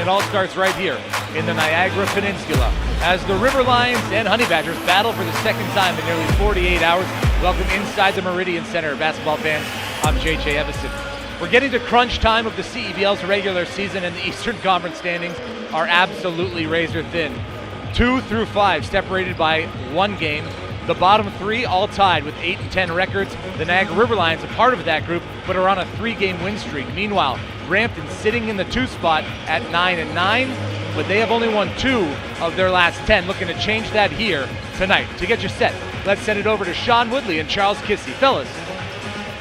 it all starts right here in the Niagara Peninsula as the River Lions and Honey Badgers battle for the second time in nearly 48 hours. Welcome inside the Meridian Centre, basketball fans. I'm JJ Evison. We're getting to crunch time of the CEBL's regular season, and the Eastern Conference standings are absolutely razor thin. 2 through 5 separated by 1 game. The bottom 3 all tied with 8 and 10 records. The Niagara River Lions are part of that group, but are on a 3-game win streak. Meanwhile, Brampton sitting in the 2 spot at 9 and 9, but they have only won 2 of their last 10. Looking to change that here tonight. To get you set, let's send it over to Sean Woodley and Charles Kissy. Fellas.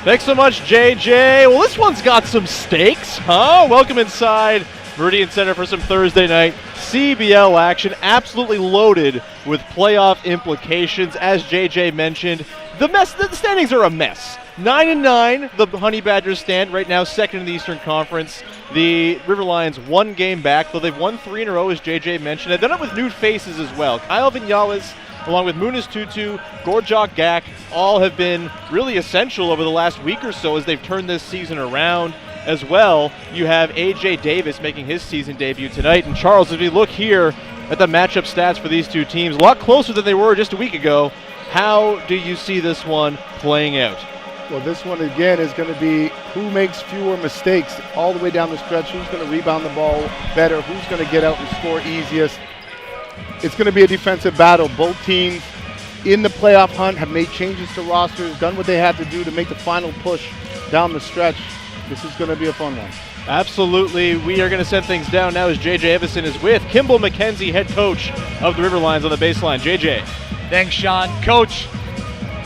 Thanks so much, JJ. Well, this one's got some stakes, huh? Welcome inside Meridian Centre for some Thursday night CEBL action. Absolutely loaded with playoff implications. As JJ mentioned, the standings are a mess. 9 and 9, the Honey Badgers stand right now second in the Eastern Conference. The River Lions 1 game back, though they've won 3 in a row, as JJ mentioned. They've done it with new faces as well. Kyle Viñales, along with Munis Tutu, Gorjok Gak, all have been really essential over the last week or so as they've turned this season around. As well, you have AJ Davis making his season debut tonight. And Charles, as we look here at the matchup stats for these two teams, a lot closer than they were just a week ago. How do you see this one playing out? Well, this one again is going to be who makes fewer mistakes all the way down the stretch, who's going to rebound the ball better, who's going to get out and score easiest. It's going to be a defensive battle. Both teams in the playoff hunt have made changes to rosters, done what they had to do to make the final push down the stretch. This is going to be a fun one. Absolutely. We are going to send things down now as JJ Evison is with Kimball McKenzie, head coach of the River Lions on the baseline. JJ. Thanks, Sean. Coach,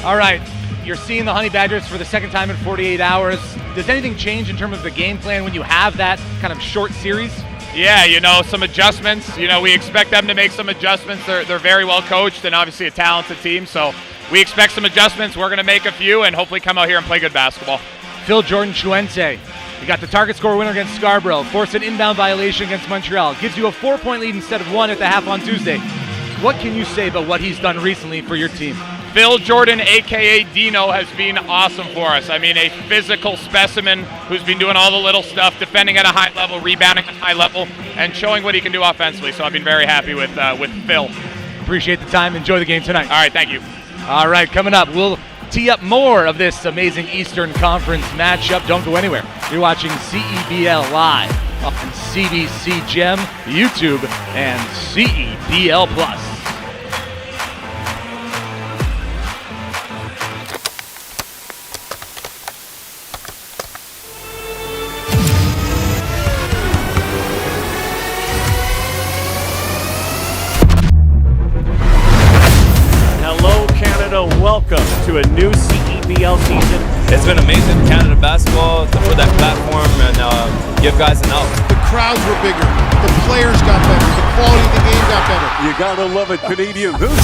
all right, you're seeing the Honey Badgers for the second time in 48 hours. Does anything change in terms of the game plan when you have that kind of short series? Yeah, some adjustments. We expect them to make some adjustments. They're very well coached and obviously a talented team, so we expect some adjustments. We're going to make a few and hopefully come out here and play good basketball. Phil Jordan Chuente, you got the target score winner against Scarborough, forced an inbound violation against Montreal, gives you a 4-point lead instead of 1 at the half on Tuesday. What can you say about what he's done recently for your team? Phil Jordan, a.k.a. Dino, has been awesome for us. I mean, a physical specimen who's been doing all the little stuff, defending at a high level, rebounding at a high level, and showing what he can do offensively. So I've been very happy with Phil. Appreciate the time. Enjoy the game tonight. All right, thank you. All right, coming up, we'll tee up more of this amazing Eastern Conference matchup. Don't go anywhere. You're watching CEBL live on CBC Gem, YouTube, and CEBL Plus. Welcome to a new CEBL season. It's been amazing, Canada basketball, for that platform and give guys an out. The crowds were bigger, the players got better, the quality of the game got better. You gotta love it, Canadian Goose.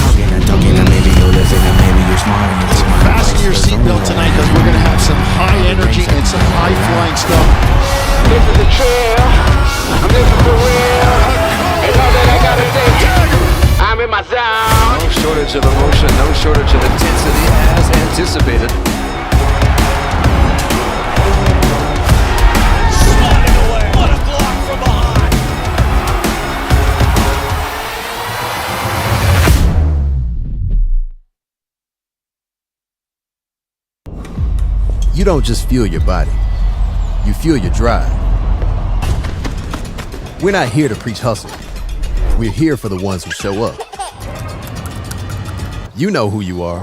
Fasten your seatbelt tonight because we're gonna have some high energy and some high flying stuff. This is the trail, this is the real, it's all that I gotta say. I'm in my zone. No shortage of emotion, no shortage of intensity as anticipated. Sliding away. What a block from behind. You don't just fuel your body, you fuel your drive. We're not here to preach hustle. We're here for the ones who show up. You know who you are.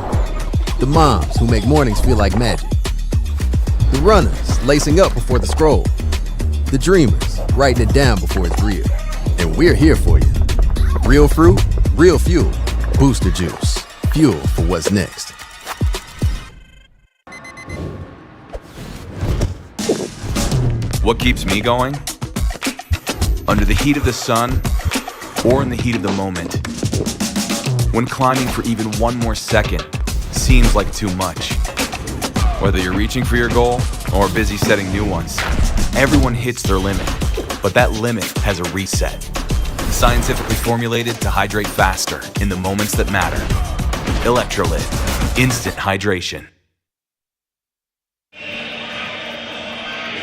The moms who make mornings feel like magic. The runners lacing up before the scroll. The dreamers writing it down before it's real. And we're here for you. Real fruit, real fuel. Booster Juice. Fuel for what's next. What keeps me going? Under the heat of the sun, or in the heat of the moment. When climbing for even one more second seems like too much. Whether you're reaching for your goal or busy setting new ones, everyone hits their limit, but that limit has a reset. Scientifically formulated to hydrate faster in the moments that matter. Electrolyte, instant hydration.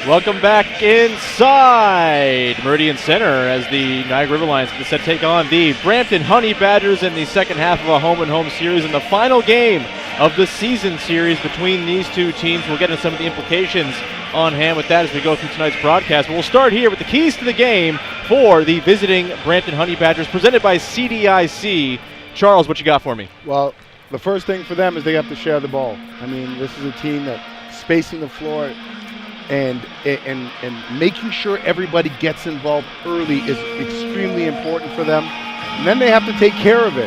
Welcome back inside Meridian Centre as the Niagara River Lions get set to take on the Brampton Honey Badgers in the second half of a home-and-home series in the final game of the season series between these two teams. We'll get into some of the implications on hand with that as we go through tonight's broadcast. But we'll start here with the keys to the game for the visiting Brampton Honey Badgers presented by CDIC. Charles, what you got for me? Well, the first thing for them is they have to share the ball. I mean, this is a team that's spacing the floor and making sure everybody gets involved early is extremely important for them. And then they have to take care of it.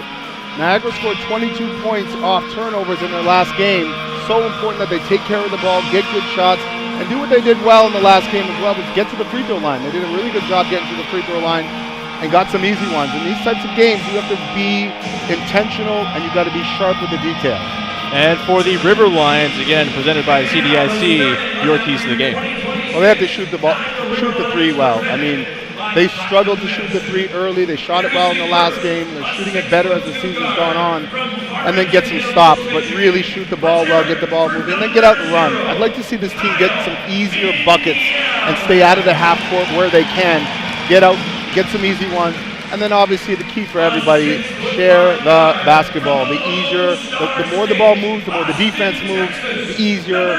Niagara scored 22 points off turnovers in their last game. So important that they take care of the ball, get good shots, and do what they did well in the last game as well, was get to the free throw line. They did a really good job getting to the free throw line and got some easy ones. In these types of games, you have to be intentional and you got to be sharp with the details. And for the River Lions, again, presented by CDIC, your keys to the game. Well, they have to shoot the three well. I mean, they struggled to shoot the three early. They shot it well in the last game. They're shooting it better as the season's gone on. And then get some stops, but really shoot the ball well, get the ball moving, and then get out and run. I'd like to see this team get some easier buckets and stay out of the half court where they can. Get out, get some easy ones. And then obviously the key for everybody, share the basketball. The easier, the more the ball moves, the more the defense moves, the easier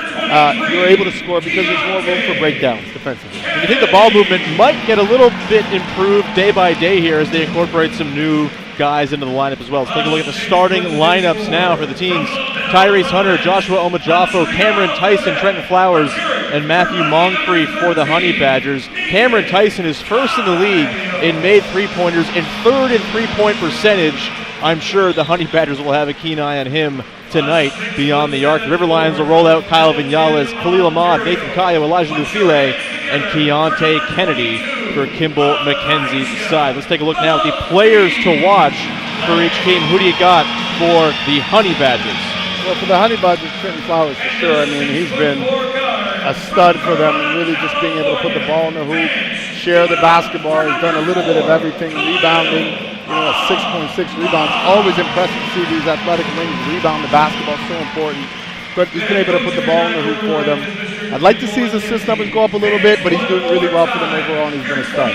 you're able to score because there's more room for breakdowns defensively. And you think the ball movement might get a little bit improved day by day here as they incorporate some new guys into the lineup as well. Let's take a look at the starting lineups now for the teams. Tyrese Hunter, Joshua Omajafo, Cameron Tyson, Trenton Flowers, and Matthew Moncrief for the Honey Badgers. Cameron Tyson is first in the league in made three-pointers and third in three-point percentage. I'm sure the Honey Badgers will have a keen eye on him tonight beyond the arc. The River Lions will roll out Kyle Vinales, Khalil Ahmad, Nathan Kayo, Elijah Lufile, and Keontae Kennedy for Kimball McKenzie's side. Let's take a look now at the players to watch for each team. Who do you got for the Honey Badgers? Well, for the Honey Badgers, Trenton Flowers for sure. I mean, he's been a stud for them, really just being able to put the ball in the hoop, share the basketball. He's done a little bit of everything, rebounding, 6.6 rebounds. Always impressive to see these athletic wings rebound the basketball, so important. But he's been able to put the ball in the hoop for them. I'd like to see his assist numbers go up a little bit, but he's doing really well for them overall, and he's been a stud.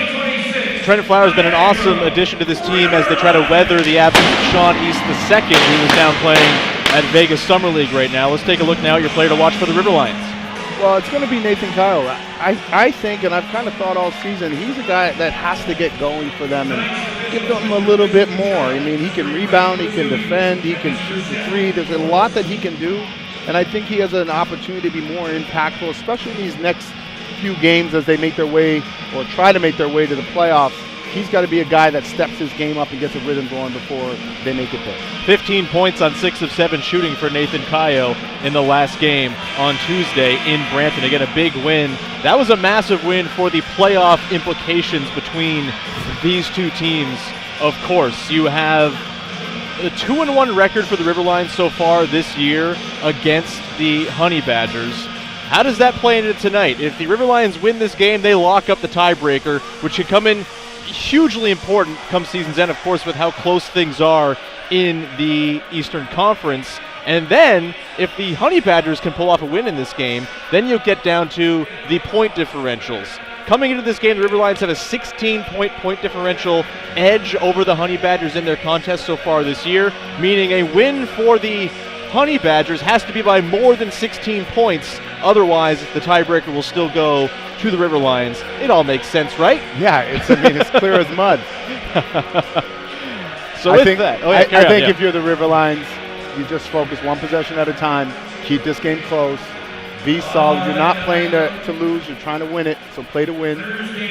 Trenton Flowers has been an awesome addition to this team as they try to weather the absence of Sean East II, who is down playing at Vegas Summer League right now. Let's take a look now at your player to watch for the River Lions. Well, it's going to be Nathan Kyle. I think, and I've kind of thought all season, he's a guy that has to get going for them and give them a little bit more. I mean, he can rebound, he can defend, he can shoot the three. There's a lot that he can do, and I think he has an opportunity to be more impactful, especially in these next few games as they make their way or try to make their way to the playoffs. He's got to be a guy that steps his game up and gets a rhythm going before they make it there. 15 points on 6 of 7 shooting for Nathan Kayo in the last game on Tuesday in Brampton. Again, a big win. That was a massive win for the playoff implications between these two teams. Of course, you have a 2-1 record for the River Lions so far this year against the Honey Badgers. How does that play into tonight? If the River Lions win this game, they lock up the tiebreaker, which should come in hugely important come season's end, of course, with how close things are in the Eastern Conference. And then, if the Honey Badgers can pull off a win in this game, then you'll get down to the point differentials. Coming into this game, the River Lions have a 16-point differential edge over the Honey Badgers in their contest so far this year, meaning a win for the Honey Badgers has to be by more than 16 points. Otherwise, the tiebreaker will still go to the River Lions. It all makes sense, right? Yeah, it's clear as mud. So I think if you're the River Lions, you just focus one possession at a time, keep this game close, be solid. You're not playing to lose, you're trying to win it, so play to win.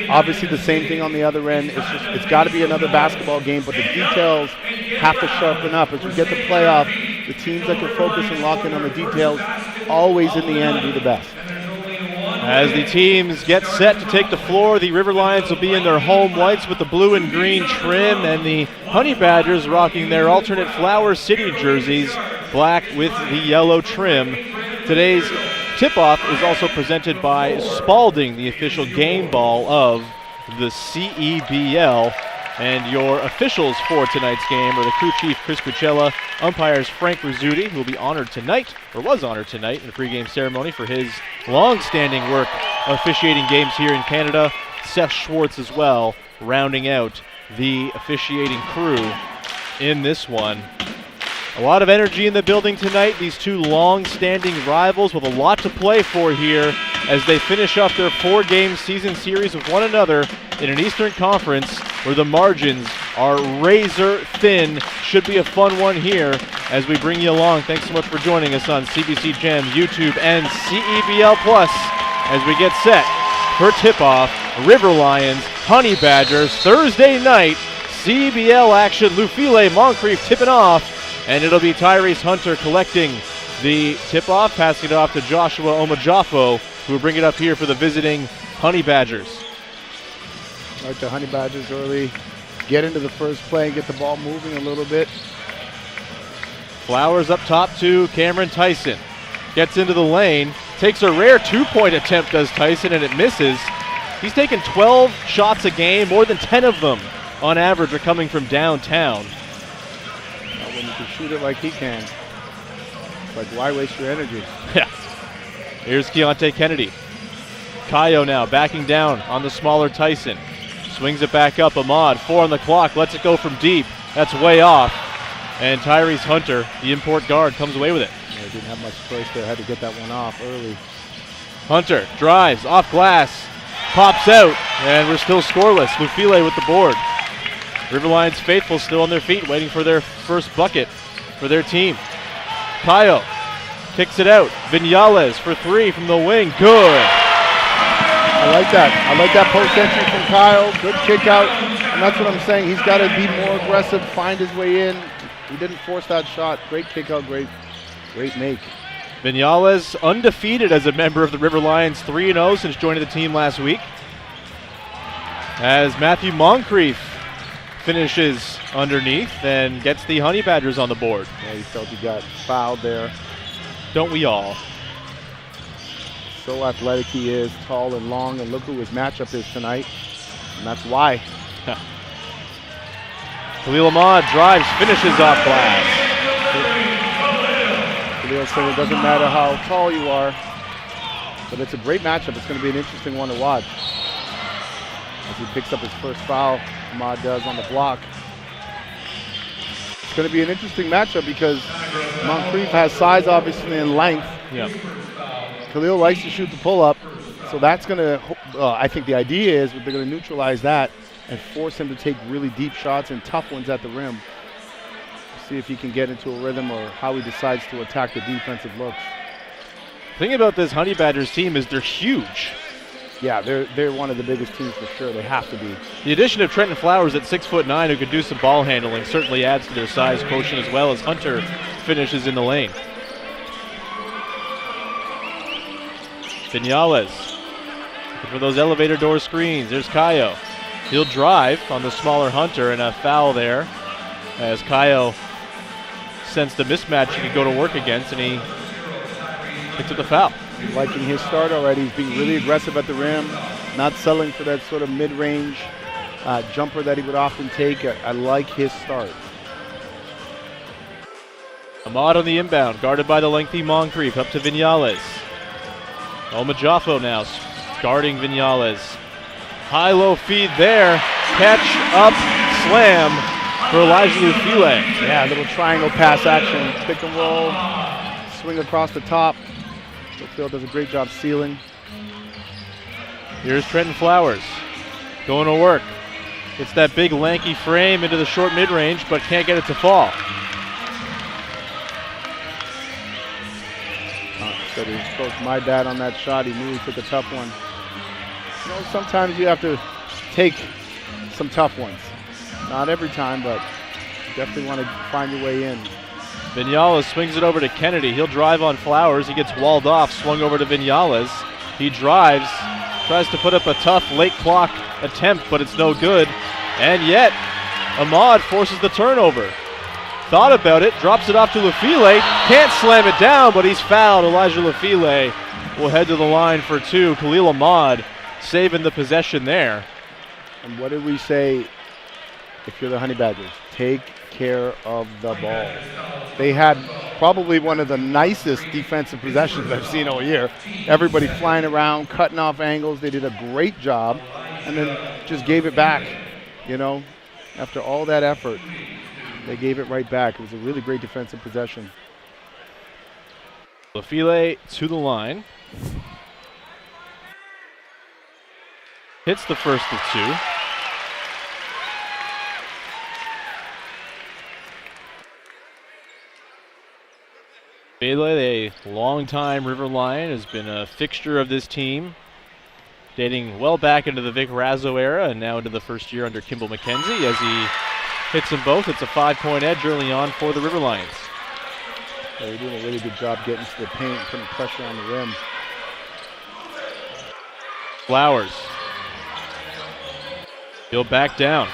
Obviously the same thing on the other end. It's got to be another basketball game, but the details have to sharpen up. As we get to playoff, the teams that can focus and lock in on the details always in the end do the best. As the teams get set to take the floor, the River Lions will be in their home whites with the blue and green trim, and the Honey Badgers rocking their alternate Flower City jerseys, black with the yellow trim. Today's tip-off is also presented by Spalding, the official game ball of the CEBL. And your officials for tonight's game are the crew chief, Chris Cucella, umpires Frank Rizzuti, who will be honored tonight, or was honored tonight in the pregame ceremony for his long-standing work officiating games here in Canada. Seth Schwartz as well, rounding out the officiating crew in this one. A lot of energy in the building tonight. These two long-standing rivals with a lot to play for here as they finish up their 4-game season series with one another in an Eastern Conference where the margins are razor thin. Should be a fun one here as we bring you along. Thanks so much for joining us on CBC Gem, YouTube, and CEBL Plus as we get set for tip-off. River Lions, Honey Badgers, Thursday night, CEBL action. Lufile Moncrief tipping off. And it'll be Tyrese Hunter collecting the tip-off, passing it off to Joshua Omajafo, who will bring it up here for the visiting Honey Badgers. Like the Honey Badgers early, get into the first play and get the ball moving a little bit. Flowers up top to Cameron Tyson. Gets into the lane, takes a rare 2-point attempt, does Tyson, and it misses. He's taken 12 shots a game, more than 10 of them on average are coming from downtown. When you can shoot it like he can, it's like, why waste your energy? Yeah. Here's Keontae Kennedy. Kayo now backing down on the smaller Tyson. Swings it back up. Ahmad, 4 on the clock, lets it go from deep. That's way off. And Tyrese Hunter, the import guard, comes away with it. Yeah, didn't have much choice there. Had to get that one off early. Hunter drives off glass, pops out, and we're still scoreless. Lufile with the board. River Lions faithful still on their feet, waiting for their first bucket for their team. Kayo kicks it out. Viñales for 3 from the wing. Good. I like that. I like that post entry from Kyle. Good kick out. And that's what I'm saying. He's got to be more aggressive, find his way in. He didn't force that shot. Great kick out, great make. Viñales undefeated as a member of the River Lions, 3-0 since joining the team last week. As Matthew Moncrief finishes underneath and gets the Honey Badgers on the board. Yeah, he felt he got fouled there. Don't we all? So athletic he is, tall and long, and look who his matchup is tonight. And that's why. Khalil Ahmad drives, finishes off glass. Khalil said it doesn't matter how tall you are, but it's a great matchup. It's going to be an interesting one to watch. As he picks up his first foul, Ahmad does on the block. It's going to be an interesting matchup because Moncrief has size, obviously, and length. Yeah. Khalil likes to shoot the pull-up, so that's going to, I think the idea is they're going to neutralize that and force him to take really deep shots and tough ones at the rim. See if he can get into a rhythm or how he decides to attack the defensive looks. The thing about this Honey Badgers team is they're huge. Yeah, they're one of the biggest teams for sure. They have to be. The addition of Trenton Flowers at 6'9", who could do some ball handling, certainly adds to their size quotient as well as Hunter finishes in the lane. Viñales looking for those elevator door screens. There's Kayo. He'll drive on the smaller Hunter, and a foul there as Kayo sensed the mismatch he could go to work against, and he picked up the foul. Liking his start already. He's being really aggressive at the rim, not settling for that sort of mid-range jumper that he would often take. I like his start. Ahmad on the inbound, guarded by the lengthy Moncrief, up to Viñales. Omajafo now guarding Viñales. High-low feed there. Catch, up, slam for Elijah Lufile. Yeah, a little triangle pass action. Pick and roll, swing across the top. Lufile does a great job sealing. Here's Trenton Flowers going to work. It's that big lanky frame into the short mid-range, but can't get it to fall. Said his coach, my dad on that shot. He knew he took a tough one. You know, sometimes you have to take some tough ones. Not every time, but you definitely want to find your way in. Viñales swings it over to Kennedy. He'll drive on Flowers. He gets walled off, swung over to Viñales. He drives, tries to put up a tough late clock attempt, but it's no good. And yet, Ahmad forces the turnover. Thought about it, drops it off to Lufile. Can't slam it down, but he's fouled. Elijah Lufile will head to the line for 2. Khalil Ahmad saving the possession there. And what did we say if you're the Honey Badgers. Take care of the ball. They had probably one of the nicest defensive possessions I've seen all year. Everybody flying around, cutting off angles. They did a great job, and then just gave it back. You know, after all that effort, they gave it right back. It was a really great defensive possession. Lafile to the line. Hits the first of 2. Bailey, a longtime River Lion, has been a fixture of this team, dating well back into the Vic Razzo era and now into the first year under Kimball McKenzie as he hits them both. It's a 5-point edge early on for the River Lions. They're doing a really good job getting to the paint, putting pressure on the rim. Flowers. He'll back down.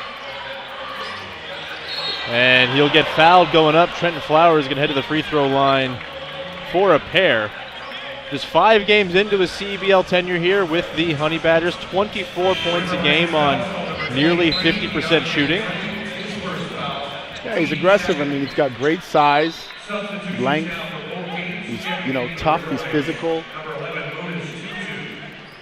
And he'll get fouled going up. Trenton Flowers is going to head to the free throw line for a pair. Just 5 games into his CEBL tenure here with the Honey Badgers. 24 points a game on nearly 50% shooting. Yeah, he's aggressive. I mean, he's got great size, length. He's, you know, tough. He's physical.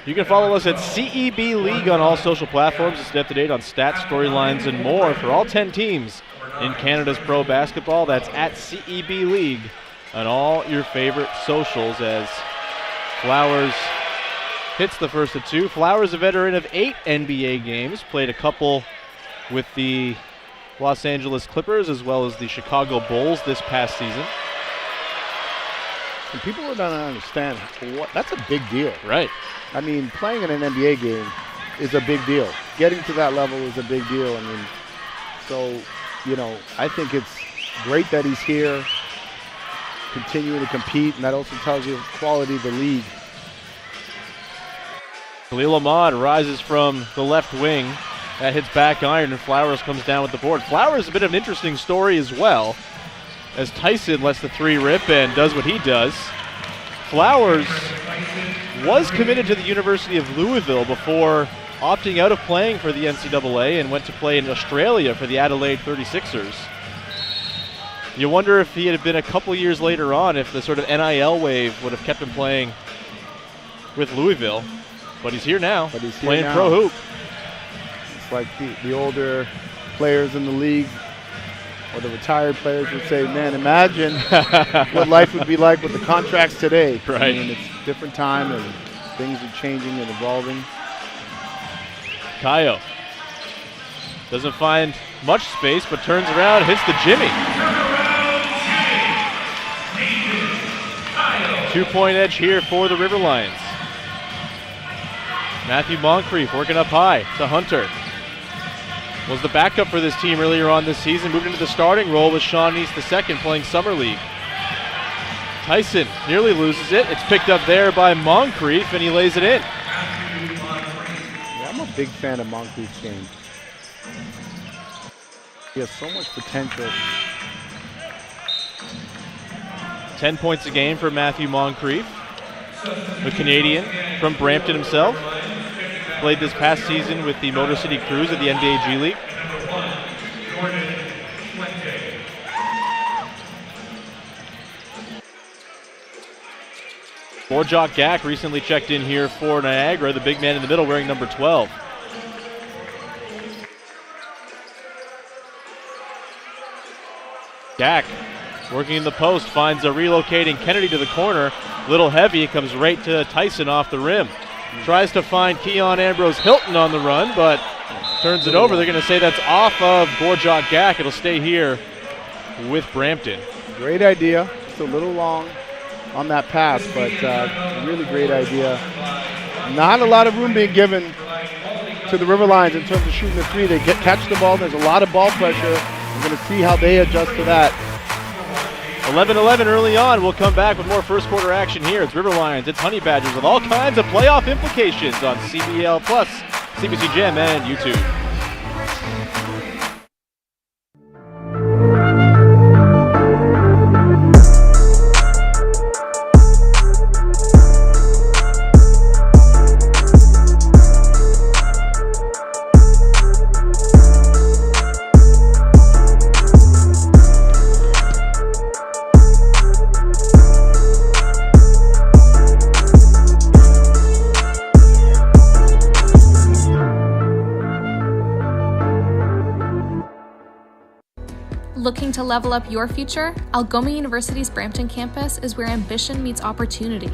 You can follow us at CEB League on all social platforms to stay up to date on stats, storylines, and more for all 10 teams in Canada's pro basketball. That's at CEB League on all your favorite socials as Flowers hits the first of 2. Flowers, a veteran of 8 NBA games, played a couple with the Los Angeles Clippers as well as the Chicago Bulls this past season. And people don't understand that's a big deal. Right. I mean, playing in an NBA game is a big deal. Getting to that level is a big deal. I mean, so, you know, I think it's great that he's here, continuing to compete, and that also tells you the quality of the league. Khalil Ahmad rises from the left wing. That hits back iron, and Flowers comes down with the board. Flowers is a bit of an interesting story as well, as Tyson lets the 3 rip and does what he does. Flowers was committed to the University of Louisville before opting out of playing for the NCAA and went to play in Australia for the Adelaide 36ers. You wonder if he had been a couple years later on, if the sort of NIL wave would have kept him playing with Louisville. But he's here now, playing pro hoop. It's like the older players in the league, or the retired players would say, man, imagine what life would be like with the contracts today. Right. I mean, it's a different time and things are changing and evolving. Kayo doesn't find much space, but turns around, hits the Jimmy. 2-point edge here for the River Lions. Matthew Moncrief working up high to Hunter. Was the backup for this team earlier on this season, moved into the starting role with Sean East II playing Summer League. Tyson nearly loses it. It's picked up there by Moncrief, and he lays it in. Yeah, I'm a big fan of Moncrief's game. He has so much potential. 10 points a game for Matthew Moncrief, the Canadian from Brampton himself. Played this past season with the Motor City Cruise of the NBA G League. Borjak Gak recently checked in here for Niagara, the big man in the middle wearing number 12. Gak working in the post, finds a relocating Kennedy to the corner. Little heavy, it comes right to Tyson off the rim. Tries to find Keon Ambrose Hilton on the run, but turns it over. They're going to say that's off of Borjak Gak. It'll stay here with Brampton. Great idea. It's a little long on that pass, but really great idea. Not a lot of room being given to the River Lions in terms of shooting the 3. They catch the ball. There's a lot of ball pressure. We're going to see how they adjust to that. 11-11 early on. We'll come back with more first quarter action here. It's River Lions, it's Honey Badgers with all kinds of playoff implications on CBL Plus, CBC Gem, and YouTube. Looking to level up your future? Algoma University's Brampton campus is where ambition meets opportunity.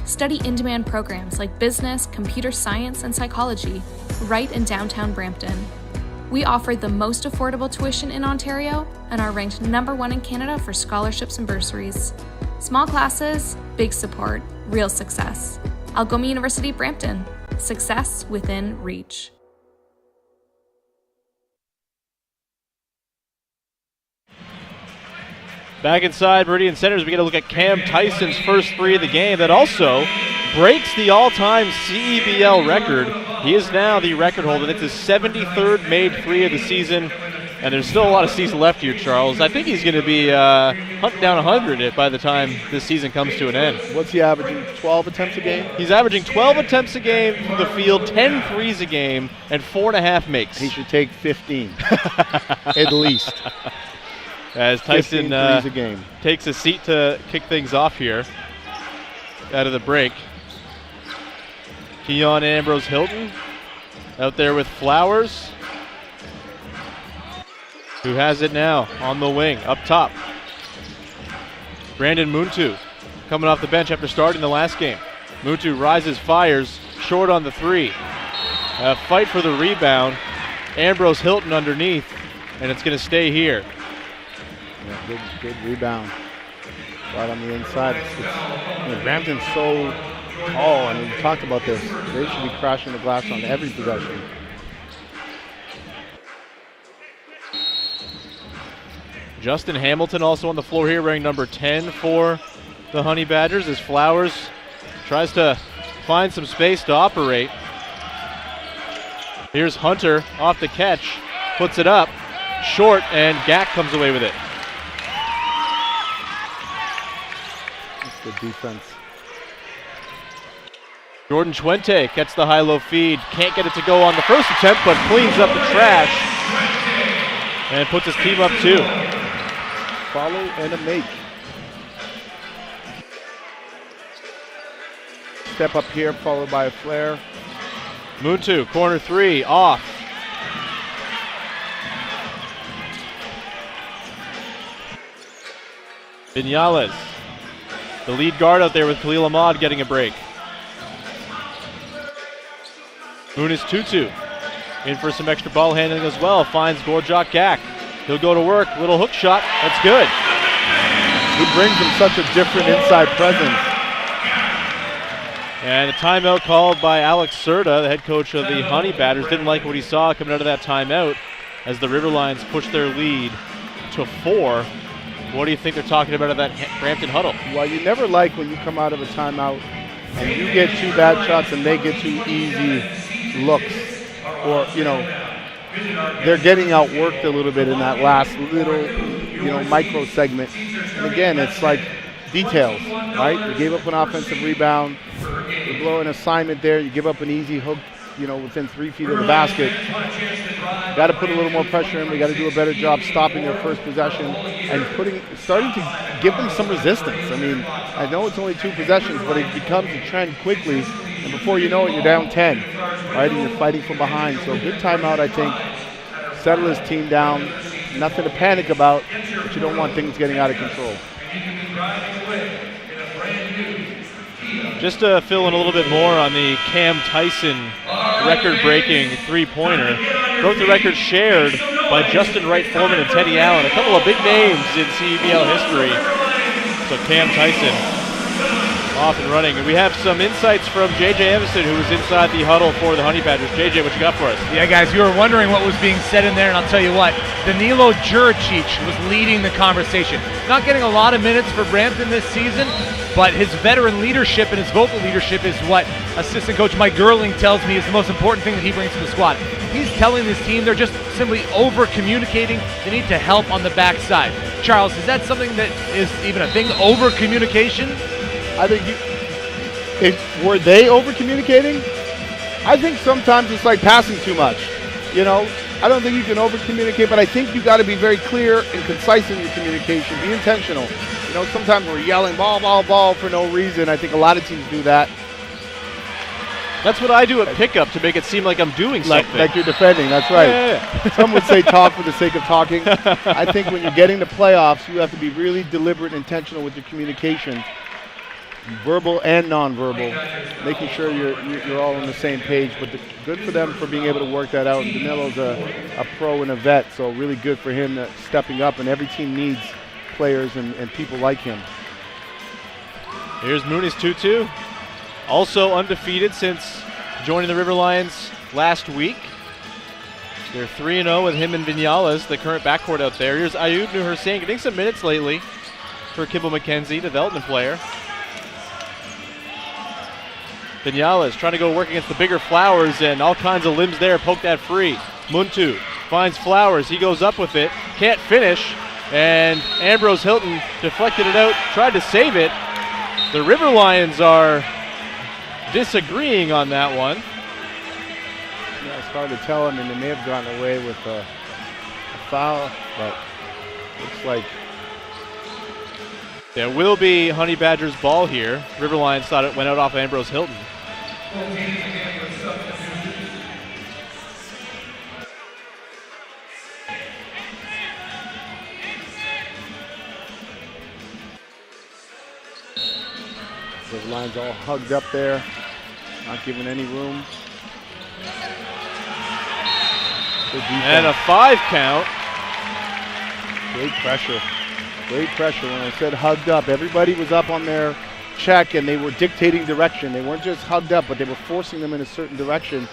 Study in-demand programs like business, computer science, and psychology right in downtown Brampton. We offer the most affordable tuition in Ontario and are ranked #1 in Canada for scholarships and bursaries. Small classes, big support, real success. Algoma University Brampton. Success within reach. Back inside Meridian Centre as we get a look at Cam Tyson's first three of the game. That also breaks the all-time CEBL record. He is now the record holder. It's his 73rd made three of the season. And there's still a lot of season left here, Charles. I think he's going to be hunting down 100 by the time this season comes to an end. What's he averaging, 12 attempts a game? He's averaging 12 attempts a game from the field, 10 threes a game, and 4.5 makes. He should take 15, at least. As Tyson threes a game. takes a seat to kick things off here out of the break. Keon Ambrose Hilton out there with Flowers, who has it now on the wing, up top. Brandon Muntu coming off the bench after starting the last game. Muntu rises, fires, short on the three. A fight for the rebound. Ambrose Hilton underneath, and it's going to stay here. Yeah, good rebound. Right on the inside. Brampton's so tall, and we talked about this. They should be crashing the glass on every possession. Justin Hamilton also on the floor here, wearing number 10 for the Honey Badgers, as Flowers tries to find some space to operate. Here's Hunter off the catch, puts it up, short, and Gack comes away with it. Good defense. Jordan Chuente gets the high-low feed. Can't get it to go on the first attempt, but cleans up the trash and puts his team up 2. Follow and a make. Step up here, followed by a flare. Muntu, corner three, off. Viñales, the lead guard out there with Khalil Ahmad getting a break. Munis Tutu in for some extra ball handling as well. Finds Gorjak Gack. He'll go to work. Little hook shot. That's good. He brings him such a different inside presence. And a timeout called by Alex Serta, the head coach of the Honey Badgers. Didn't like what he saw coming out of that timeout as the River Lions pushed their lead to 4. What do you think they're talking about at that Brampton huddle? Well, you never like when you come out of a timeout and you get 2 bad shots and they get 2 easy looks. Or, they're getting outworked a little bit in that last little, micro segment. And again, it's like details, right? You gave up an offensive rebound. You blow an assignment there. You give up an easy hook, within 3 feet of the basket. Got to put a little more pressure in. We got to do a better job stopping their first possession and starting to give them some resistance. I mean, I know it's only 2 possessions, but it becomes a trend quickly. And before you know it, you're down 10, right? And you're fighting from behind. So good timeout, I think. Settle his team down. Nothing to panic about, but you don't want things getting out of control. Just to fill in a little bit more on the Cam Tyson record-breaking three-pointer. Broke the record shared by Justin Wright Foreman and Teddy Allen. A couple of big names in CEBL history. So Cam Tyson off and running. And we have some insights from JJ Evason, who was inside the huddle for the Honey Badgers. JJ, what you got for us? Yeah, guys, you were wondering what was being said in there, and I'll tell you what. Danilo Juricic was leading the conversation. Not getting a lot of minutes for Brampton this season, but his veteran leadership and his vocal leadership is what assistant coach Mike Gerling tells me is the most important thing that he brings to the squad. He's telling this team they're just simply over-communicating. They need to help on the backside. Charles, is that something that is even a thing, over-communication? I think were they over-communicating? I think sometimes it's like passing too much. I don't think you can over-communicate, but I think you got to be very clear and concise in your communication. Be intentional. Sometimes we're yelling ball, ball, ball for no reason. I think a lot of teams do that. That's what I do at pickup to make it seem like I'm doing something. Like you're defending, that's right. Yeah. Some would say talk for the sake of talking. I think when you're getting to playoffs, you have to be really deliberate and intentional with your communication, verbal and nonverbal, making sure you're all on the same page. But good for them for being able to work that out. And Danilo's a pro and a vet, so really good for him stepping up, and every team needs players and people like him. Here's Mooney's 2-2. Also undefeated since joining the River Lions last week. They're 3-0 with him and Viñales, the current backcourt out there. Here's Ayoub Nur-Hussein getting some minutes lately for Kimball McKenzie, development player. Viñales trying to go work against the bigger Flowers, and all kinds of limbs there. Poke that free. Muntu finds Flowers. He goes up with it. Can't finish. And Ambrose Hilton deflected it out. Tried to save it. The River Lions are disagreeing on that one. Yeah, it's hard to tell. I mean, they may have gotten away with a foul, but looks like there will be Honey Badgers ball here. River Lions thought it went out off Ambrose Hilton. the Lions all hugged up there, not giving any room. And a 5 count. Great pressure. Great pressure. When I said hugged up, everybody was up on their check and they were dictating direction. They weren't just hugged up, but they were forcing them in a certain direction.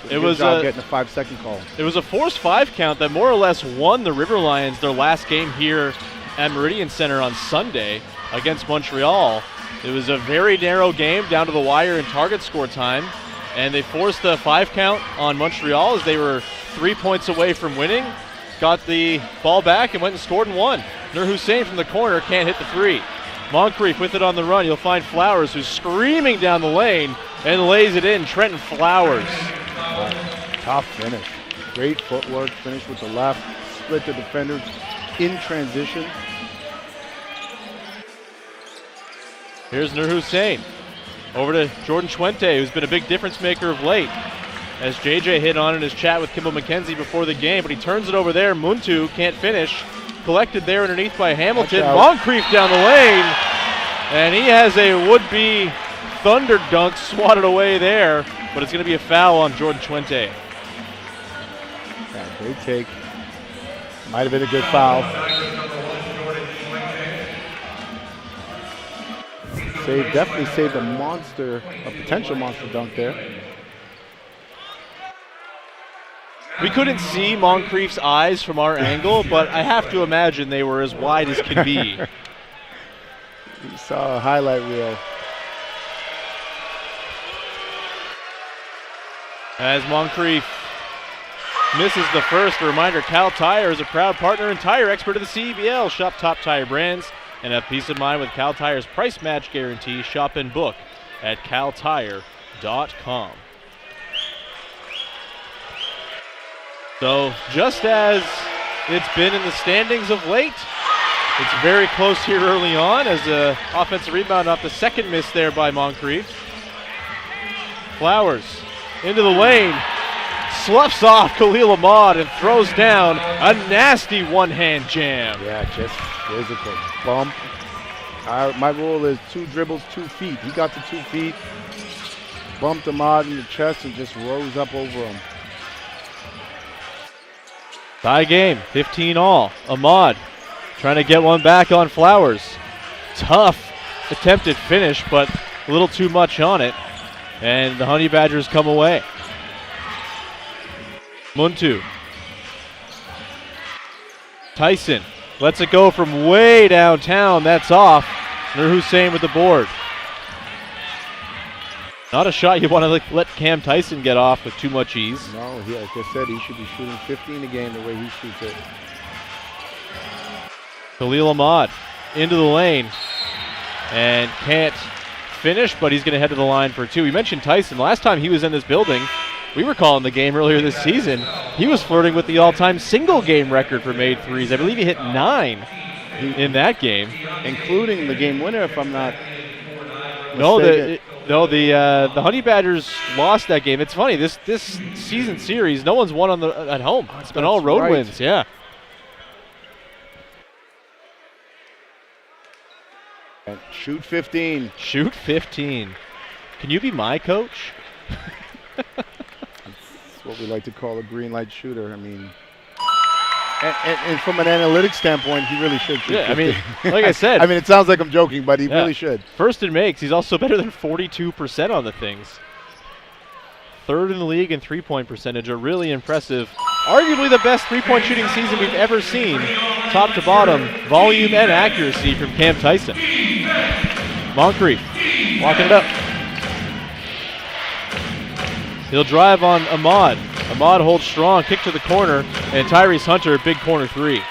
It was getting a 5-second call. It was a forced 5 count that more or less won the River Lions their last game here at Meridian Centre on Sunday against Montreal. It was a very narrow game down to the wire in target score time, and they forced a 5 count on Montreal as they were 3 points away from winning. Got the ball back and went and scored and won. Nur-Hussein from the corner can't hit the 3. Moncrief with it on the run. You'll find Flowers, who's screaming down the lane and lays it in. Trenton Flowers. Tough finish. Great footwork. Finish with the left. Split the defenders in transition. Here's Nur-Hussein. Over to Jordan Chuente, who's been a big difference maker of late. As JJ hit on in his chat with Kimball McKenzie before the game, but he turns it over there. Muntu can't finish. Collected there underneath by Hamilton. Moncrief down the lane. And he has a would-be thunder dunk swatted away there, but it's going to be a foul on Jordan Chuente. Yeah, great take. Might have been a good foul. Definitely saved a potential monster dunk there. We couldn't see Moncrief's eyes from our angle, but I have to imagine they were as wide as can be. You saw a highlight reel. As Moncrief misses the first, a reminder, Cal Tire is a proud partner and tire expert of the CEBL. Shop top tire brands and have peace of mind with Cal Tire's price match guarantee. Shop and book at caltire.com. So just as it's been in the standings of late, it's very close here early on as an offensive rebound off the second miss there by Moncrief. Flowers into the lane, sloughs off Khalil Ahmad and throws down a nasty one-hand jam. Yeah, just physical. Bump. My rule is 2 dribbles, 2 feet. He got to 2 feet, bumped Ahmad in the chest and just rose up over him. Tie game, 15 all. Ahmad trying to get one back on Flowers. Tough attempted finish, but a little too much on it. And the Honey Badgers come away. Muntu. Tyson lets it go from way downtown. That's off. Nur-Hussein with the board. Not a shot you want to let Cam Tyson get off with too much ease. No, like I said, he should be shooting 15 a game the way he shoots it. Khalil Ahmad into the lane and can't finish, but he's going to head to the line for 2. We mentioned Tyson. Last time he was in this building, we were calling the game earlier this season. He was flirting with the all-time single game record for made threes. I believe he hit 9 in that game. Including the game winner, if I'm not No, mistaken. No, the Honey Badgers lost that game. It's funny, this season series, no one's won at home. It's been all road wins, yeah. And shoot 15. Shoot 15. Can you be my coach? That's what we like to call a green light shooter. I mean, and from an analytics standpoint, he really should shoot 15. I mean, like I said. I mean, it sounds like I'm joking, but he really should. First in makes. He's also better than 42% on the things. Third in the league in three-point percentage. A really impressive, arguably the best three-point shooting season we've ever seen. Top to bottom, volume and accuracy from Cam Tyson. Moncrief walking it up. He'll drive on Ahmad. Ahmad holds strong, kick to the corner, and Tyrese Hunter, big corner three.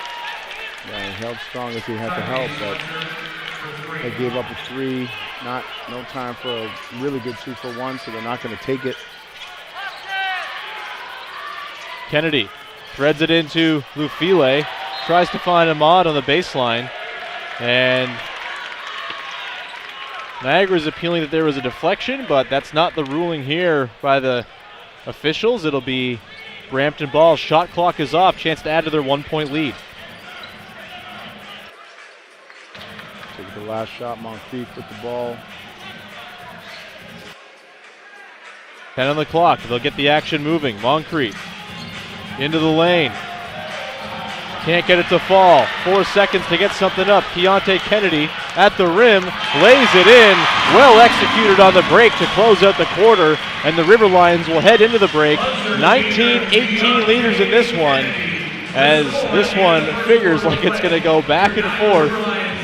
Yeah, he held strong as he had to help, but they gave up a three. No time for a really good 2-for-1, so they're not going to take it. Kennedy threads it into Lufile, tries to find Ahmad on the baseline, and Niagara's appealing that there was a deflection, but that's not the ruling here by the officials. It'll be Brampton ball. Shot clock is off. Chance to add to their 1-point lead. Take the last shot. Moncrief with the ball. 10 on the clock. They'll get the action moving. Moncrief into the lane. Can't get it to fall. 4 seconds to get something up. Keontae Kennedy at the rim, lays it in. Well executed on the break to close out the quarter, and the River Lions will head into the break. 19-18 leaders in this one, as this one figures like it's going to go back and forth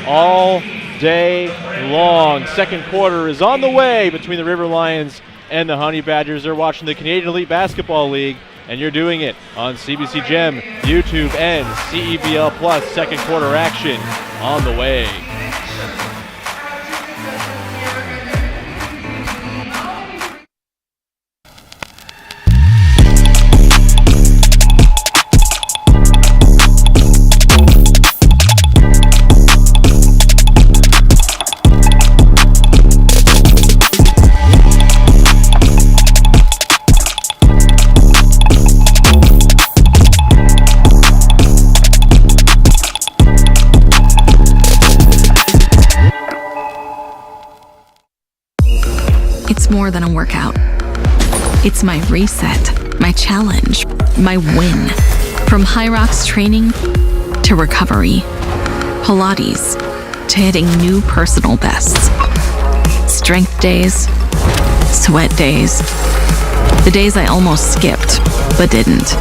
all day long. Second quarter is on the way between the River Lions and the Honey Badgers. They're watching the Canadian Elite Basketball League, and you're doing it on CBC Gem, YouTube, and CEBL Plus. Second quarter action on the way. It's more than a workout. It's my reset, my challenge, my win. From high rocks training to recovery, Pilates to hitting new personal bests. Strength days, sweat days, the days I almost skipped but didn't.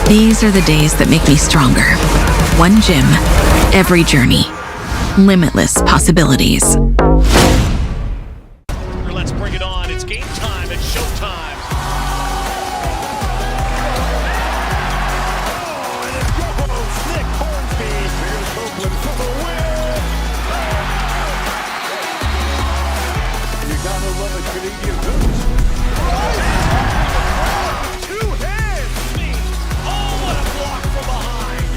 These are the days that make me stronger. One gym, every journey, limitless possibilities. Let's bring it on. It's game time. It's showtime. Nick Hornsby. Here's Oakland for the win. You gotta love a Canadian hoops. Two hands. Oh, what a block from behind.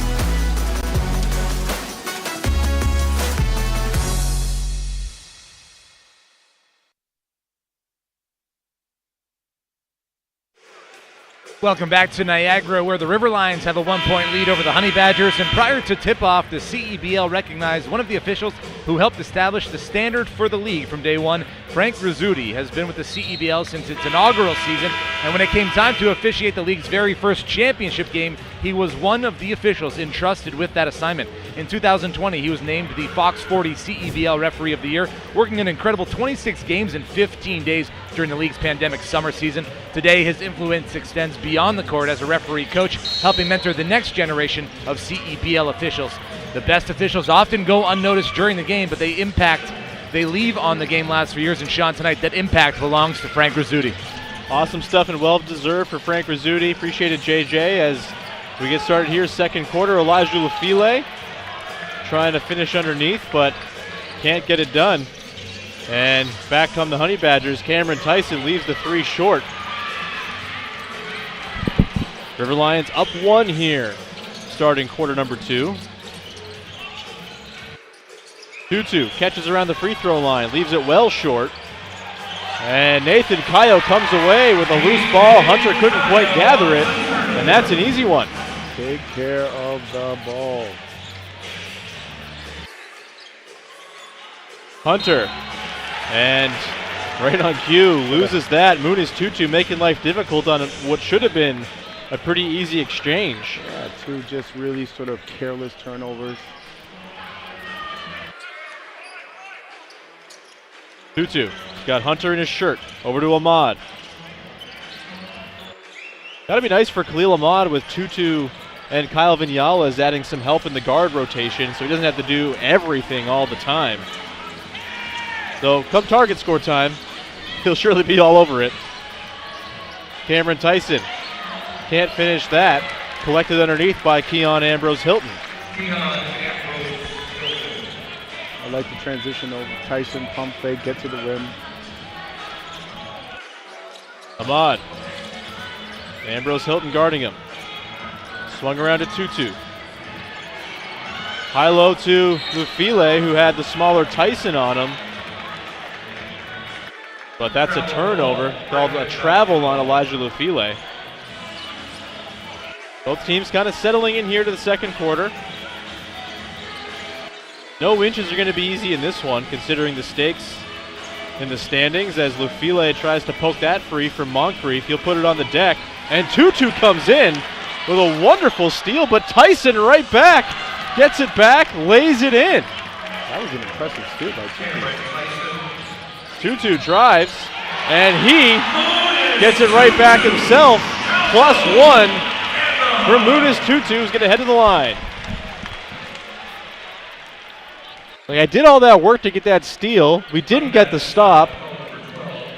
Welcome back to Niagara, where the River Lions have a 1-point lead over the Honey Badgers. And prior to tip-off, the CEBL recognized one of the officials who helped establish the standard for the league from day one. Frank Rizzuti has been with the CEBL since its inaugural season, and when it came time to officiate the league's very first championship game, he was one of the officials entrusted with that assignment. In 2020, he was named the Fox 40 CEBL Referee of the Year, working an incredible 26 games in 15 days during the league's pandemic summer season. Today, his influence extends beyond the court as a referee coach, helping mentor the next generation of CEBL officials. The best officials often go unnoticed during the game, but they leave on the game last few years, and Sean, tonight that impact belongs to Frank Rizzuti. Awesome stuff and well-deserved for Frank Rizzuti. Appreciate it, JJ. As we get started here, second quarter, Elijah Lufile trying to finish underneath, but can't get it done. And back come the Honey Badgers. Cameron Tyson leaves the three short. River Lions up 1 here, starting quarter number 2. Tutu catches around the free throw line, leaves it well short. And Nathan Kayo comes away with a loose ball. Hunter couldn't quite gather it, and that's an easy one. Take care of the ball. Hunter, and right on cue, loses that. Muniz Tutu making life difficult on what should have been a pretty easy exchange. Yeah, two just really sort of careless turnovers. Tutu got Hunter in his shirt. Over to Ahmad. Gotta be nice for Khalil Ahmad with Tutu and Kyle Vinyales adding some help in the guard rotation so he doesn't have to do everything all the time. So come target score time, he'll surely be all over it. Cameron Tyson can't finish that. Collected underneath by Keon Ambrose Hilton. I like the transition over Tyson, pump fake, get to the rim. Ahmad. Ambrose Hilton guarding him. Swung around to Tutu. High-low to Lufile, who had the smaller Tyson on him. But that's a turnover, called a travel on Elijah Lufile. Both teams kind of settling in here to the second quarter. No inches are going to be easy in this one, considering the stakes in the standings, as Lufile tries to poke that free from Moncrief. He'll put it on the deck, and Tutu comes in with a wonderful steal, but Tyson right back, gets it back, lays it in. That was an impressive steal by Tutu. Tutu drives, and he gets it right back himself. +1 for Muniz Tutu, who's going to head to the line. Like, I did all that work to get that steal. We didn't get the stop,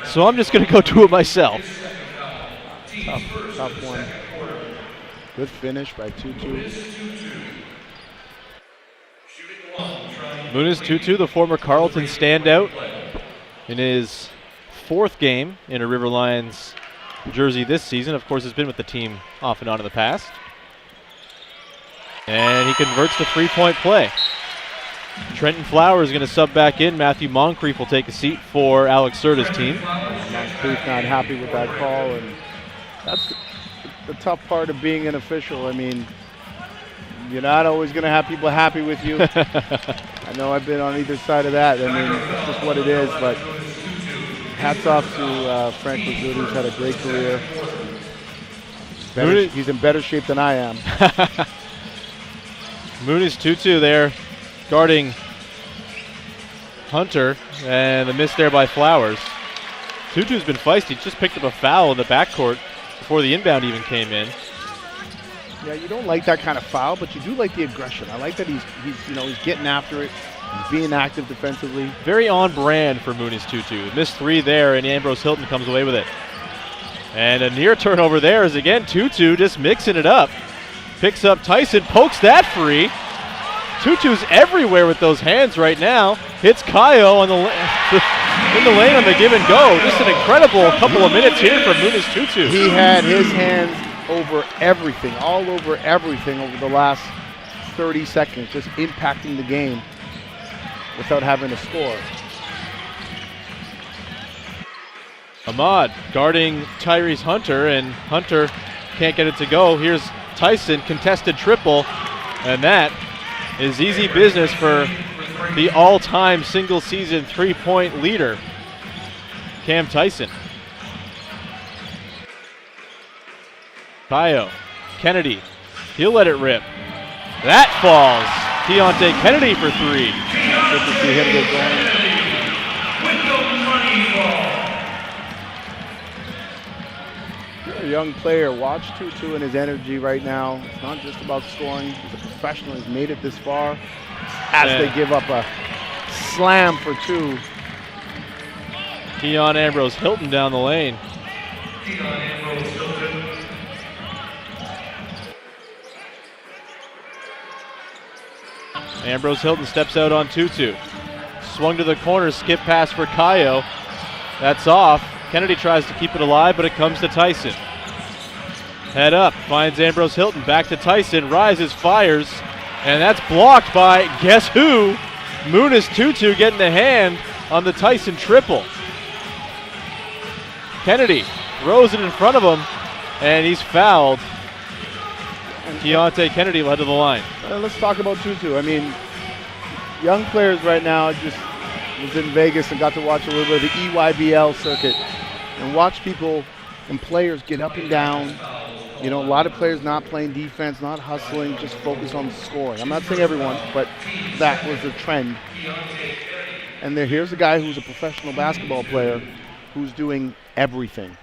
so I'm just going to go do it myself. Tough one. Good finish by Tutu. Muniz Tutu, the former Carleton standout, in his 4th game in a River Lions jersey this season. Of course, has been with the team off and on in the past. And he converts the 3-point play. Trenton Flowers is going to sub back in. Matthew Moncrief will take a seat for Alex Serta's team. Moncrief not happy with that call, and that's the tough part of being an official. I mean, you're not always going to have people happy with you. I know I've been on either side of that. I mean, it's just what it is, but hats off to Frank Rizzuti, who's had a great career. He's in better shape than I am. Muniz Tutu there guarding Hunter, and the miss there by Flowers. Tutu's been feisty. Just picked up a foul in the backcourt before the inbound even came in. Yeah, you don't like that kind of foul, but you do like the aggression. I like that he's getting after it, he's being active defensively. Very on brand for Muniz Tutu. Missed 3 there, and Ambrose Hilton comes away with it. And a near turnover there is again Tutu just mixing it up. Picks up Tyson, pokes that free. Tutu's everywhere with those hands right now. Hits Kayo on in the lane on the give and go. Just an incredible couple of minutes here from Muniz Tutu. He had his hands over everything, all over everything over the last 30 seconds, just impacting the game without having to score. Ahmad guarding Tyrese Hunter, and Hunter can't get it to go. Here's Tyson, contested triple, and that is easy business for the all-time single-season three-point leader, Cam Tyson. Kayo, Kennedy, he'll let it rip. That falls. Keontae Kennedy for 3. Good to see him get going. You're a young player. Watch Tutu and his energy right now. It's not just about scoring. He's a professional. He's made it this far. As they give up a slam for 2. Keon Ambrose Hilton down the lane. Ambrose Hilton steps out on Tutu. Swung to the corner, skip pass for Kayo. That's off. Kennedy tries to keep it alive, but it comes to Tyson. Head up, finds Ambrose Hilton, back to Tyson, rises, fires, and that's blocked by, guess who? Muniz Tutu getting the hand on the Tyson triple. Kennedy throws it in front of him, and he's fouled. Keontae Kennedy led to the line. Let's talk about Tutu. I mean, young players right now. I just was in Vegas and got to watch a little bit of the EYBL circuit and watch people and players get up and down. You know, a lot of players not playing defense, not hustling, just focus on scoring. I'm not saying everyone, but that was the trend. And here's a guy who's a professional basketball player who's doing everything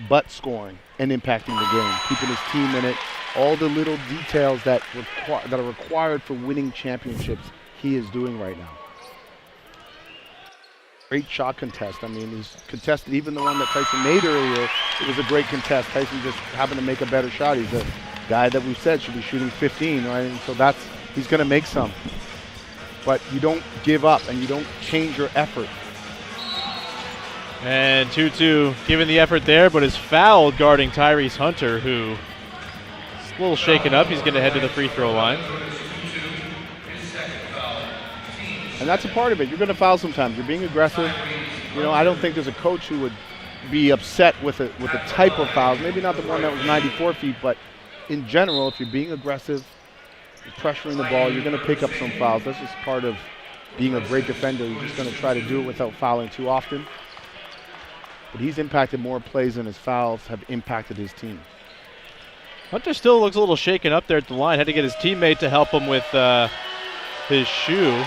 but scoring and impacting the game, keeping his team in it. All the little details that are required for winning championships, he is doing right now. Great shot contest. I mean, he's contested even the one that Tyson made earlier. It was a great contest. Tyson just happened to make a better shot. He's a guy that we've said should be shooting 15, right? And so he's going to make some. But you don't give up and you don't change your effort. And Tutu giving the effort there, but is fouled guarding Tyrese Hunter, who is a little shaken up. He's going to head to the free throw line. And that's a part of it. You're going to foul sometimes. You're being aggressive. You know, I don't think there's a coach who would be upset with the type of fouls. Maybe not the one that was 94 feet, but in general, if you're being aggressive, you're pressuring the ball, you're going to pick up some fouls. That's just part of being a great defender. You're just going to try to do it without fouling too often. But he's impacted more plays than his fouls have impacted his team. Hunter still looks a little shaken up there at the line. Had to get his teammate to help him with his shoe.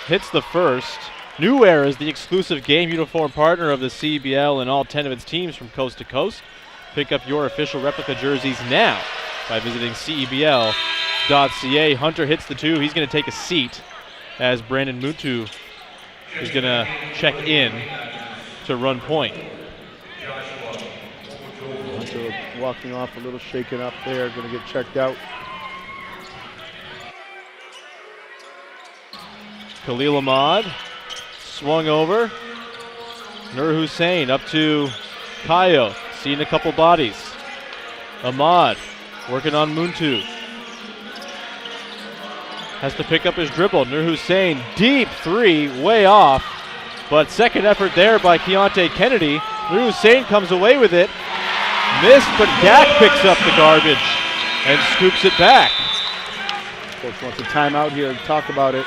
Hits the first. New Era is the exclusive game uniform partner of the CEBL and all 10 of its teams from coast to coast. Pick up your official replica jerseys now by visiting CEBL.ca. Hunter hits the two. He's going to take a seat as Brandon Mutu is going to check in to run point. Hunter walking off a little shaken up there, going to get checked out. Khalil Ahmad swung over. Nur Hussein up to Kayo, seeing a couple bodies. Ahmad working on Muntu. Has to pick up his dribble. Nur Hussein, deep three, way off. But second effort there by Keontae Kennedy. Nur Hussein comes away with it. Missed, but Gak picks up the garbage and scoops it back. Coach wants a timeout here to talk about it.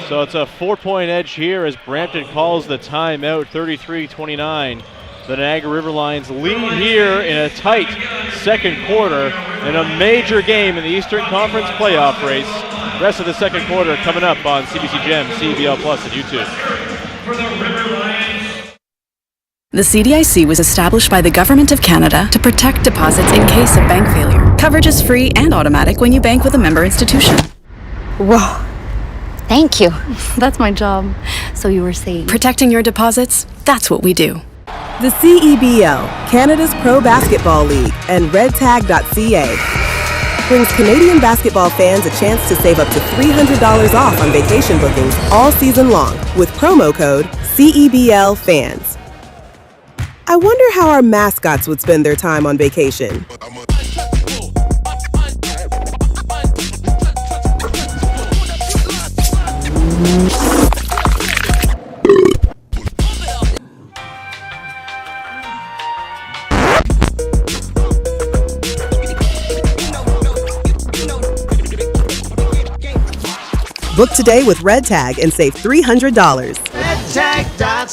So it's a 4-point edge here as Brampton calls the timeout, 33-29. The Niagara River Lions lead here in a tight second quarter in a major game in the Eastern Conference playoff race. Rest of the second quarter coming up on CBC Gem, CEBL Plus, and YouTube. The CDIC was established by the Government of Canada to protect deposits in case of bank failure. Coverage is free and automatic when you bank with a member institution. Whoa. Thank you. That's my job. So you were saying. Protecting your deposits, that's what we do. The CEBL, Canada's Pro Basketball League, and redtag.ca brings Canadian basketball fans a chance to save up to $300 off on vacation bookings all season long with promo code CEBLFans. I wonder how our mascots would spend their time on vacation. Book today with Red Tag and save $300. redtag.ca.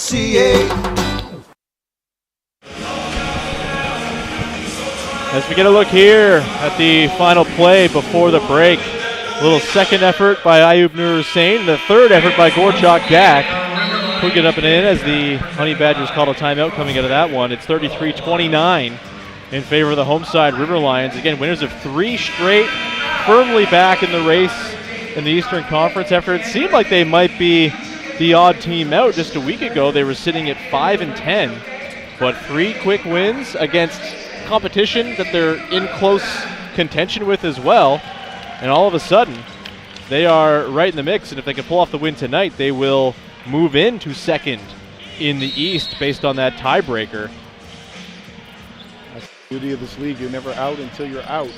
As we get a look here at the final play before the break, a little second effort by Ayub Nur Hussein, the third effort by Gorchak Gak. Quick it up and in as the Honey Badgers called a timeout coming out of that one. It's 33-29 in favor of the home side River Lions. Again, winners of 3 straight, firmly back in the race in the Eastern Conference after it seemed like they might be the odd team out. Just a week ago, they were sitting at 5-10, but 3 quick wins against competition that they're in close contention with as well. And all of a sudden, they are right in the mix. And if they can pull off the win tonight, they will move into second in the East based on that tiebreaker. That's the beauty of this league. You're never out until you're out.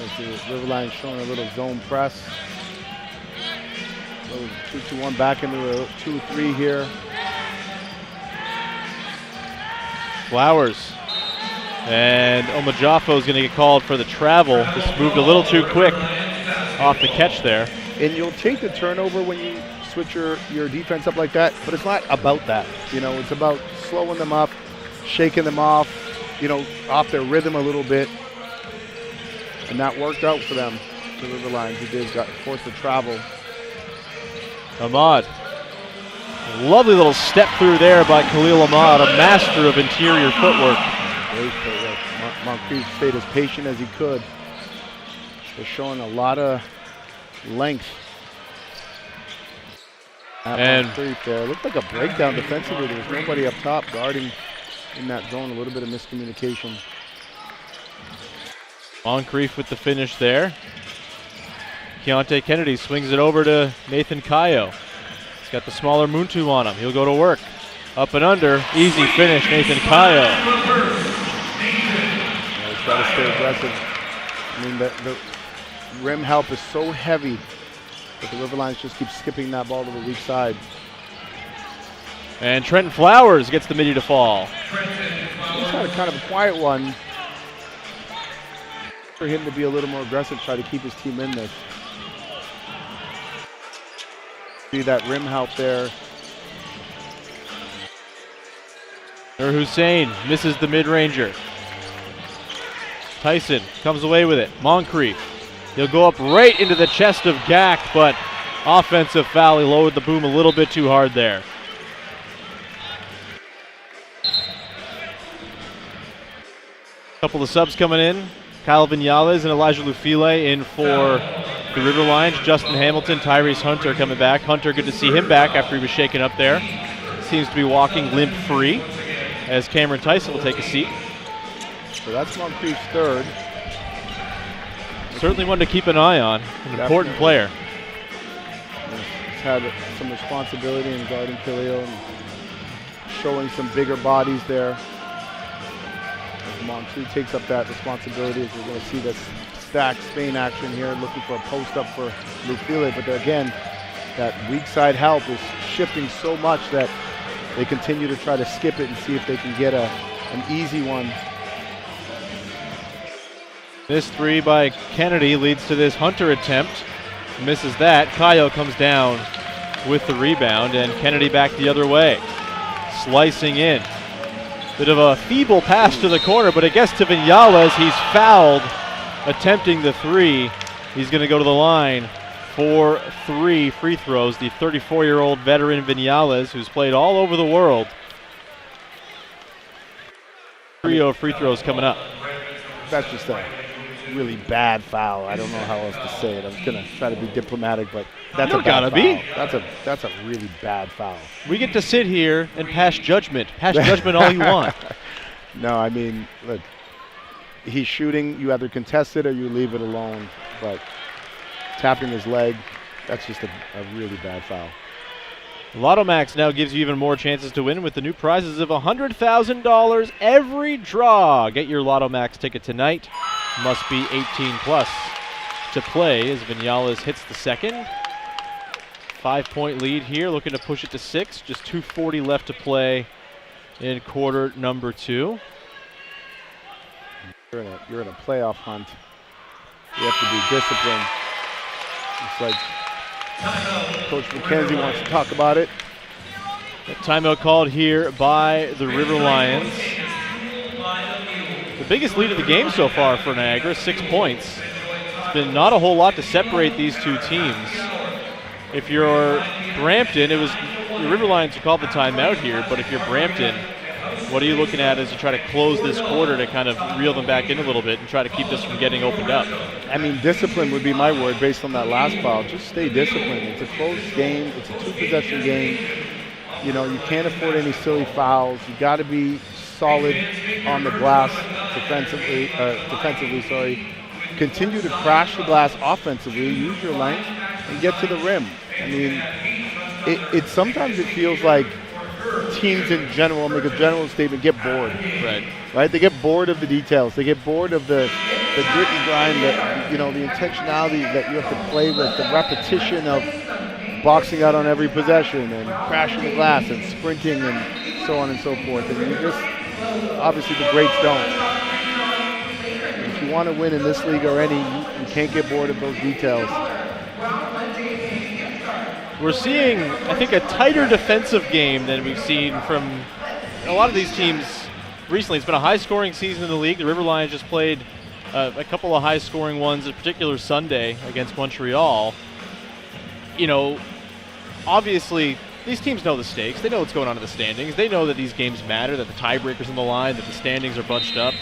As the River Lions showing a little zone press. So 2-2-1 back into a 2-3 here. Flowers. And Omajafo is going to get called for the travel. Just moved a little too quick off the catch there. And you'll take the turnover when you switch your defense up like that, but it's not about that. You know, it's about slowing them up, shaking them off, you know, off their rhythm a little bit. And that worked out for them, the River Lions. Who did got forced to travel. Ahmad. Lovely little step through there by Khalil Ahmad, a master of interior footwork. Great footwork. Moncrief stayed as patient as he could. They're showing a lot of length. And Moncrief there. Looked like a breakdown defensively. There was nobody up top guarding in that zone. A little bit of miscommunication. Moncrief with the finish there. Keontae Kennedy swings it over to Nathan Kayo. He's got the smaller Muntu on him. He'll go to work. Up and under. Easy finish, Nathan Kayo. He's got to stay aggressive. I mean, the rim help is so heavy that the River Lions just keep skipping that ball to the weak side. And Trenton Flowers gets the midi to fall. He's had a kind of a quiet one. For him to be a little more aggressive, try to keep his team in this. See that rim help there. Nur Hussein misses the mid-ranger. Tyson comes away with it. Moncrief. He'll go up right into the chest of Gak, but offensive foul. He lowered the boom a little bit too hard there. Couple of subs coming in. Kyle Viñales and Elijah Lufile in for the River Lions. Justin Hamilton, Tyrese Hunter coming back. Hunter, good to see him back after he was shaken up there. Seems to be walking limp-free as Cameron Tyson will take a seat. So that's Moncrief's third. Certainly one to keep an eye on. An important player. He's had some responsibility in guarding Khalil and showing some bigger bodies there. Moncrief takes up that responsibility, as we're going to see this stack Spain action here, looking for a post up for Lufile. But again, that weak side help is shifting so much that they continue to try to skip it and see if they can get an easy one. This three by Kennedy leads to this Hunter attempt. Misses that. Kayo comes down with the rebound, and Kennedy back the other way. Slicing in. Bit of a feeble pass to the corner, but it gets to Viñales. He's fouled, attempting the three. He's going to go to the line for 3 free throws. The 34-year-old veteran Viñales, who's played all over the world. Trio of free throws coming up. That's just a really bad foul. I don't know how else to say it. I was going to try to be diplomatic, but that's a bad foul. That's a really bad foul. We get to sit here and pass judgment. Pass judgment all you want. No, I mean, look, he's shooting. You either contest it or you leave it alone. But tapping his leg, that's just a really bad foul. Lotto Max now gives you even more chances to win with the new prizes of $100,000 every draw. Get your Lotto Max ticket tonight. Must be 18 plus to play as Viñales hits the second. 5-point lead here, looking to push it to 6. Just 2:40 left to play in quarter number 2. You're in a playoff hunt. You have to be disciplined. It's like Coach McKenzie wants to talk about it. A timeout called here by the River Lions. The biggest lead of the game so far for Niagara, 6 points. It's been not a whole lot to separate these two teams. If you're Brampton, it was the River Lions who called the timeout here, but if you're Brampton, what are you looking at as you try to close this quarter to kind of reel them back in a little bit and try to keep this from getting opened up? I mean, discipline would be my word based on that last foul. Just stay disciplined. It's a close game. It's a 2-possession game. You know, you can't afford any silly fouls. You got to be solid on the glass defensively. Continue to crash the glass offensively. Use your length and get to the rim. I mean, it sometimes it feels like teams in general, make a general statement, get bored. Right? They get bored of the details. They get bored of the grit and grind, the intentionality that you have to play with, the repetition of boxing out on every possession and crashing the glass and sprinting and so on and so forth. And obviously the greats don't. If you want to win in this league or any, you can't get bored of those details. We're seeing, I think, a tighter defensive game than we've seen from a lot of these teams recently. It's been a high-scoring season in the league. The River Lions just played a couple of high-scoring ones, a particular Sunday against Montreal. You know, obviously, these teams know the stakes. They know what's going on in the standings. They know that these games matter, that the tiebreaker's on the line, that the standings are bunched up.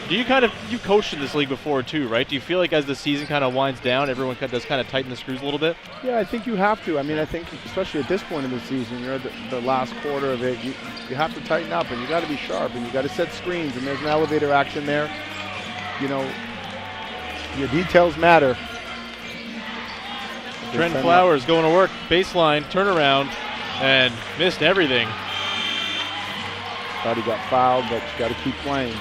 Do you you coached in this league before too, right? Do you feel like as the season kind of winds down, everyone does kind of tighten the screws a little bit? Yeah, I think you have to. I mean, I think especially at this point in the season, you're at the last quarter of it, you have to tighten up and you got to be sharp and you got to set screens and there's an elevator action there. You know, your details matter. Trent Flowers going to work, baseline, turnaround, and missed everything. Thought he got fouled, but you got to keep playing.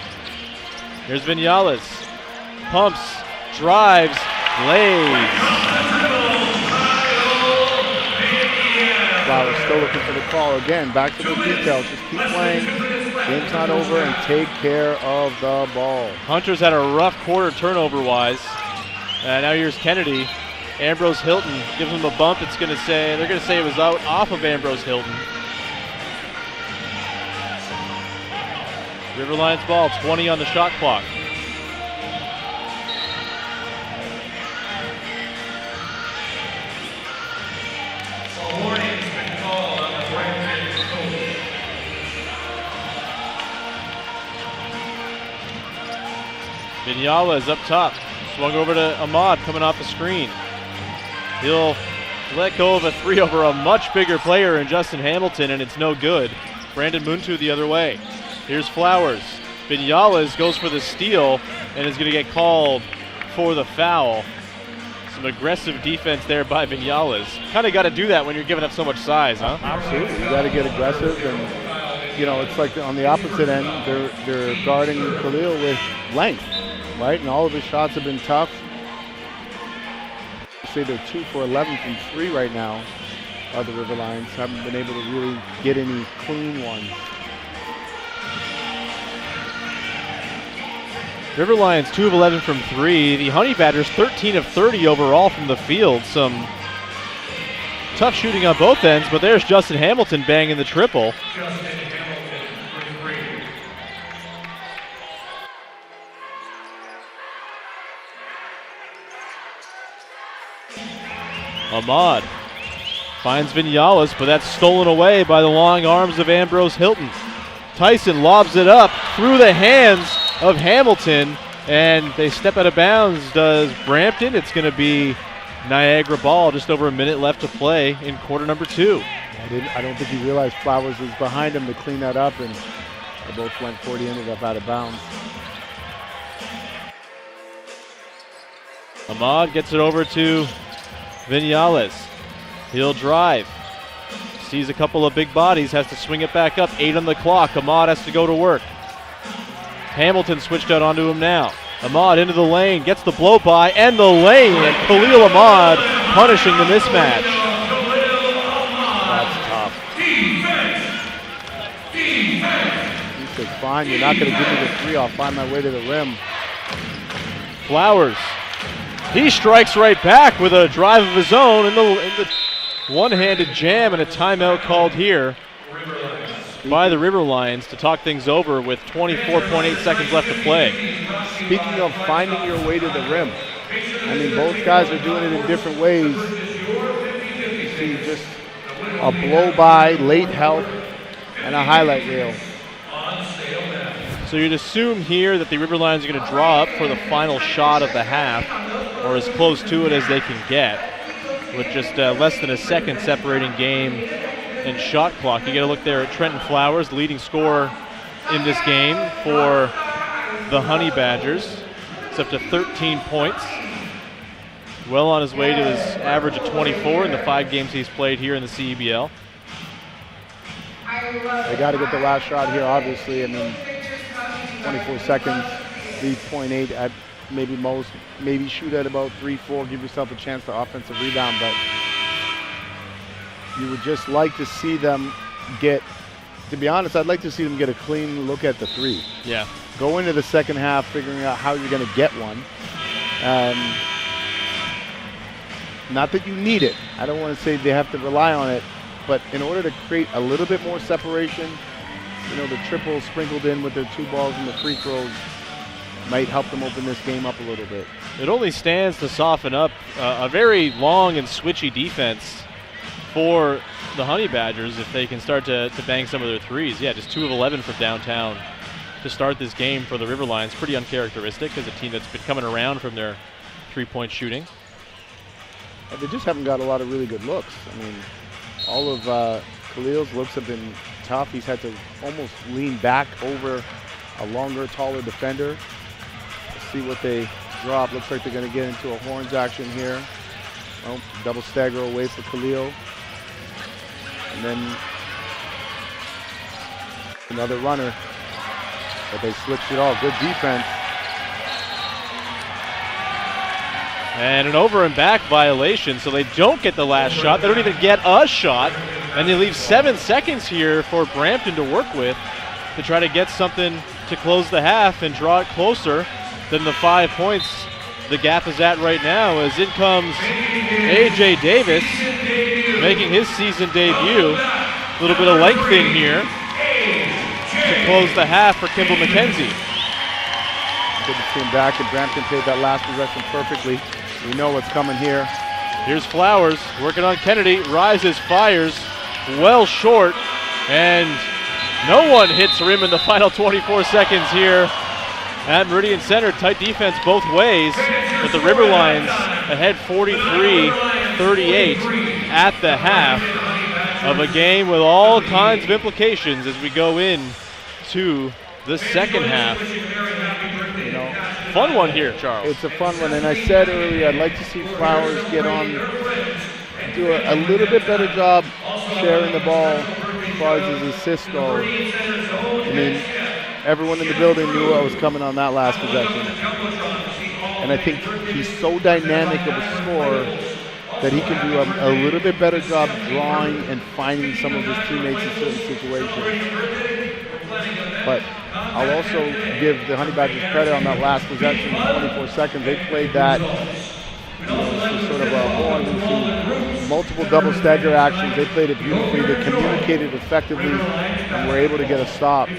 Here's Vinales. Pumps, drives, lays. Flowers still looking for the call. Again, back to the details. Just keep playing. Game's not over and take care of the ball. Hunter's had a rough quarter turnover-wise. Now here's Kennedy. Ambrose Hilton gives him a bump. They're going to say it was out off of Ambrose Hilton. River Lions ball, 20 on the shot clock. Vinyala is up top. Swung over to Ahmad coming off the screen. He'll let go of a three over a much bigger player in Justin Hamilton, and it's no good. Brandon Muntu the other way. Here's Flowers. Vinyales goes for the steal and is going to get called for the foul. Some aggressive defense there by Vinyales. Kind of got to do that when you're giving up so much size, huh? Absolutely. You got to get aggressive, and you know it's like on the opposite end, they're guarding Khalil with length, right? And all of his shots have been tough. Say they're 2 for 11 from 3 right now. The River Lions haven't been able to really get any clean ones. River Lions 2 of 11 from 3. The Honey Badgers 13 of 30 overall from the field. Some tough shooting on both ends, but there's Justin Hamilton banging the triple. Ahmad finds Vinyales, but that's stolen away by the long arms of Ambrose Hilton. Tyson lobs it up through the hands of Hamilton, and they step out of bounds. Does Brampton? It's going to be Niagara ball. Just over a minute left to play in quarter number 2. I don't think he realized Flowers was behind him to clean that up, and they both went for it. He ended up out of bounds. Ahmad gets it over to Vinyales. He'll drive. Sees a couple of big bodies, has to swing it back up. 8 on the clock. Ahmad has to go to work. Hamilton switched out onto him now. Ahmad into the lane, gets the blow by and the lane, and Khalil Ahmad punishing the mismatch. That's tough. He said, fine, you're not going to give me the 3. I'll find my way to the rim. Flowers. He strikes right back with a drive of his own in the one-handed jam, and a timeout called here by the River Lions to talk things over with 24.8 seconds left to play. Speaking of finding your way to the rim, I mean, both guys are doing it in different ways. You see just a blow-by, late help, and a highlight reel. So you'd assume here that the River Lions are going to draw up for the final shot of the half, or as close to it as they can get, with just less than a second separating game and shot clock. You get a look there at Trenton Flowers, leading scorer in this game for the Honey Badgers. It's up to 13 points. Well on his way to his average of 24 in the 5 games he's played here in the CEBL. They got to get the last shot here, obviously. I mean, 24 seconds, lead 0.8 at maybe most. Maybe shoot at about 3-4, give yourself a chance to offensive rebound, but you would just like to see them get to be honest, I'd like to see them get a clean look at the three. Yeah. Go into the second half figuring out how you're going to get one. Not that you need it. I don't want to say they have to rely on it, but in order to create a little bit more separation, you know, the triple sprinkled in with their 2 balls and the free throws might help them open this game up a little bit. It only stands to soften up a very long and switchy defense for the Honey Badgers if they can start to bang some of their threes. Yeah, just 2 of 11 from downtown to start this game for the River Lions. Pretty uncharacteristic as a team that's been coming around from their 3-point shooting. They just haven't got a lot of really good looks. I mean, all of Khalil's looks have been tough. He's had to almost lean back over a longer, taller defender. Let's see what they drop. Looks like they're going to get into a horns action here. Oh, double stagger away for Khalil. And then another runner. But they switched it all. Good defense. And an over and back violation, so they don't get the last shot. They don't even get a shot. And they leave 7 seconds here for Brampton to work with to try to get something to close the half and draw it closer than the 5 points the gap is at right now, as in comes A.J. Davis making his season debut. A little bit of length in here to close the half for Kimball McKenzie. Good to see him back, and Brampton played that last possession perfectly. We know what's coming here. Here's Flowers working on Kennedy. Rises, fires, well short, and no one hits rim in the final 24 seconds here at Meridian Centre. Tight defense both ways, but the River Lions ahead 43-38 at the half of a game with all kinds of implications as we go in to the second half. You know, fun one here, Charles. It's a fun one, and I said earlier I'd like to see Flowers get on, do a little bit better job sharing the ball as far as his assists go. I mean, everyone in the building knew what was coming on that last possession. And I think he's so dynamic of a scorer that he can do a little bit better job drawing and finding some of his teammates in certain situations. But I'll also give the Honey Badgers credit on that last possession, 24 seconds. They played that, sort of a horn into multiple double stagger actions. They played it beautifully. They communicated effectively and were able to get a stop.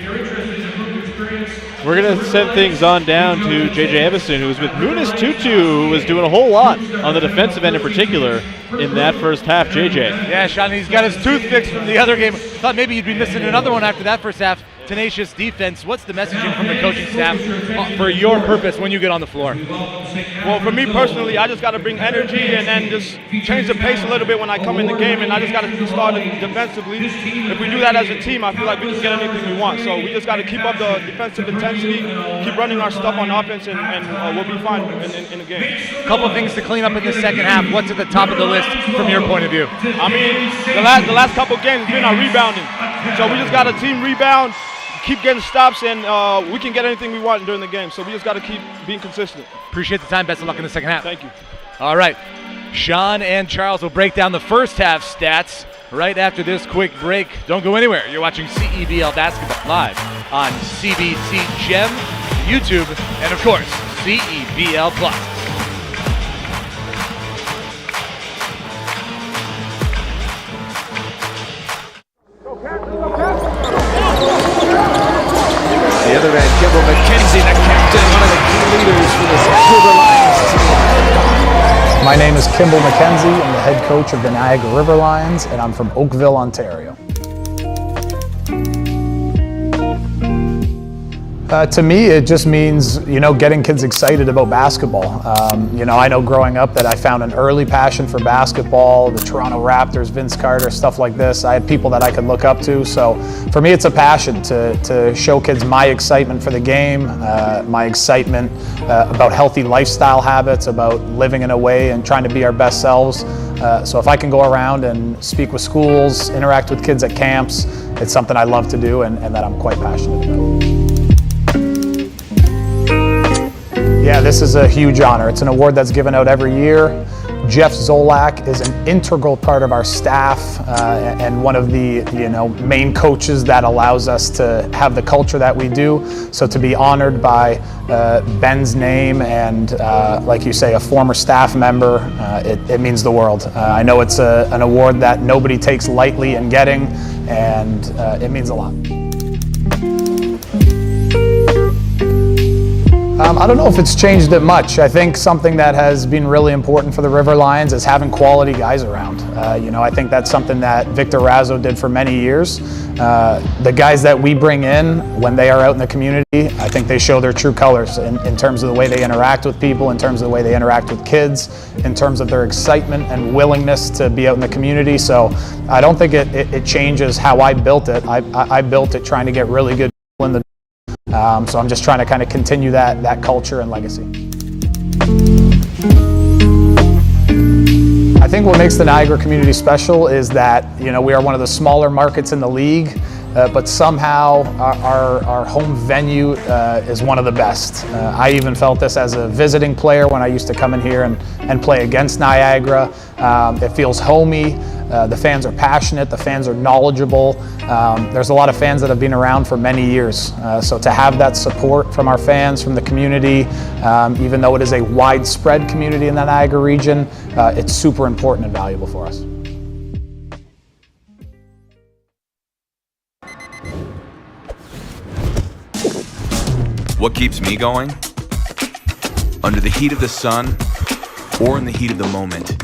We're going to send things on down to J.J. Evison, who was with Munis Tutu, who was doing a whole lot on the defensive end in particular in that first half. J.J. Yeah, Sean, he's got his tooth fixed from the other game. Thought maybe you'd be missing another one after that first half. Tenacious defense. What's the messaging from the coaching staff for your purpose when you get on the floor? Well, for me personally, I just got to bring energy and then just change the pace a little bit when I come in the game, and I just got to start defensively. If we do that as a team, I feel like we can get anything we want. So we just got to keep up the defensive intensity, keep running our stuff on offense, and we'll be fine in the game. A couple of things to clean up in the second half. What's at the top of the list from your point of view? I mean, the last couple of games has been our rebounding. So we just got a team rebound, keep getting stops, and we can get anything we want during the game. So we just got to keep being consistent. Appreciate the time. Best of luck in the second half. Thank you. All right. Sean and Charles will break down the first half stats right after this quick break. Don't go anywhere. You're watching CEBL Basketball live on CBC Gem, YouTube, and of course, CEBL Plus. The other end, Kimball McKenzie, the captain, one of the key leaders for this River Lions team. My name is Kimball McKenzie. I'm the head coach of the Niagara River Lions, and I'm from Oakville, Ontario. To me, it just means, getting kids excited about basketball. I know growing up that I found an early passion for basketball, the Toronto Raptors, Vince Carter, stuff like this. I had people that I could look up to. So for me, it's a passion to show kids my excitement for the game, my excitement about healthy lifestyle habits, about living in a way and trying to be our best selves. So if I can go around and speak with schools, interact with kids at camps, it's something I love to do and that I'm quite passionate about. Yeah, this is a huge honor. It's an award that's given out every year. Jeff Zolak is an integral part of our staff and one of the main coaches that allows us to have the culture that we do. So to be honored by Ben's name and, like you say, a former staff member, it means the world. I know it's an award that nobody takes lightly in getting, and it means a lot. I don't know if it's changed it much. I think something that has been really important for the River Lions is having quality guys around. I think that's something that Victor Razzo did for many years. The guys that we bring in, when they are out in the community, I think they show their true colors in terms of the way they interact with people, in terms of the way they interact with kids, in terms of their excitement and willingness to be out in the community. So I don't think it changes how I built it. I built it trying to get really good people in the so I'm just trying to kind of continue that culture and legacy. I think what makes the Niagara community special is that we are one of the smaller markets in the league, but somehow our home venue is one of the best. I even felt this as a visiting player when I used to come in here and play against Niagara. It feels homey. The fans are passionate, the fans are knowledgeable. There's a lot of fans that have been around for many years. So to have that support from our fans, from the community, even though it is a widespread community in the Niagara region, it's super important and valuable for us. What keeps me going? Under the heat of the sun or in the heat of the moment.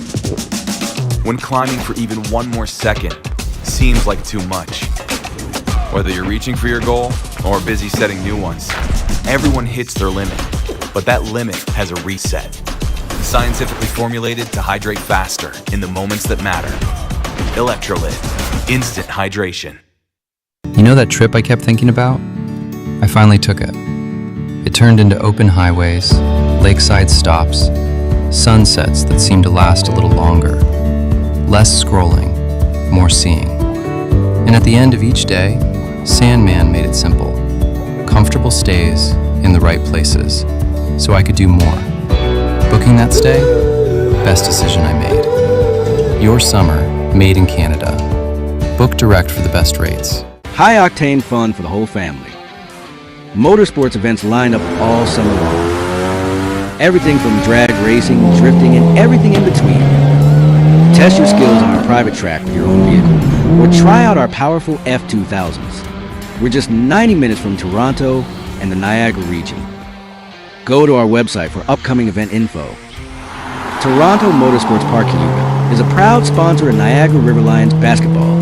When climbing for even one more second seems like too much. Whether you're reaching for your goal or busy setting new ones, everyone hits their limit, but that limit has a reset. Scientifically formulated to hydrate faster in the moments that matter. Electrolyte, instant hydration. You know that trip I kept thinking about? I finally took it. It turned into open highways, lakeside stops, sunsets that seemed to last a little longer. Less scrolling, more seeing. And at the end of each day, Sandman made it simple. Comfortable stays in the right places, so I could do more. Booking that stay? Best decision I made. Your summer, made in Canada. Book direct for the best rates. High-octane fun for the whole family. Motorsports events lined up all summer long. Everything from drag racing, drifting, and everything in between. Test your skills on our private track with your own vehicle, or try out our powerful F2000s. We're just 90 minutes from Toronto and the Niagara region. Go to our website for upcoming event info. Toronto Motorsports Park Cayuga is a proud sponsor of Niagara River Lions basketball.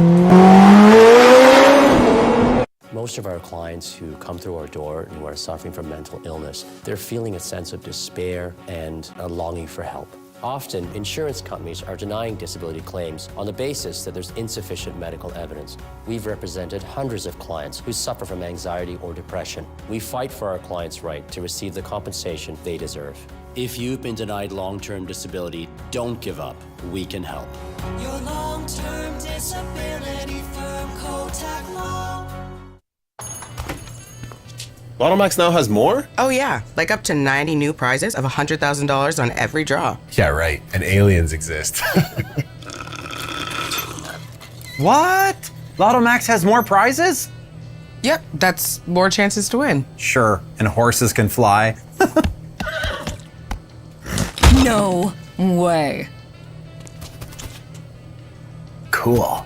Most of our clients who come through our door and who are suffering from mental illness, they're feeling a sense of despair and a longing for help. Often, insurance companies are denying disability claims on the basis that there's insufficient medical evidence. We've represented hundreds of clients who suffer from anxiety or depression. We fight for our clients' right to receive the compensation they deserve. If you've been denied long-term disability, don't give up. We can help. Your long-term disability firm, Kotak Law. Lotto Max now has more? Oh yeah, like up to 90 new prizes of $100,000 on every draw. Yeah, right. And aliens exist. What? Lotto Max has more prizes? Yep, that's more chances to win. Sure, and horses can fly. No way. Cool.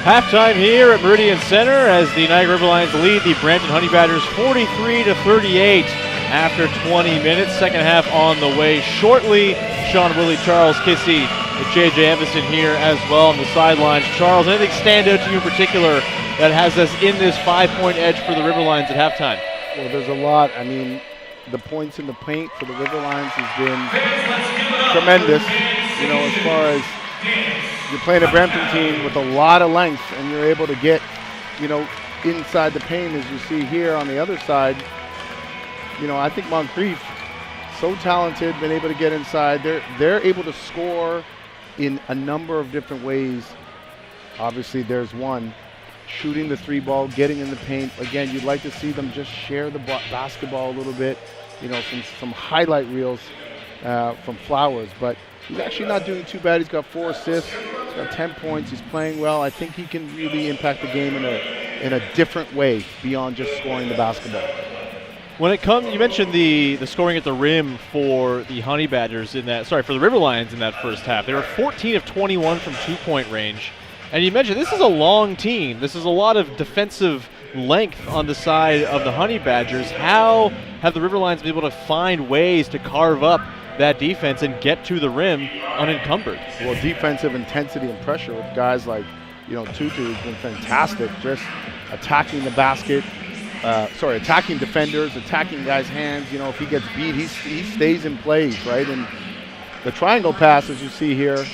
Halftime here at Meridian Centre as the Niagara River Lions lead the Brampton Honey Badgers 43-38 after 20 minutes. Second half on the way shortly. Sean Willie, Charles Kissy, with J.J. Evison here as well on the sidelines. Charles, anything stand out to you in particular that has us in this 5-point edge for the River Lions at halftime? Well, there's a lot. I mean, the points in the paint for the River Lions has been tremendous. You know, as far as you're playing a Brampton team with a lot of length and you're able to get, you know, inside the paint as you see here on the other side. You know, I think Moncrief, so talented, been able to get inside. They're able to score in a number of different ways. Obviously, there's one. Shooting the three ball, getting in the paint. Again, you'd like to see them just share the basketball a little bit. some highlight reels from Flowers, but he's actually not doing too bad. He's got 4 assists, he's got 10 points, he's playing well. I think he can really impact the game in a different way beyond just scoring the basketball. When it comes, you mentioned the scoring at the rim for the Honey Badgers for the River Lions in that first half. They were 14 of 21 from 2-point range. And you mentioned this is a long team. This is a lot of defensive length on the side of the Honey Badgers. How have the River Lions been able to find ways to carve up that defense and get to the rim unencumbered? Well, defensive intensity and pressure with guys like, Tutu has been fantastic. Just attacking the basket, attacking defenders, attacking guys' hands. If he gets beat, he stays in plays, right? And the triangle pass, as you see here,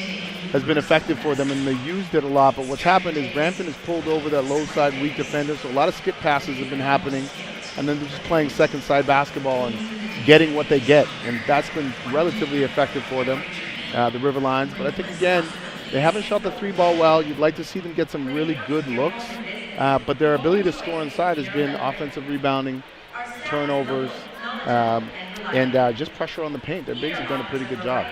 has been effective for them, and they used it a lot. But what's happened is Brampton has pulled over that low side weak defender, so a lot of skip passes have been happening, and then they're just playing second side basketball and getting what they get, and that's been relatively effective for them, the River Lions. But I think, again, they haven't shot the 3-ball well. You'd like to see them get some really good looks, but their ability to score inside has been offensive rebounding, turnovers, and just pressure on the paint. Their bigs have done a pretty good job.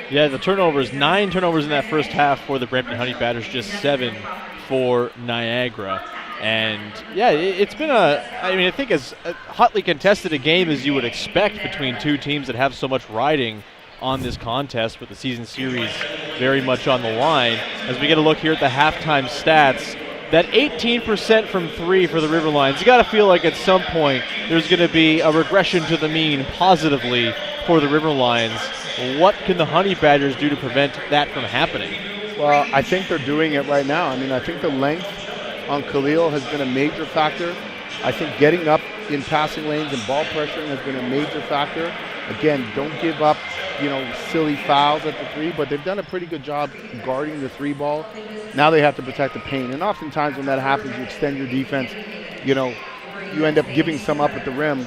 Yeah, the turnovers, 9 turnovers in that first half for the Brampton Honey Badgers, just 7 for Niagara. And yeah, it's been I think as hotly contested a game as you would expect between two teams that have so much riding on this contest, with the season series very much on the line. As we get a look here at the halftime stats, that 18% from 3 for the River Lions, you got to feel like at some point there's going to be a regression to the mean positively for the River Lions. What can the Honey Badgers do to prevent that from happening? Well, I think they're doing it right now. I think the length on Khalil has been a major factor. I think getting up in passing lanes and ball pressuring has been a major factor. Again, don't give up, silly fouls at the 3, but they've done a pretty good job guarding the 3-ball. Now they have to protect the paint, and oftentimes when that happens, you extend your defense. You end up giving some up at the rim.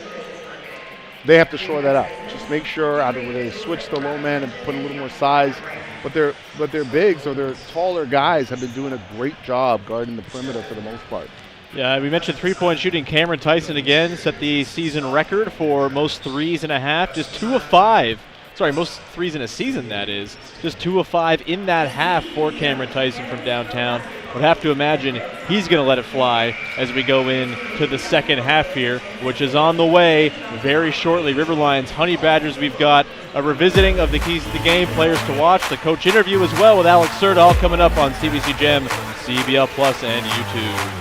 They have to shore that up. Just make sure either they switch the low man and put a little more size, but their bigs or their taller guys have been doing a great job guarding the perimeter for the most part. Yeah, we mentioned 3-point shooting. Cameron Tyson again set the season record for most 3s in a half. Just 2 of 5. Sorry, most 3s in a season, that is. Just 2 of 5 in that half for Cameron Tyson from downtown. Would have to imagine he's going to let it fly as we go into the second half here, which is on the way very shortly. River Lions, Honey Badgers, we've got a revisiting of the keys to the game, players to watch, the coach interview as well with Alex Serdal coming up on CBC Gem, CEBL Plus, and YouTube.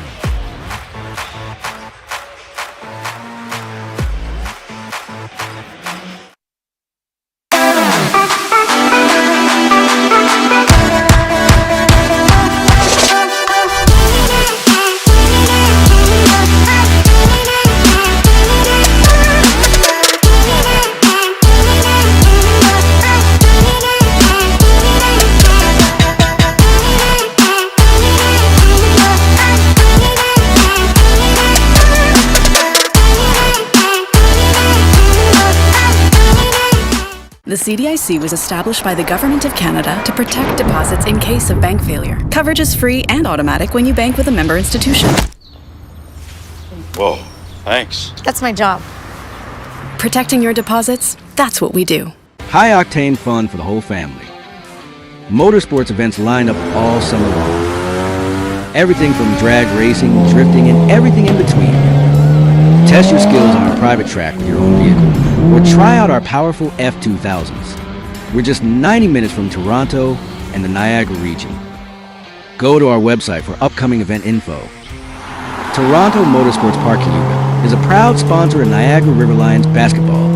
The CDIC was established by the Government of Canada to protect deposits in case of bank failure. Coverage is free and automatic when you bank with a member institution. Whoa, thanks. That's my job. Protecting your deposits, that's what we do. High-octane fun for the whole family. Motorsports events lined up all summer long. Everything from drag racing, drifting, and everything in between. Test your skills on our private track with your own vehicle, or try out our powerful F2000s. We're just 90 minutes from Toronto and the Niagara region. Go to our website for upcoming event info. Toronto Motorsports Park Cayuga is a proud sponsor of Niagara River Lions basketball.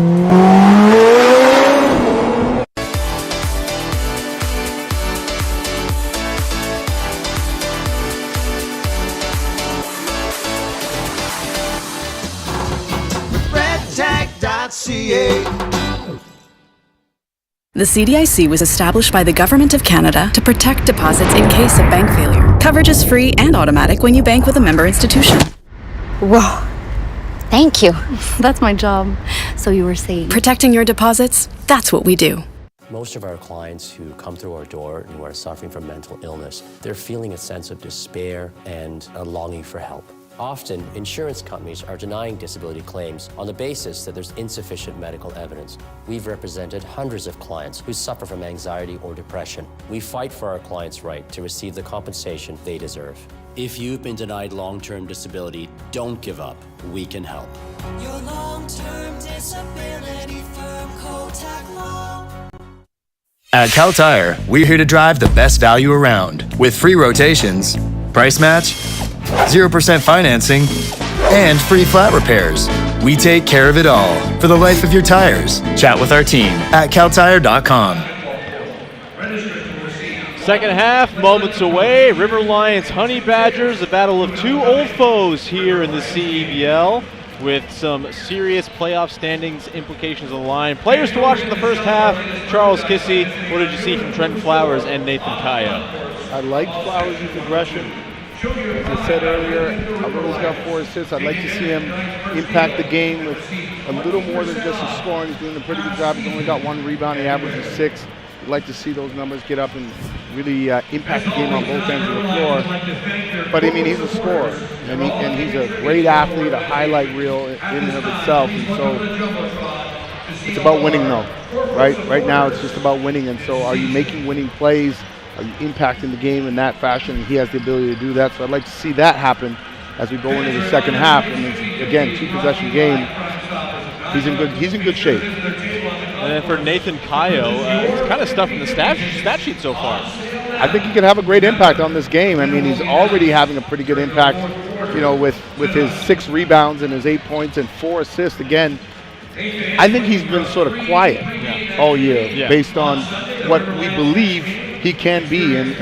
The CDIC was established by the Government of Canada to protect deposits in case of bank failure. Coverage is free and automatic when you bank with a member institution. Whoa. Thank you. That's my job. So you were saying. Protecting your deposits, that's what we do. Most of our clients who come through our door who are suffering from mental illness, they're feeling a sense of despair and a longing for help. Often, insurance companies are denying disability claims on the basis that there's insufficient medical evidence. We've represented hundreds of clients who suffer from anxiety or depression. We fight for our clients' right to receive the compensation they deserve. If you've been denied long-term disability, don't give up. We can help. Your long-term disability firm, Kotak Law. At Cal Tire, we're here to drive the best value around with free rotations, price match, 0% financing, and free flat repairs. We take care of it all for the life of your tires. Chat with our team at caltire.com. Second half, moments away. River Lions, Honey Badgers, a battle of two old foes here in the CEBL with some serious playoff standings implications on the line. Players to watch in the first half, Charles Kissy. What did you see from Trent Flowers and Nathan Kayo? I like Flowers' progression. As I said earlier, although he's got 4 assists, I'd like to see him impact the game with a little more than just his scoring. He's doing a pretty good job. He's only got 1 rebound. He averages 6. I'd like to see those numbers get up and really impact the game on both ends of the floor. But I mean, he's a scorer, and he's a great athlete, a highlight reel in and of itself. And so it's about winning, though, right? Right now, it's just about winning. And so, are you making winning plays? Are you impacting the game in that fashion? He has the ability to do that. So I'd like to see that happen as we go into the second half. And it's, again, 2-possession game. He's in good shape. And then for Nathan Kayo, it's kind of stuff in the stat sheet so far. I think he could have a great impact on this game. I mean, he's already having a pretty good impact, you know, with his 6 rebounds and his 8 points and 4 assists. Again, I think he's been sort of quiet all year based on what we believe he can be, and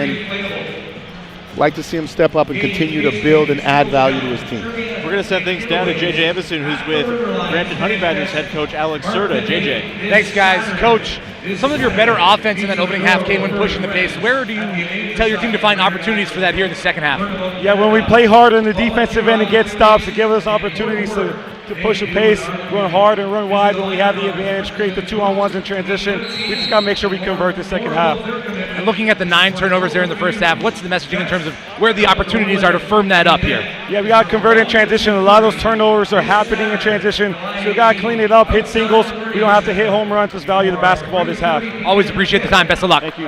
like to see him step up and continue to build and add value to his team. We're going to send things down to JJ Emerson, who's with Brampton Honey Badgers head coach Alex Serta. JJ. Thanks, guys. Coach, some of your better offense in that opening half came when pushing the pace. Where do you tell your team to find opportunities for that here in the second half? Yeah, when we play hard on the defensive end and get stops, it gives us opportunities to push the pace, run hard and run wide when we have the advantage, create the 2-on-1s in transition. We just got to make sure we convert the second half. And looking at the 9 turnovers there in the first half, what's the messaging in terms of where the opportunities are to firm that up here? Yeah, we got to convert in transition. A lot of those turnovers are happening in transition, so we got to clean it up, hit singles. We don't have to hit home runs. Let's value the basketball this half. Always appreciate the time. Best of luck. Thank you.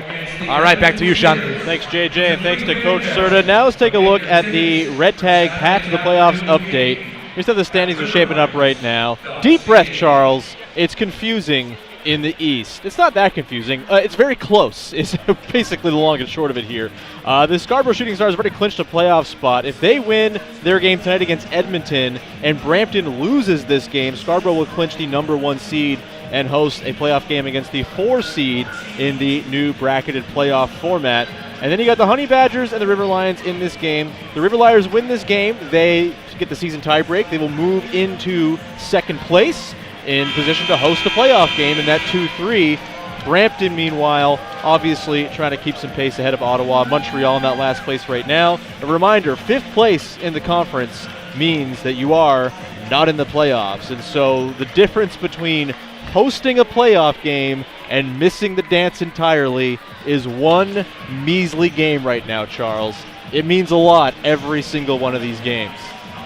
All right, back to you, Sean. Thanks, JJ, and thanks to Coach Serta. Now let's take a look at the Red Tag Path to the Playoffs update. Here's how the standings are shaping up right now. Deep breath, Charles. It's confusing in the East. It's not that confusing. It's very close. It's basically the long and short of it here. The Scarborough Shooting Stars have already clinched a playoff spot. If they win their game tonight against Edmonton and Brampton loses this game, Scarborough will clinch the #1 seed and host a playoff game against the 4 seed in the new bracketed playoff format. And then you got the Honey Badgers and the River Lions in this game. The River Lions win this game. They get the season tiebreak. They will move into second place in position to host a playoff game in that 2-3. Brampton, meanwhile, obviously trying to keep some pace ahead of Ottawa. Montreal in that last place right now. A reminder, 5th place in the conference means that you are not in the playoffs. And so the difference between hosting a playoff game and missing the dance entirely is one measly game right now, Charles. It means a lot, every single one of these games.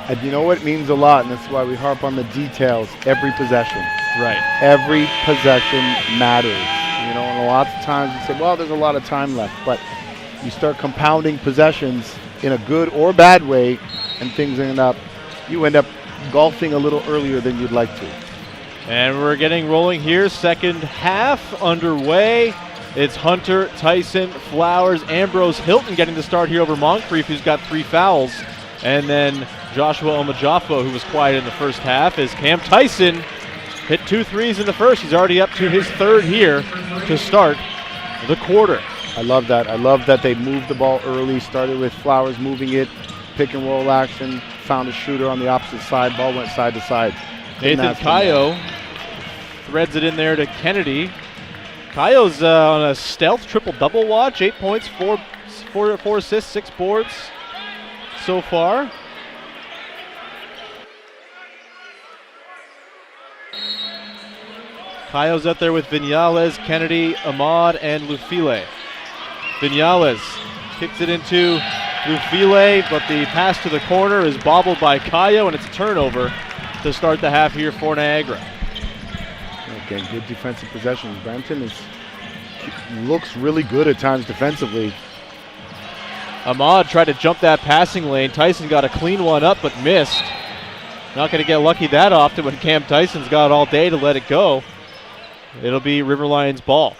And you know what means a lot, and that's why we harp on the details, every possession. Right. Every possession matters. You know, and a lot of times you say, well, there's a lot of time left, but you start compounding possessions in a good or bad way, and you end up golfing a little earlier than you'd like to. And we're getting rolling here. Second half underway. It's Hunter, Tyson, Flowers, Ambrose, Hilton getting the start here over Moncrief, who's got 3 fouls. And then Joshua Omajafo, who was quiet in the first half, as Cam Tyson hit 2 threes in the first. He's already up to his 3rd here to start the quarter. I love that. I love that they moved the ball early, started with Flowers moving it, pick and roll action, found a shooter on the opposite side, ball went side to side. Nathan Kayo threads it in there to Kennedy. Kayo's on a stealth triple-double watch, 8 points, 4 assists, 6 boards so far. Kayo's out there with Viñales, Kennedy, Ahmad, and Lufile. Viñales kicks it into Lufile, but the pass to the corner is bobbled by Cayo, and it's a turnover to start the half here for Niagara. Again, good defensive possession. Brampton looks really good at times defensively. Ahmad tried to jump that passing lane. Tyson got a clean one up, but missed. Not going to get lucky that often when Cam Tyson's got all day to let it go. It'll be River Lions ball.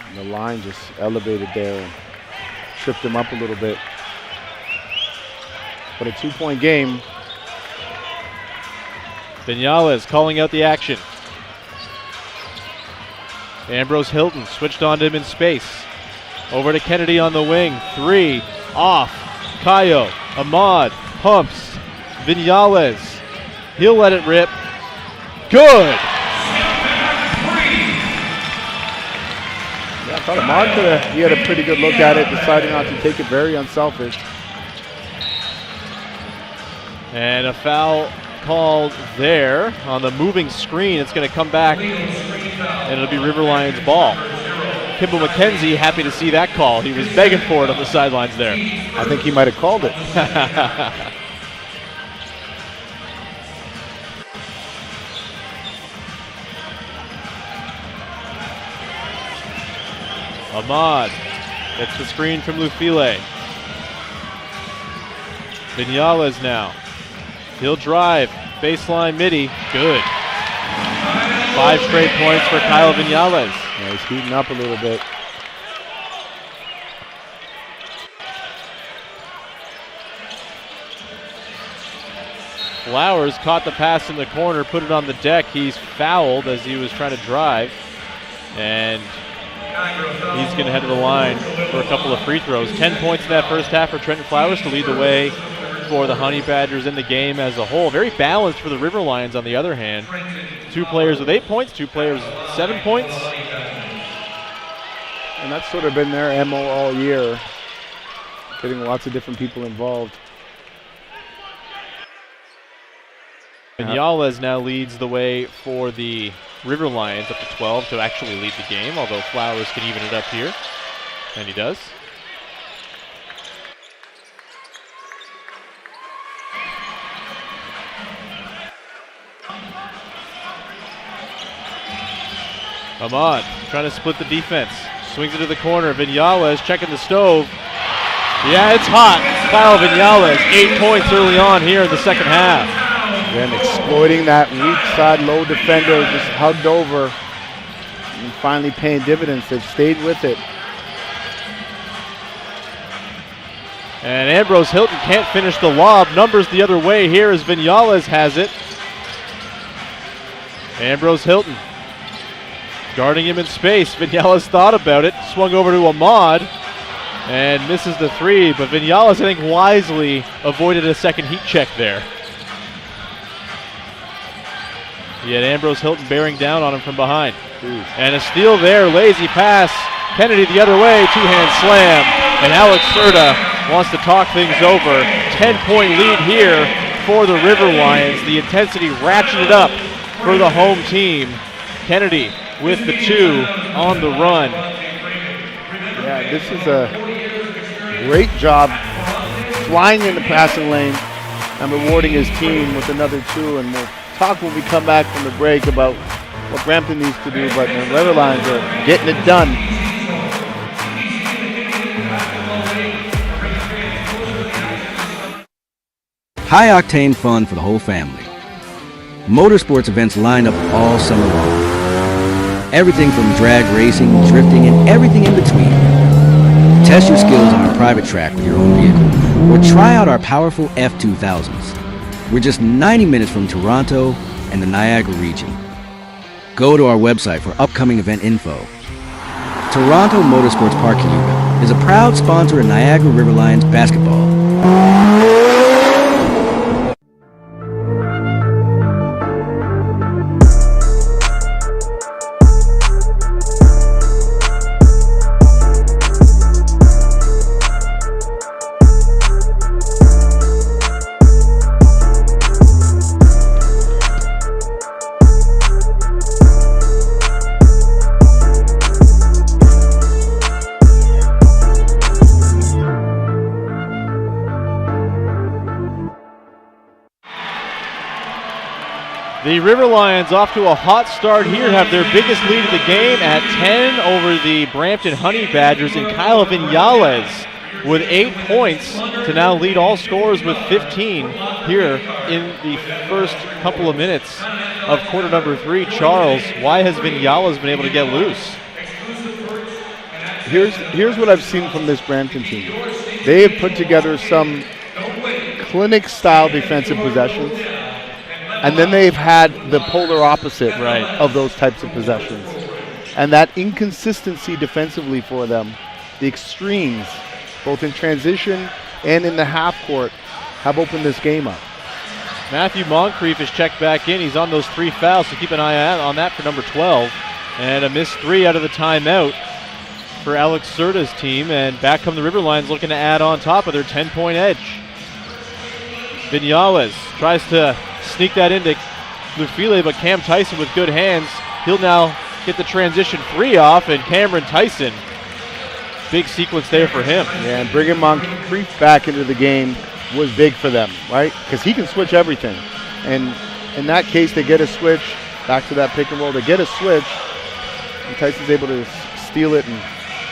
And the line just elevated there and tripped him up a little bit. But a 2-point game. Vinales calling out the action. Ambrose Hilton switched onto him in space. Over to Kennedy on the wing. 3, off. Cayo, Ahmad, pumps. Vinales, he'll let it rip. Good! Yeah, I thought Ahmad he had a pretty good look at it, decided not to take it, very unselfish. And a foul called there on the moving screen. It's going to come back, and it'll be River Lions ball. Kimball McKenzie happy to see that call. He was begging for it on the sidelines there. I think he might have called it. Ahmad gets the screen from Lufile. Vinales now. He'll drive. Baseline midi. Good. 5 straight points for Kyle Vinales. Yeah, he's heating up a little bit. Flowers caught the pass in the corner, put it on the deck. He's fouled as he was trying to drive. And he's going to head to the line for a couple of free throws. 10 points in that first half for Trenton Flowers to lead the way for the Honey Badgers in the game as a whole. Very balanced for the River Lions on the other hand. 2 players with 8 points, 2 players with 7 points. And that's sort of been their MO all year, getting lots of different people involved. Vinales now leads the way for the River Lions up to 12 to actually lead the game, although Flowers can even it up here, and he does. Ahmad trying to split the defense. Swings it to the corner. Vinales checking the stove. Yeah, it's hot. Kyle Vinales, 8 points early on here in the second half. Again, exploiting that weak side low defender, just hugged over and finally paying dividends. They've stayed with it. And Ambrose Hilton can't finish the lob. Numbers the other way here as Vinales has it. Ambrose Hilton guarding him in space. Vinales thought about it, swung over to Ahmad, and misses the 3. But Vinales, I think, wisely avoided a second heat check there. He had Ambrose Hilton bearing down on him from behind. And a steal there, lazy pass. Kennedy the other way, 2-hand slam. And Alex Serta wants to talk things over. 10-point lead here for the River Lions. The intensity ratcheted up for the home team. Kennedy with the 2 on the run. Yeah, this is a great job flying in the passing lane and rewarding his team with another 2. And we'll talk when we come back from the break about what Brampton needs to do, but the River Lions are getting it done. High-octane fun for the whole family. Motorsports events line up all summer long. Everything from drag racing, drifting, and everything in between. Test your skills on our private track with your own vehicle, or try out our powerful F2000s. We're just 90 minutes from Toronto and the Niagara region. Go to our website for upcoming event info. Toronto Motorsports Park Cayuga is a proud sponsor of Niagara River Lions basketball. The River Lions off to a hot start here, have their biggest lead of the game at 10 over the Brampton Honey Badgers, and Kyle Viñales with 8 points to now lead all scorers with 15 here in the first couple of minutes of quarter number 3. Charles, why has Viñales been able to get loose? Here's what I've seen from this Brampton team. They have put together some clinic-style defensive possessions, and then they've had the polar opposite of those types of possessions. And that inconsistency defensively for them, the extremes, both in transition and in the half court, have opened this game up. Matthew Moncrief is checked back in. He's on those 3 fouls, so keep an eye out on that for number 12. And a missed 3 out of the timeout for Alex Serta's team. And back come the River Lions looking to add on top of their 10-point edge. Viñales tries to sneak that into Lufile, but Cam Tyson with good hands. He'll now get the transition 3 off, and Cameron Tyson, big sequence there for him. Yeah, and bringing Moncrief back into the game was big for them, right? Because he can switch everything. And in that case, they get a switch, back to that pick and roll. They get a switch, and Tyson's able to steal it and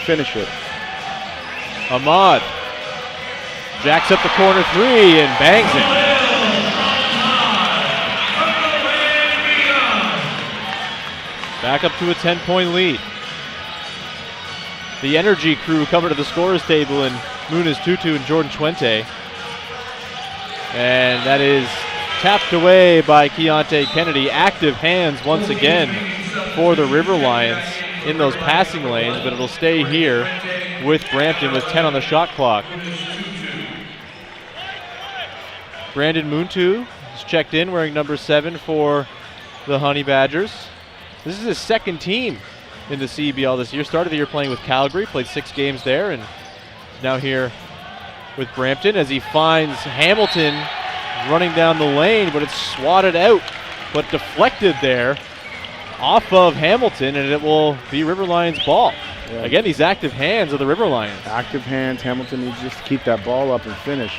finish it. Ahmad jacks up the corner 3 and bangs it. Back up to a 10-point lead. The Energy crew come to the scorers table in Muniz Tutu and Jordan Chuente. And that is tapped away by Keontae Kennedy. Active hands once again for the River Lions in those passing lanes, but it'll stay here with Brampton with 10 on the shot clock. Brandon Muntu is checked in wearing number 7 for the Honey Badgers. This is his second team in the CEBL this year. Started the year playing with Calgary, played 6 games there, and is now here with Brampton as he finds Hamilton running down the lane, but it's swatted out, but deflected there off of Hamilton, and it will be River Lions ball. Yeah. Again, these active hands of the River Lions. Active hands. Hamilton needs just to keep that ball up and finish.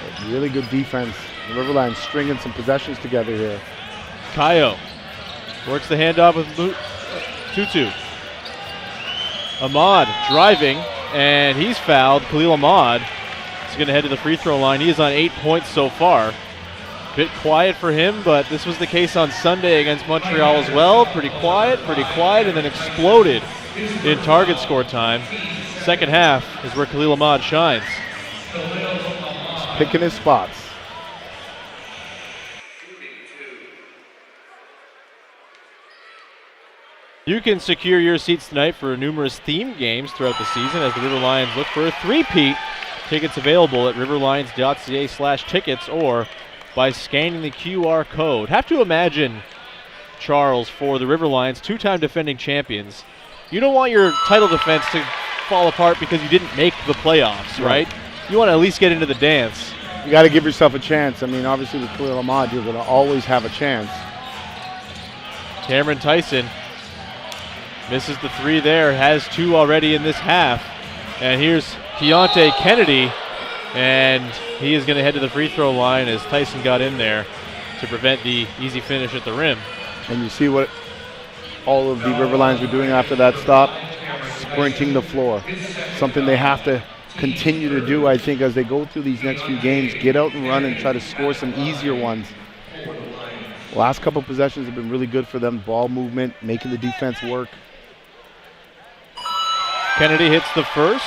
But really good defense. The River Lions stringing some possessions together here. Kayo works the handoff with Tutu. Ahmad driving, and he's fouled. Khalil Ahmad is going to head to the free throw line. He is on 8 points so far. Bit quiet for him, but this was the case on Sunday against Montreal as well. Pretty quiet, and then exploded in target score time. Second half is where Khalil Ahmad shines. He's picking his spots. You can secure your seats tonight for numerous themed games throughout the season as the River Lions look for a three-peat. Tickets available at riverlions.ca/tickets or by scanning the QR code. Have to imagine, Charles, for the River Lions, 2-time defending champions, you don't want your title defense to fall apart because you didn't make the playoffs, right? You want to at least get into the dance. You got to give yourself a chance. I mean, obviously with Khalil Ahmad, you're going to always have a chance. Cameron Tyson misses the 3 there, has 2 already in this half. And here's Keontae Kennedy, and he is going to head to the free throw line as Tyson got in there to prevent the easy finish at the rim. And you see what all of the River Lions are doing after that stop? Sprinting the floor. Something they have to continue to do, I think, as they go through these next few games. Get out and run and try to score some easier ones. Last couple possessions have been really good for them. Ball movement, making the defense work. Kennedy hits the first.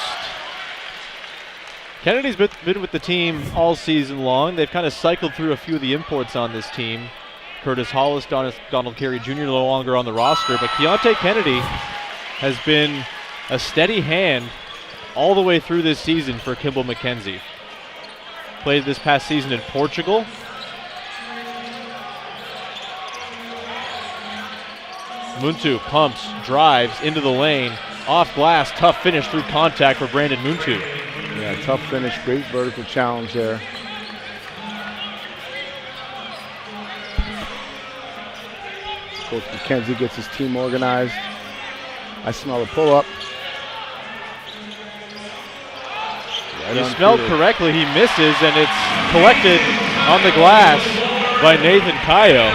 Kennedy's been with the team all season long. They've kind of cycled through a few of the imports on this team. Curtis Hollis, Donald Carey Jr. no longer on the roster, but Keontae Kennedy has been a steady hand all the way through this season for Kimball McKenzie. Played this past season in Portugal. Muntu pumps, drives into the lane. Off glass, tough finish through contact for Brandon Muntu. Yeah, tough finish, great vertical challenge there. Coach McKenzie gets his team organized. I smell a pull-up. He smelled correctly, he misses, and it's collected on the glass by Nathan Cayo.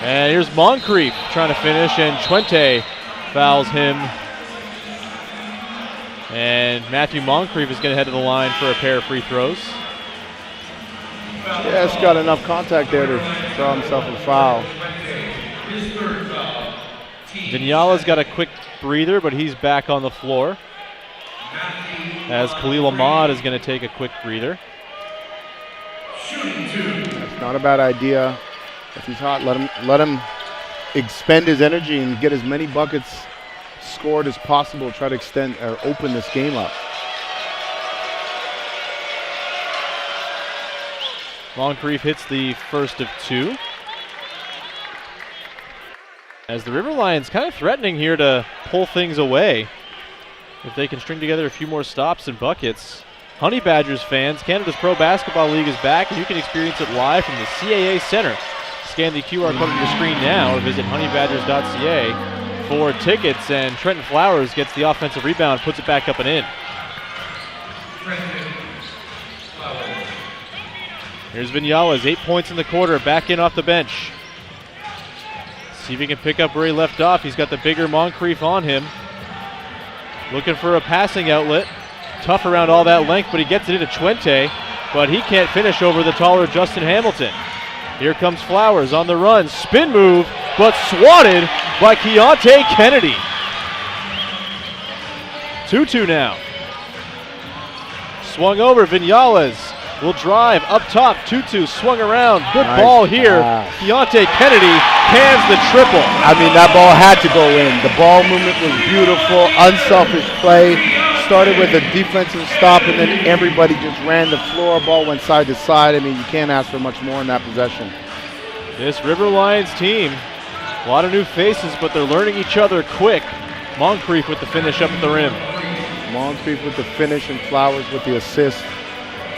And here's Moncrief trying to finish, and Chuente fouls him. And Matthew Moncrief is going to head to the line for a pair of free throws. Yeah, he's got enough contact there to draw himself a foul. Vignala's got a quick breather, but he's back on the floor. As Khalil Ahmad is going to take a quick breather. That's not a bad idea. If he's hot, let him expend his energy and get as many buckets scored as possible. Try to extend or open this game up. Moncrief hits the first of two. As the River Lions kind of threatening here to pull things away. If they can string together a few more stops and buckets. Honey Badgers fans, Canada's Pro Basketball League is back, and you can experience it live from the CAA Centre. Scan the QR code on your screen now or visit honeybadgers.ca for tickets. And Trenton Flowers gets the offensive rebound, puts it back up and in. Here's Vignales, 8 points in the quarter, back in off the bench. See if he can pick up where he left off. He's got the bigger Moncrief on him. Looking for a passing outlet. Tough around all that length, but he gets it into Chuente, but he can't finish over the taller Justin Hamilton. Here comes Flowers on the run. Spin move, but swatted by Keontae Kennedy. 2-2 now. Swung over, Vignales will drive up top. 2-2 swung around. Good ball here. Keontae Kennedy cans the triple. I mean, that ball had to go in. The ball movement was beautiful, unselfish play. Started with a defensive stop, and then everybody just ran the floor. Ball went side to side. I mean, you can't ask for much more in that possession. This River Lions team, a lot of new faces, but they're learning each other quick. Moncrief with the finish up at the rim. Moncrief with the finish and Flowers with the assist.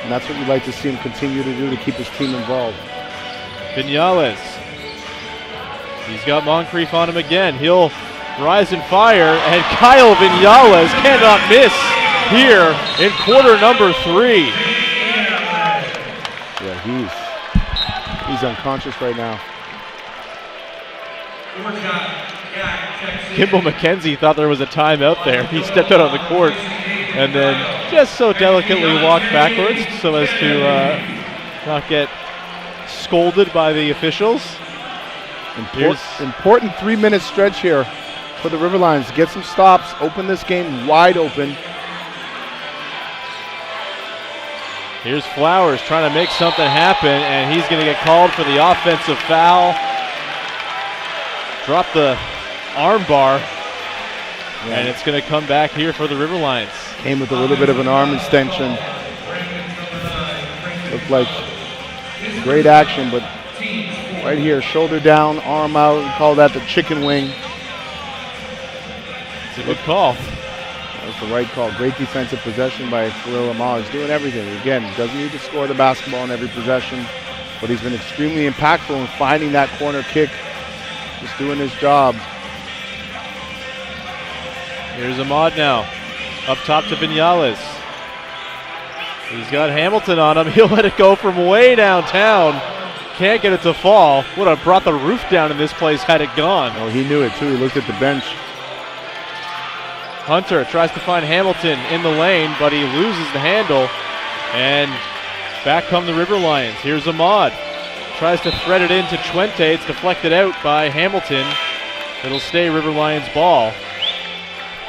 And that's what we'd like to see him continue to do to keep his team involved. Vignales. He's got Moncrief on him again. He'll rise and fire, and Kyle Vignales cannot miss here in quarter number 3. Yeah, he's unconscious right now. Kimball McKenzie thought there was a timeout there. He stepped out on the court and then just so delicately walked backwards so as to not get scolded by the officials. Important 3-minute stretch here for the River Lions. Get some stops, open this game wide open. Here's Flowers trying to make something happen, and he's going to get called for the offensive foul. Drop the arm bar, and it's going to come back here for the River Lions. Came with a little bit of an arm extension. Looked like great action, but right here, shoulder down, arm out. We call that the chicken wing. It's a good call. That was the right call. Great defensive possession by Khalil Ahmad. He's doing everything. Again, doesn't need to score the basketball in every possession, but he's been extremely impactful in finding that corner kick. Just doing his job. Here's Ahmad now. Up top to Vignales. He's got Hamilton on him. He'll let it go from way downtown. Can't get it to fall. Would have brought the roof down in this place had it gone. Oh, he knew it too. He looked at the bench. Hunter tries to find Hamilton in the lane, but he loses the handle. And back come the River Lions. Here's Ahmad. Tries to thread it into Chuente. It's deflected out by Hamilton. It'll stay River Lions ball.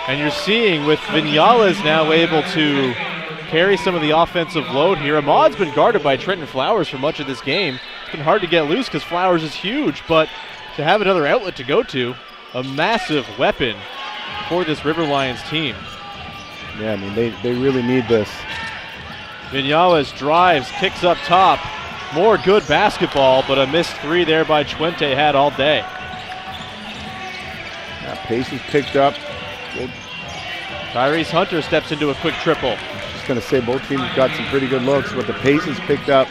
And you're seeing with Vignales now able to carry some of the offensive load here. Ahmad's been guarded by Trenton Flowers for much of this game. It's been hard to get loose because Flowers is huge, but to have another outlet to go to, a massive weapon for this River Lions team. Yeah, I mean, they really need this. Vignales drives, kicks up top. More good basketball, but a missed 3 there by Chuente had all day. Yeah, pace is picked up. Tyrese Hunter steps into a quick triple. Just going to say both teams got some pretty good looks, but the pace is picked up.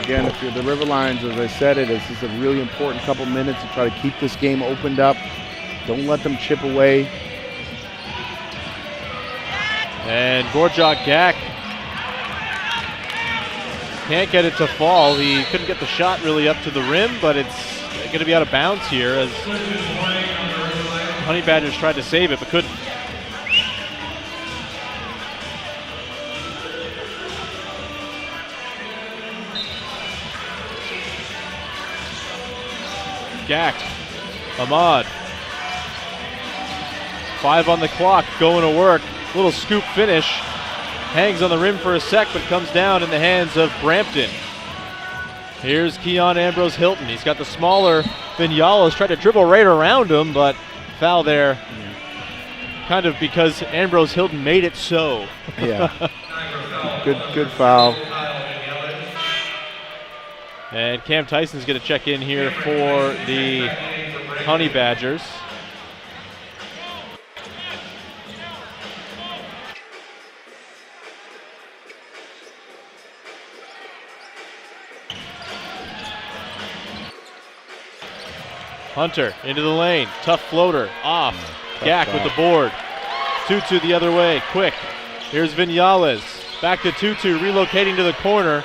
Again, if you're the River Lions, as I said, this is a really important couple minutes to try to keep this game opened up. Don't let them chip away. And Gorjak Gak Can't get it to fall. He couldn't get the shot really up to the rim, but it's going to be out of bounds here as Honey Badgers tried to save it, but couldn't. Gak, Ahmad. 5 on the clock, going to work. Little scoop finish. Hangs on the rim for a sec, but comes down in the hands of Brampton. Here's Keon Ambrose Hilton. He's got the smaller Vinales, tried to dribble right around him, but foul there. Kind of because Ambrose Hilton made it so. Yeah. Good foul. And Cam Tyson's going to check in here for the Honey Badgers. Hunter into the lane, tough floater, off. Gak with the board. Tutu the other way, quick. Here's Vinales, back to Tutu, relocating to the corner.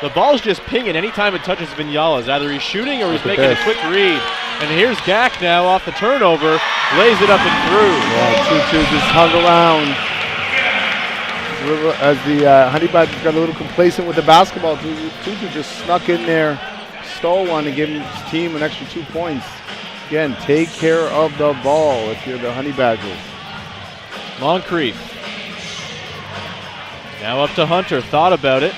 The ball's just pinging anytime it touches Vinales. Either he's shooting or he's making a quick read. And here's Gak now off the turnover, lays it up and through. Yeah, Tutu just hung around. As the Honey Badgers got a little complacent with the basketball, Tutu just snuck in there, stole one, and gave his team an extra 2 points. Again, take care of the ball if you're the Honey Badgers. Moncrief. Now up to Hunter, thought about it.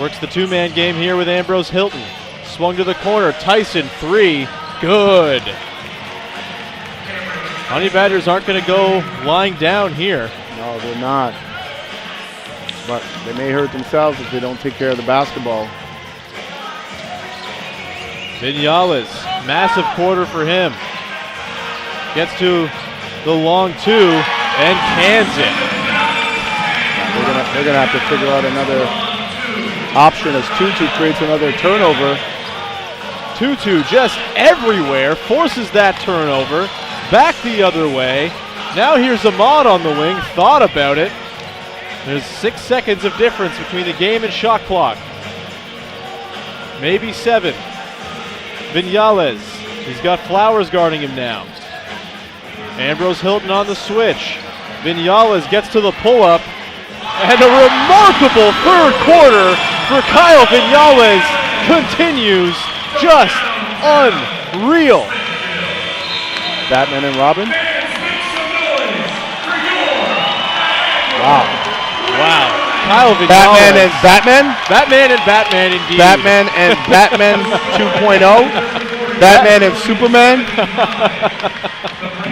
Works the two-man game here with Ambrose Hilton. Swung to the corner, Tyson, 3, good. Honey Badgers aren't going to go lying down here. No, they're not. But they may hurt themselves if they don't take care of the basketball. Vinales, massive quarter for him. Gets to the long 2 and cans it. They're gonna have to figure out another option as Tutu creates another turnover. Tutu just everywhere, forces that turnover. Back the other way. Now here's Ahmad on the wing, thought about it. There's 6 seconds of difference between the game and shot clock. Maybe 7. Vinales, he's got Flowers guarding him now. Ambrose Hilton on the switch. Vinales gets to the pull-up. And a remarkable third quarter for Kyle Vinales continues. Just unreal. Batman and Robin? Wow. Kyle Vinales. Batman and Batman? Batman and Batman indeed. Batman and Batman 2.0? Batman and Superman?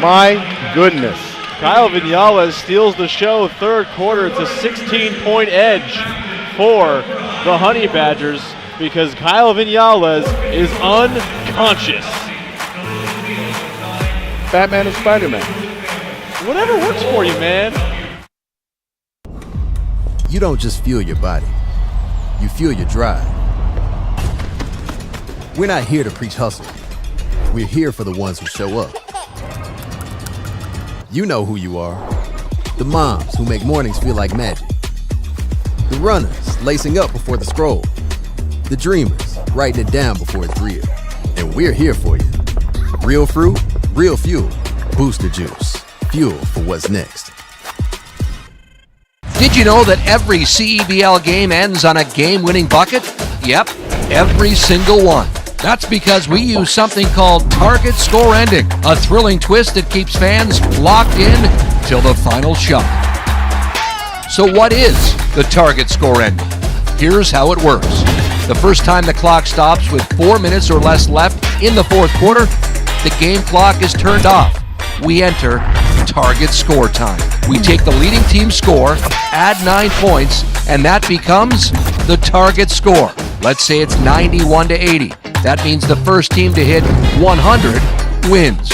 My goodness. Kyle Vinales steals the show third quarter. It's a 16-point edge for the Honey Badgers because Kyle Vinales is unconscious. Batman and Spider-Man. Whatever works for you, man. You don't just fuel your body, you fuel your drive. We're not here to preach hustle. We're here for the ones who show up. You know who you are. The moms who make mornings feel like magic. The runners lacing up before the scroll. The dreamers writing it down before it's real. And we're here for you. Real fruit, real fuel. Booster Juice. Fuel for what's next. Did you know that every CEBL game ends on a game-winning bucket? Yep, every single one. That's because we use something called target score ending, a thrilling twist that keeps fans locked in till the final shot. So what is the target score ending? Here's how it works. The first time the clock stops with 4 minutes or less left in the fourth quarter, the game clock is turned off. We enter target score time. We take the leading team's score, add 9 points, and that becomes the target score. Let's say it's 91-80. That means the first team to hit 100 wins.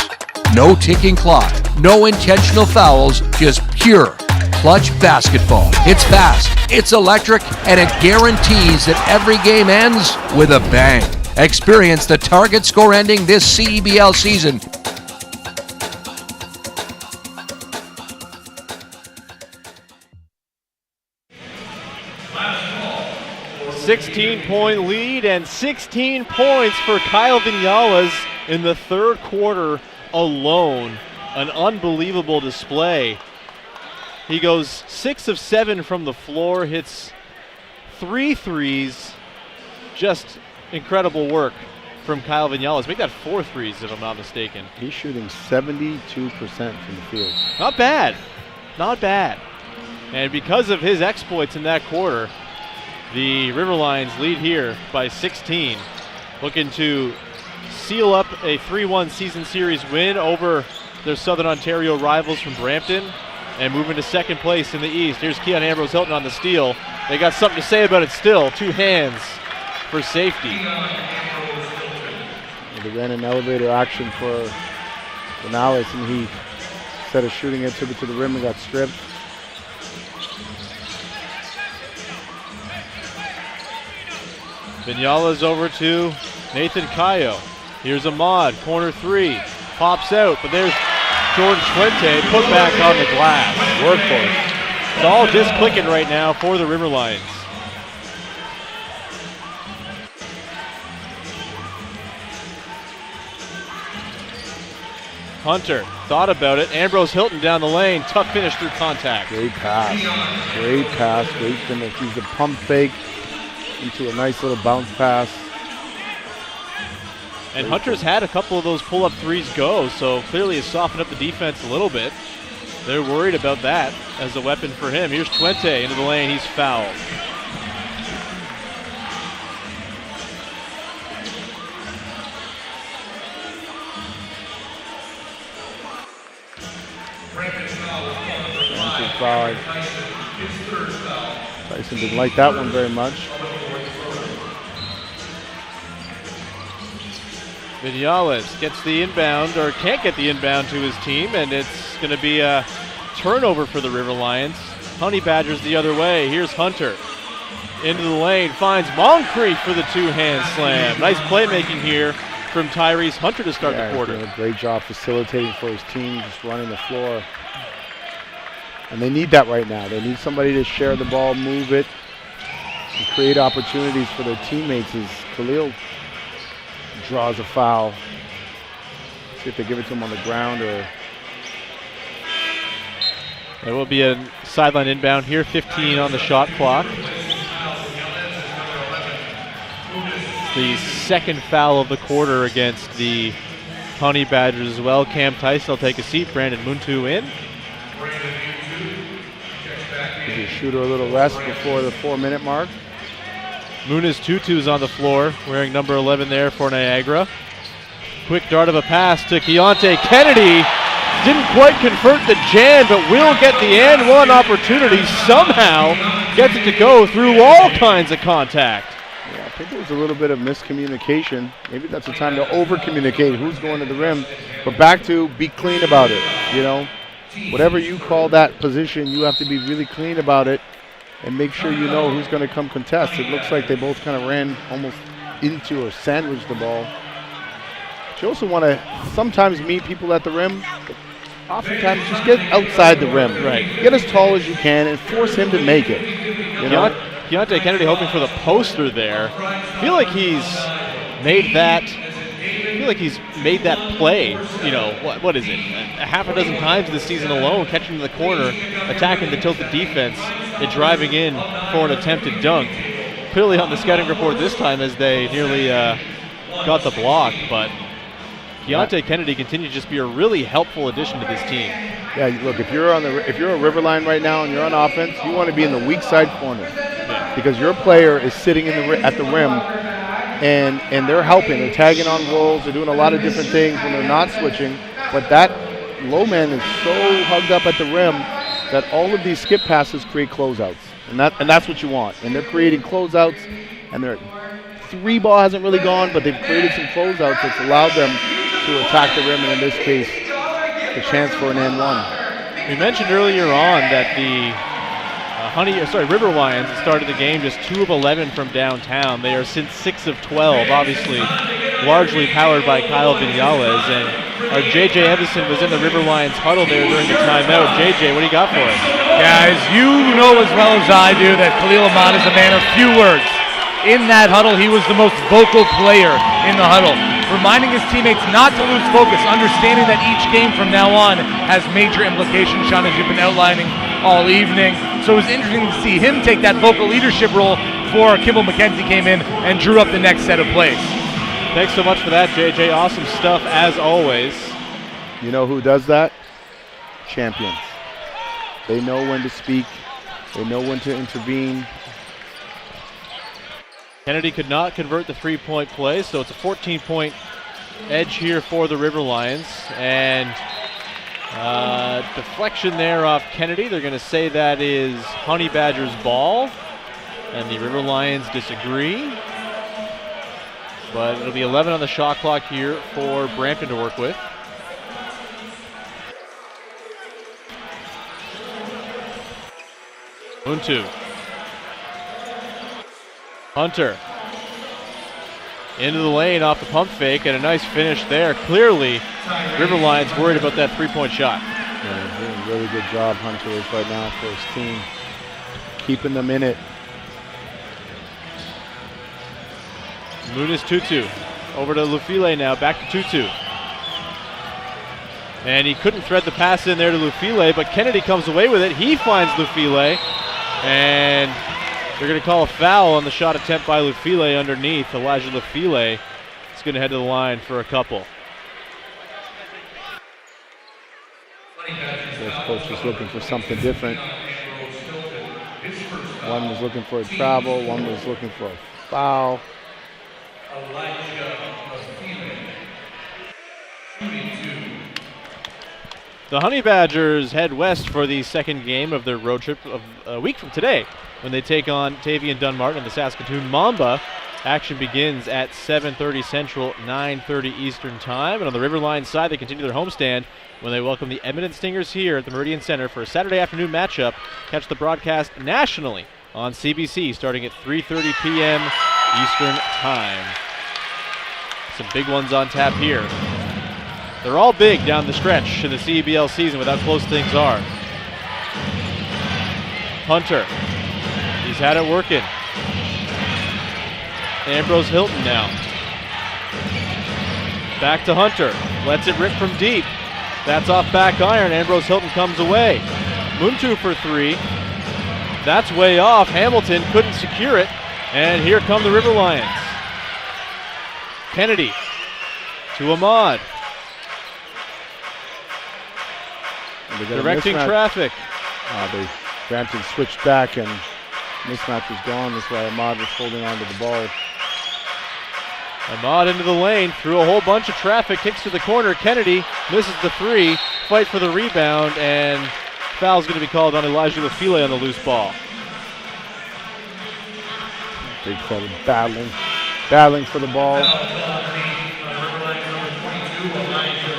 No ticking clock, no intentional fouls, just pure clutch basketball. It's fast, it's electric, and it guarantees that every game ends with a bang. Experience the target score ending this CEBL season. 16-point lead and 16 points for Kyle Vinales in the third quarter alone. An unbelievable display. He goes 6 of 7 from the floor, hits 3 threes. Just incredible work from Kyle Vinales. Make that 4 threes if I'm not mistaken. He's shooting 72% from the field. Not bad. Not bad. And because of his exploits in that quarter, the River Lions lead here by 16. Looking to seal up a 3-1 season series win over their Southern Ontario rivals from Brampton and move into second place in the East. Here's Keon Ambrose Hilton on the steal. They got something to say about it still. 2 hands for safety. They ran an elevator action for Vinales, and he, instead of shooting it, took it to the rim and got stripped. Vinales over to Nathan Cayo. Here's Ahmad, corner 3. Pops out, but there's Jordan Schwente, put back on the glass. Workhorse. It's all just clicking right now for the River Lions. Hunter thought about it. Ambrose Hilton down the lane. Tough finish through contact. Great pass. Great pass. Great finish. He's a pump fake into a nice little bounce pass. And Hunter's had a couple of those pull-up threes go, so clearly has softened up the defense a little bit. They're worried about that as a weapon for him. Here's Twente into the lane. He's fouled. Tyson didn't like that one very much. Vinales gets the inbound, or can't get the inbound to his team, and it's going to be a turnover for the River Lions. Honey Badgers the other way. Here's Hunter into the lane, finds Moncrief for the 2-hand slam. Nice playmaking here from Tyrese Hunter to start the quarter. Doing a great job facilitating for his team, just running the floor. And they need that right now. They need somebody to share the ball, move it, and create opportunities for their teammates as Khalil draws a foul. See if they give it to him on the ground or... There will be a sideline inbound here, 15 on the shot clock. The second foul of the quarter against the Honey Badgers as well. Cam Tyson will take a seat. Brandon Muntu in. Give your shooter a little rest before the 4-minute mark. Muniz Tutu's on the floor, wearing number 11 there for Niagara. Quick dart of a pass to Keontae Kennedy. Didn't quite convert the jam, but will get the and one opportunity. Somehow gets it to go through all kinds of contact. Yeah, I think there was a little bit of miscommunication. Maybe that's the time to over-communicate who's going to the rim. But back to be clean about it, you know. Whatever you call that position, you have to be really clean about it and make sure you know who's going to come contest. It looks like they both kind of ran almost into or sandwiched the ball. But you also want to sometimes meet people at the rim, but oftentimes just get outside the rim. Right. Get as tall as you can and force him to make it. You know? Keontae Kennedy hoping for the poster there. I feel like he's made that play, you know, what is it? A half a dozen times this season alone, catching the corner, attacking the tilted defense, and driving in for an attempted dunk. Clearly on the scouting report this time as they nearly got the block, but Keontae Kennedy continues to just be a really helpful addition to this team. Yeah, look, if you're a River Line right now and you're on offense, you want to be in the weak side corner because your player is sitting at the rim. And they're helping. They're tagging on rolls. They're doing a lot of different things when they're not switching. But that low man is so hugged up at the rim that all of these skip passes create closeouts. And that's what you want. And they're creating closeouts. And their 3 ball hasn't really gone, but they've created some closeouts that's allowed them to attack the rim. And in this case, the chance for an and one. We mentioned earlier on that the River Lions have started the game just 2 of 11 from downtown. They are since 6 of 12, obviously largely powered by Kyle Vinales. And our JJ Evison was in the River Lions huddle there during the timeout. JJ, what do you got for us? Guys, you know as well as I do that Khalil Ahmad is a man of few words. in that huddle, he was the most vocal player in the huddle, reminding his teammates not to lose focus, understanding that each game from now on has major implications, Sean, as you've been outlining all evening. So it was interesting to see him take that vocal leadership role before Kimball McKenzie came in and drew up the next set of plays. Thanks so much for that, JJ. Awesome stuff as always. You know who does that? Champions. They know when to speak. They know when to intervene. Kennedy could not convert the three-point play, so it's a 14-point edge here for the River Lions. And deflection there off Kennedy. They're going to say that is Honey Badgers' ball. And the River Lions disagree. But it'll be 11 on the shot clock here for Brampton to work with. Muntu. Hunter. Into the lane off the pump fake, and a nice finish there. Clearly, River Lions worried about that three-point shot. Yeah, doing a really good job, Hunter is right now for his team. Keeping them in it. Muniz Tutu. Over to Lufile now, back to Tutu. And he couldn't thread the pass in there to Lufile, but Kennedy comes away with it. He finds Lufile, and they're going to call a foul on the shot attempt by Lufile underneath. Elijah Lufile is going to head to the line for a couple. This coach was looking for something different. One was looking for a travel, one was looking for a foul. The Honey Badgers head west for the second game of their road trip of a week from today when they take on Tavian Dunmartin and the Saskatoon Mamba. Action begins at 7:30 Central, 9:30 Eastern Time. And on the River Lions side, they continue their homestand when they welcome the Edmonton Stingers here at the Meridian Centre for a Saturday afternoon matchup. Catch the broadcast nationally on CBC starting at 3:30 p.m. Eastern Time. Some big ones on tap here. They're all big down the stretch in the CEBL season with how close things are. Hunter, he's had it working. Ambrose Hilton now. Back to Hunter, lets it rip from deep. That's off back iron, Ambrose Hilton comes away. Muntu for three. That's way off, Hamilton couldn't secure it. And here come the River Lions. Kennedy to Ahmad. Directing traffic. Brampton switched back and mismatch was gone. That's why Ahmad was holding on to the ball. Ahmad into the lane, through a whole bunch of traffic, kicks to the corner. Kennedy misses the three, fight for the rebound, and foul's going to be called on Elijah Lufile on the loose ball. Big fella battling for the ball.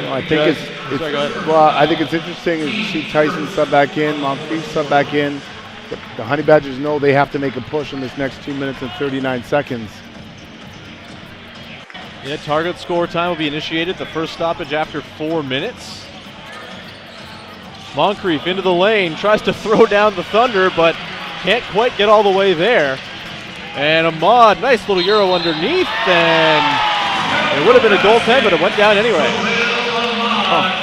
I think it's interesting as you see Tyson sub back in, Moncrief sub back in. The Honey Badgers know they have to make a push in this next 2 minutes and 39 seconds. Yeah, target score time will be initiated. The first stoppage after 4 minutes. Moncrief into the lane, tries to throw down the Thunder, but can't quite get all the way there. And Ahmad, nice little Euro underneath, and it would have been a goaltend, but it went down anyway. Oh.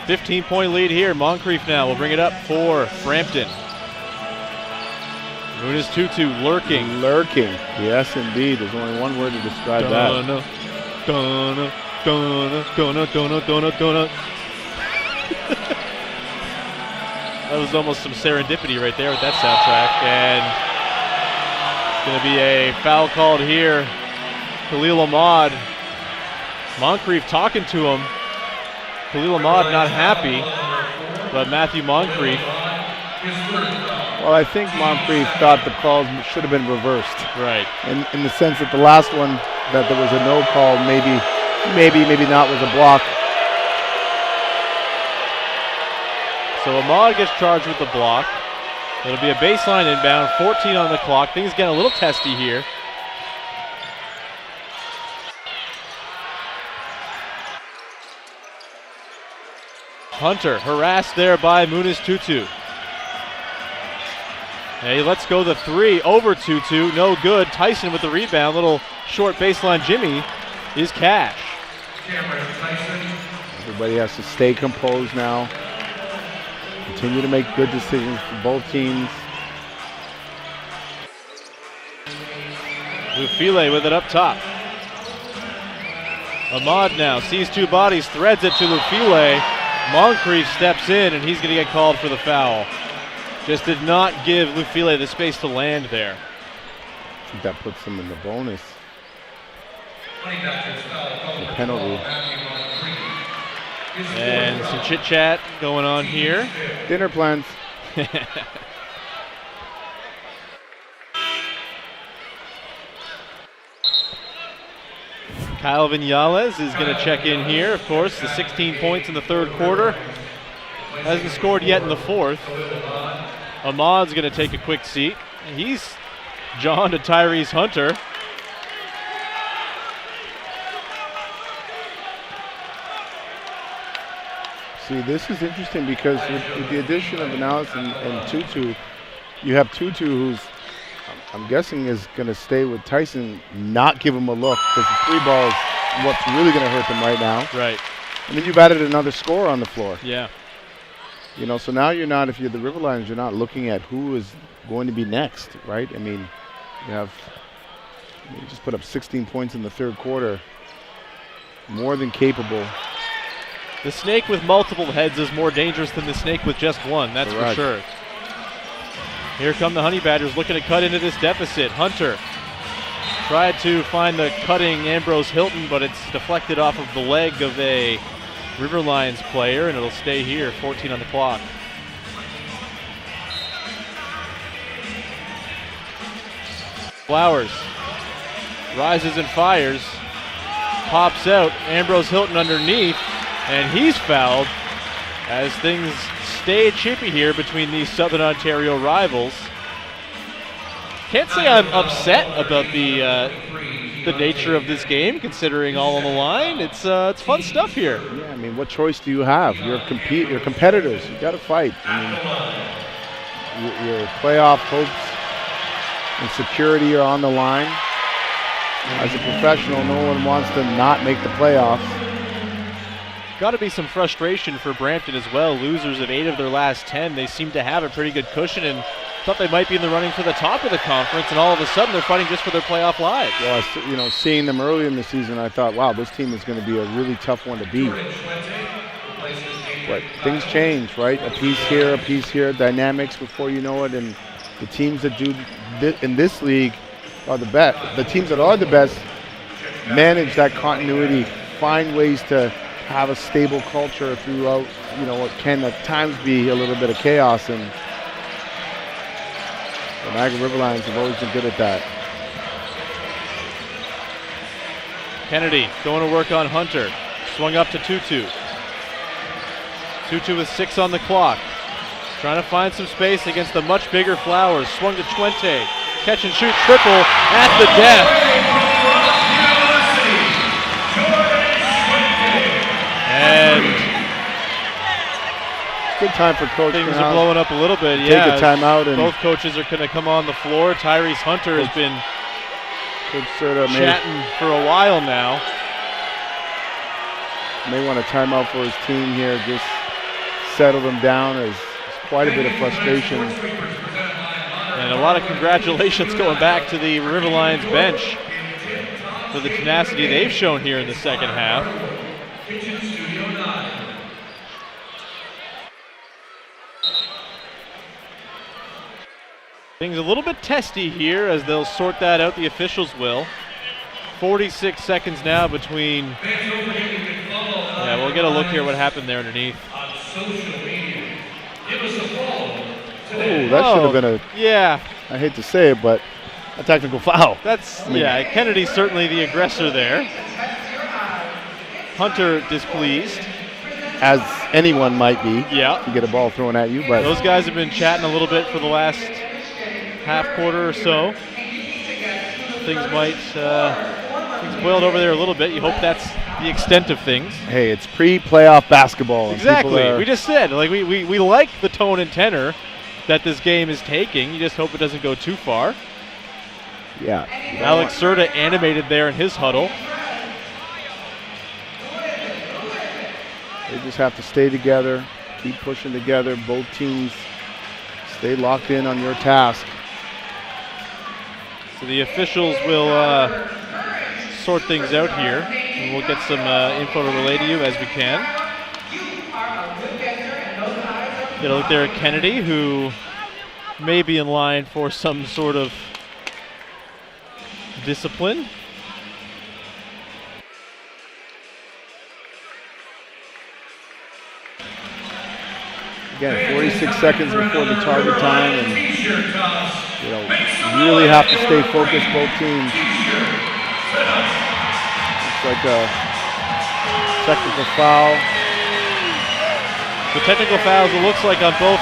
$15-point lead here. Moncrief now will bring it up for Brampton. Muniz Tutu lurking. Lurking. Yes, indeed. There's only one word to describe that. That was almost some serendipity right there with that soundtrack. And it's going to be a foul called here. Khalil Ahmad. Moncrief talking to him. Khalil Ahmad not happy, but Matthew Moncrief. Well, I think Moncrief thought the calls should have been reversed. Right. In the sense that the last one, that there was a no call, maybe not, was a block. So Ahmad gets charged with the block. It'll be a baseline inbound, 14 on the clock. Things get a little testy here Hunter harassed there by Muniz Tutu. And he lets go the three over Tutu. No good. Tyson with the rebound. Little short baseline Jimmy is cash. Everybody has to stay composed now. Continue to make good decisions for both teams. Lufile with it up top. Ahmad now sees two bodies, threads it to Lufile. Moncrief steps in, and he's going to get called for the foul. Just did not give Lufile the space to land there. I think that puts him in the bonus. The penalty. And some chit-chat going on here. Dinner plans. Kyle Viñales is going to check in here. Of course, the 16 points in the third quarter. Hasn't scored yet in the fourth. Ahmad's going to take a quick seat. He's John to Tyrese Hunter. See, this is interesting because with the addition of Viñales and Tutu, you have Tutu who's, I'm guessing, is going to stay with Tyson, not give him a look, because the three ball is what's really going to hurt them right now. Right. I mean, you've added another scorer on the floor. Yeah. You know, so now you're not, if you're the River Lions, you're not looking at who is going to be next, right? I mean, you just put up 16 points in the third quarter. More than capable. The snake with multiple heads is more dangerous than the snake with just one, that's Correct. for sure. Here come the Honey Badgers looking to cut into this deficit. Hunter tried to find the cutting Ambrose Hilton, but it's deflected off of the leg of a River Lions player, and it'll stay here, 14 on the clock. Flowers rises and fires, pops out, Ambrose Hilton underneath, and he's fouled as things stay chippy here between these Southern Ontario rivals. Can't say I'm upset about the nature of this game, considering all on the line. It's fun stuff here. Yeah, I mean, what choice do you have? You're competitors. You got to fight. I mean, your playoff hopes and security are on the line. As a professional, no one wants to not make the playoffs. Got to be some frustration for Brampton as well. Losers of 8 of their last 10. They seem to have a pretty good cushion and thought they might be in the running for the top of the conference, and all of a sudden they're fighting just for their playoff lives. Well, seeing them early in the season, I thought, wow, this team is going to be a really tough one to beat. But things change, right? A piece here, dynamics before you know it, and the teams that do in this league are the best. The teams that are the best manage that continuity, find ways to have a stable culture throughout, what can at times be a little bit of chaos, and the Niagara River Lions have always been good at that. Kennedy going to work on Hunter. Swung up to Tutu. Tutu with 6 on the clock. Trying to find some space against the much bigger Flowers. Swung to Twente. Catch and shoot triple at the death. And good time for coach. Things are blowing up a little bit. Take a timeout, and both coaches are going to come on the floor. Tyrese Hunter has been chatting for a while now. May want a timeout for his team here. Just settle them down. There's quite a bit of frustration. And a lot of congratulations going back to the River Lions bench for the tenacity they've shown here in the second half. Things a little bit testy here as they'll sort that out, the officials will. 46 seconds now between, we'll get a look here what happened there underneath. Oh, that should have been I hate to say it, but a technical foul. Kennedy's certainly the aggressor there. Hunter displeased. As anyone might be. Yeah. To get a ball thrown at you, but those guys have been chatting a little bit for the last half quarter or so. Things might Things boiled over there a little bit. You hope that's the extent of things. Hey, it's pre-playoff basketball. Exactly. We just said, like, we like the tone and tenor that this game is taking. You just hope it doesn't go too far. Yeah. Alex Serta animated there in his huddle. They just have to stay together, keep pushing together. Both teams stay locked in on your task. So the officials will sort things out here, and we'll get some info to relay to you as we can. Get a look there at Kennedy, who may be in line for some sort of discipline. Again, 46 seconds before the target time, and you really have to stay focused, both teams. It's like a technical foul. The technical fouls, it looks like, on both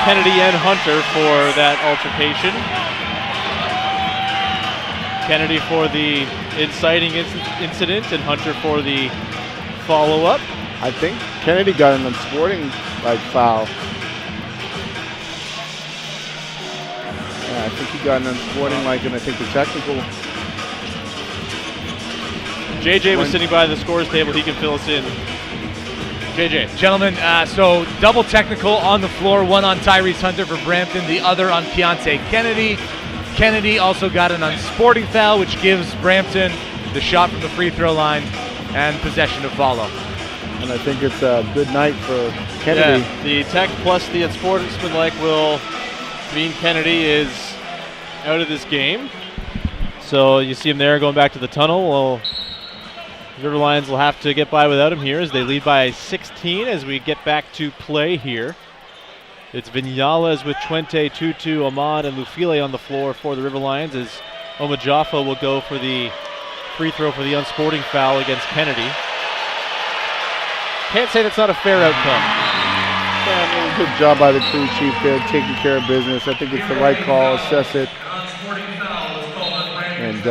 Kennedy and Hunter for that altercation. Kennedy for the inciting incident and Hunter for the follow-up. I think Kennedy got an unsporting foul. Yeah, I think he got an unsporting and I think the technical. JJ was sitting by the scores table. He can fill us in. JJ. Gentlemen, so double technical on the floor, one on Tyrese Hunter for Brampton, the other on Keontae Kennedy. Kennedy also got an unsporting foul, which gives Brampton the shot from the free throw line and possession to follow. And I think it's a good night for Kennedy. Yeah, the tech plus the unsportsmanlike will mean Kennedy is out of this game. So you see him there going back to the tunnel. Well, River Lions will have to get by without him here as they lead by 16 as we get back to play here. It's Viñales with Twente, Tutu, Ahmad, and Lufile on the floor for the River Lions as Omajaffa will go for the free throw for the unsporting foul against Kennedy. Can't say that's not a fair outcome. Yeah, good job by the crew chief there, taking care of business. I think it's the right call, assess it, and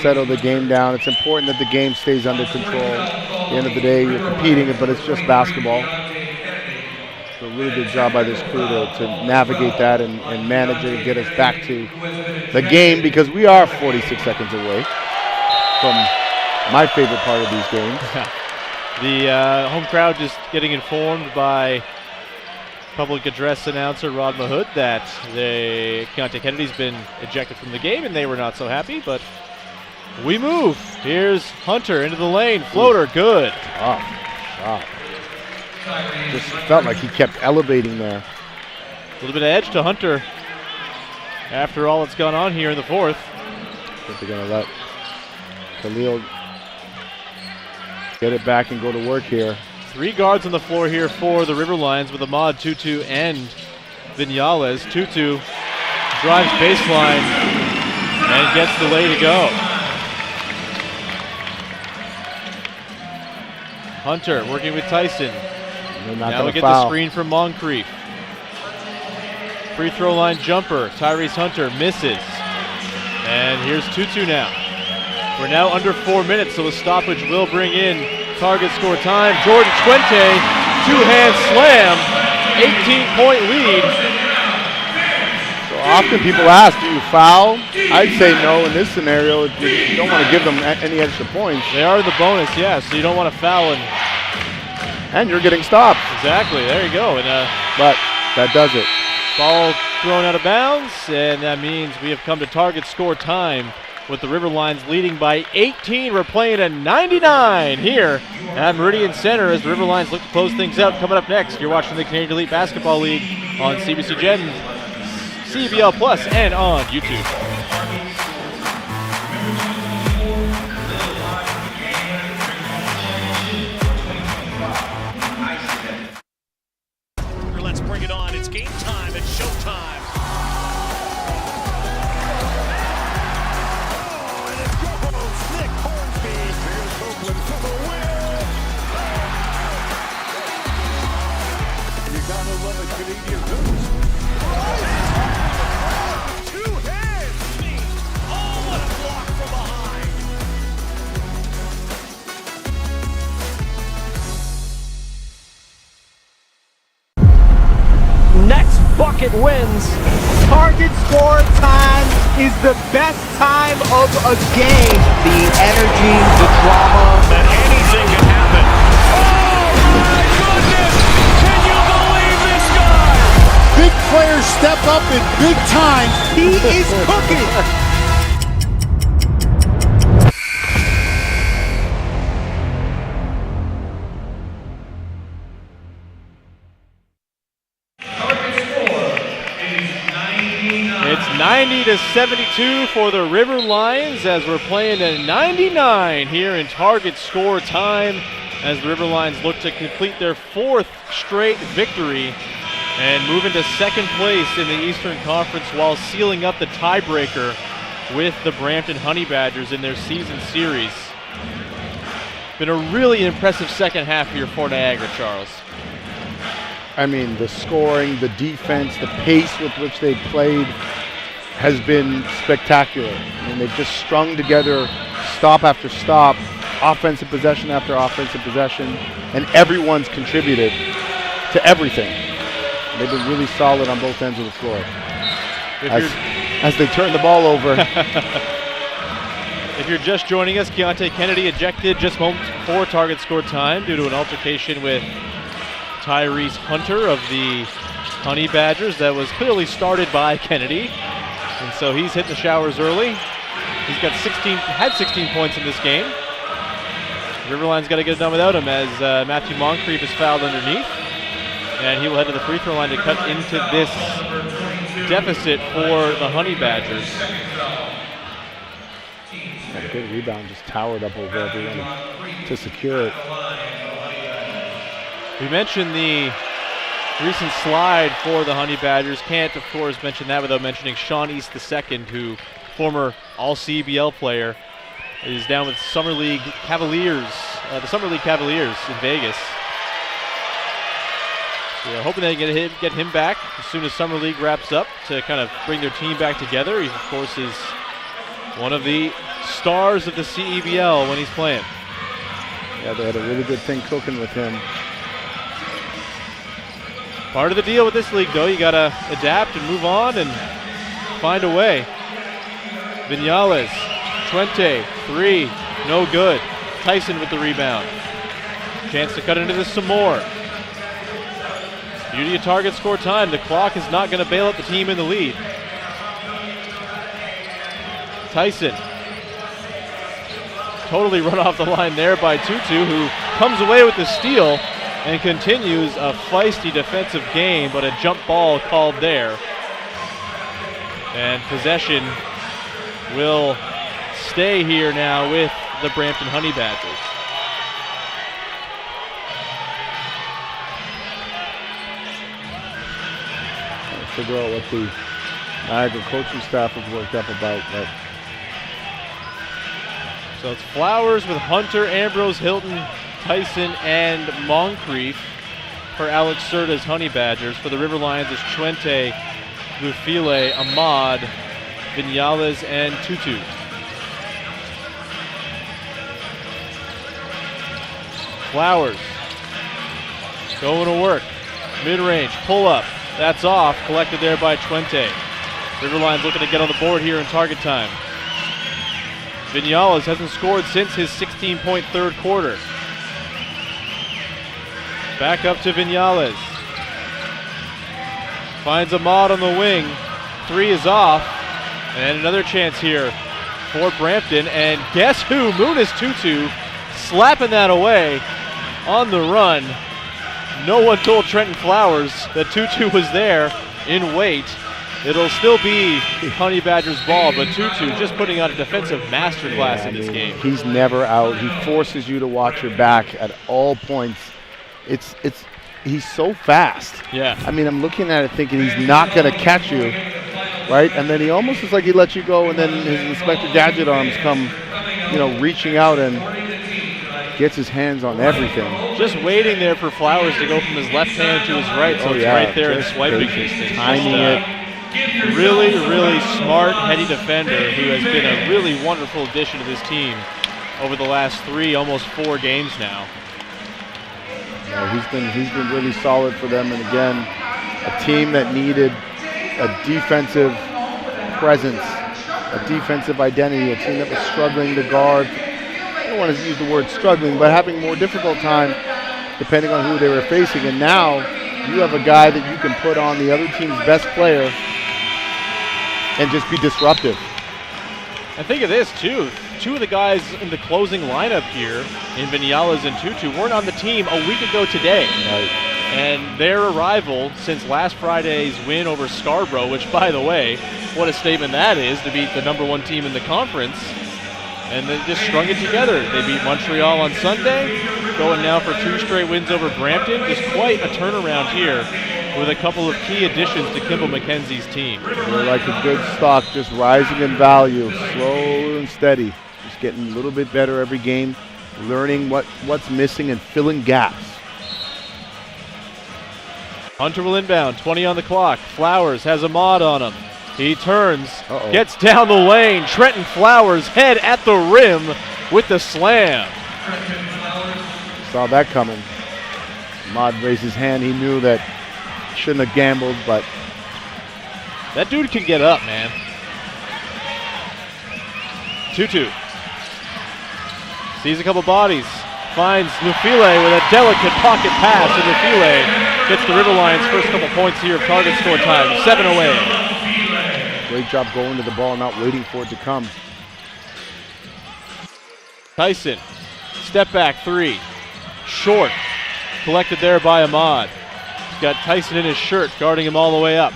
settle the game down. It's important that the game stays under control. At the end of the day, you're competing, but it's just basketball. So really good job by this crew to navigate that and manage it and get us back to the game, because we are 46 seconds away from my favorite part of these games. The home crowd just getting informed by public address announcer Rod Mahood that Keontae Kennedy's been ejected from the game, and they were not so happy, but we move. Here's Hunter into the lane. Floater, good. Wow. Just felt like he kept elevating there. A little bit of edge to Hunter after all that's gone on here in the fourth. I think they're going to let Khalil get it back and go to work here. 3 guards on the floor here for the River Lions with Ahmad, Tutu, and Viñales. Tutu drives baseline and gets the lay to go. Hunter working with Tyson. Now we get the screen from Moncrief. Free throw line jumper. Tyrese Hunter misses. And here's Tutu now. We're now under 4 minutes, so a stoppage will bring in target score time. Jordan Twente, two-hand slam, 18-point lead. So often people ask, do you foul? I'd say no in this scenario. You don't want to give them any extra points. They are in the bonus, yeah, so you don't want to foul. And you're getting stopped. Exactly, there you go. But that does it. Ball thrown out of bounds, and that means we have come to target score time with the River Lions leading by 18. We're playing at 99 here at Meridian Centre as the River Lions look to close things out. Coming up next, you're watching the Canadian Elite Basketball League on CBC Gen, CEBL Plus, and on YouTube. Let's bring it on. It's game time. It's showtime. bucket wins. Target score time is the best time of a game. The energy, the drama. That anything can happen. Oh my goodness! Can you believe this guy? Big players step up in big time. He is cooking. It's 90-72 for the River Lions as we're playing at 99 here in target score time as the River Lions look to complete their 4th straight victory and move into 2nd place in the Eastern Conference while sealing up the tiebreaker with the Brampton Honey Badgers in their season series. Been a really impressive second half here for Niagara, Charles. I mean, the scoring, the defense, the pace with which they played has been spectacular. I mean, they've just strung together stop after stop, offensive possession after offensive possession, and everyone's contributed to everything. They've been really solid on both ends of the floor as they turn the ball over. If you're just joining us, Keontae Kennedy ejected just moments before target score time due to an altercation with Tyrese Hunter of the Honey Badgers that was clearly started by Kennedy. And so he's hit the showers early. He's got 16 points in this game. Riverline's got to get it done without him as Matthew Moncrief is fouled underneath. And he will head to the free throw line to cut into this deficit for the Honey Badgers. A good rebound, just towered up over everyone to secure it. We mentioned the recent slide for the Honey Badgers. Can't, of course, mention that without mentioning Sean East II, who, former All-CEBL player, is down with Summer League Cavaliers, the Summer League Cavaliers in Vegas. So we're hoping they can get him back as soon as Summer League wraps up to kind of bring their team back together. He, of course, is one of the stars of the CEBL when he's playing. Yeah, they had a really good thing cooking with him. Part of the deal with this league, though, you got to adapt and move on and find a way. Vinales, Twente, 3, no good. Tyson with the rebound. Chance to cut into this some more. Beauty of target score time. The clock is not going to bail out the team in the lead. Tyson. Totally run off the line there by Tutu, who comes away with the steal and continues a feisty defensive game, but a jump ball called there. And possession will stay here now with the Brampton Honey Badgers. Figure out what the Niagara coaching staff has worked up about. But so it's Flowers with Hunter, Ambrose, Hilton, Tyson, and Moncrief for Alex Serta's Honey Badgers. For the River Lions, it's Twente, Bufile, Ahmad, Vinales, and Tutu. Flowers going to work. Mid-range, pull up. That's off, collected there by Twente. River Lions looking to get on the board here in target time. Vinales hasn't scored since his 16-point third quarter. Back up to Vinales. Finds Ahmad on the wing. 3 is off. And another chance here for Brampton. And guess who? Munis Tutu slapping that away on the run. No one told Trenton Flowers that Tutu was there in wait. It'll still be Honey Badgers ball, but Tutu just putting on a defensive masterclass in this game. He's never out. He forces you to watch your back at all points. He's so fast. Yeah. I mean, I'm looking at it thinking he's not going to catch you, right? And then he almost is like he lets you go, and then his Inspector Gadget arms come, reaching out and gets his hands on everything. Just waiting there for Flowers to go from his left hand to his right, so it's right there in swiping distance. Timing it. Really, really smart, heady defender who has been a really wonderful addition to this team over the last 3, almost 4 games now. Yeah, he's been really solid for them, and again, a team that needed a defensive presence, a defensive identity, a team that was struggling to guard. I don't want to use the word struggling, but having a more difficult time depending on who they were facing. And now you have a guy that you can put on the other team's best player and just be disruptive. And think of this, too. Two of the guys in the closing lineup here, in Vinales and Tutu, weren't on the team a week ago today. Right. And their arrival since last Friday's win over Scarborough, which, by the way, what a statement that is to beat the #1 team in the conference. And they just strung it together. They beat Montreal on Sunday, going now for 2 straight wins over Brampton. Just quite a turnaround here with a couple of key additions to Kimball McKenzie's team. They're like a good stock, just rising in value, slow and steady. Just getting a little bit better every game, learning what's missing and filling gaps. Hunter will inbound, 20 on the clock. Flowers has Ahmad on him. He turns, gets down the lane. Trenton Flowers head at the rim with the slam. Saw that coming. Ahmad raised his hand. He knew that he shouldn't have gambled, but that dude can get up, man. Tutu sees a couple bodies, finds Lufile with a delicate pocket pass, and Lufile gets the River Lions' first couple points here of target score time, 7 away. Great job going to the ball, not waiting for it to come. Tyson, step back 3, short, collected there by Ahmad. He's got Tyson in his shirt, guarding him all the way up.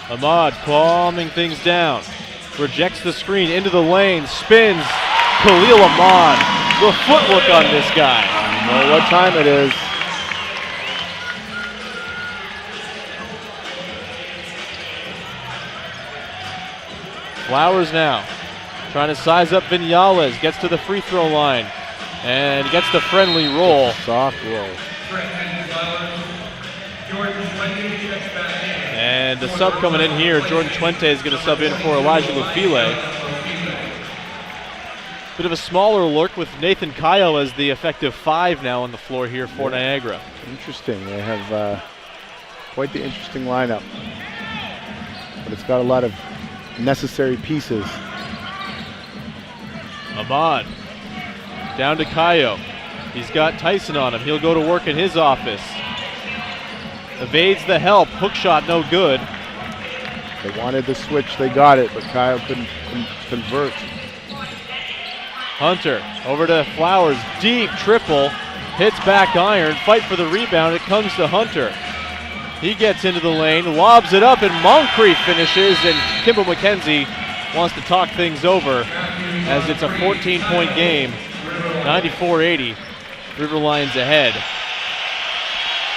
Ahmad calming things down, rejects the screen into the lane, spins. Khalil Ahmad, the footwork on this guy. You know what time it is. Flowers now, trying to size up Vinales, gets to the free throw line, and gets the friendly roll. Soft roll. And the sub coming in here, Jordan Twente is going to sub in for Elijah Lufile. Bit of a smaller look with Nathan Kayo as the effective 5 now on the floor here for Niagara. Interesting. They have quite the interesting lineup, but it's got a lot of necessary pieces. Ahmad down to Kayo. He's got Tyson on him. He'll go to work in his office. Evades the help. Hook shot no good. They wanted the switch. They got it, but Kayo couldn't convert. Hunter over to Flowers. Deep triple. Hits back iron. Fight for the rebound. It comes to Hunter. He gets into the lane, lobs it up, and Moncrief finishes, and Kimball McKenzie wants to talk things over as it's a 14-point game, 94-80. River Lions ahead.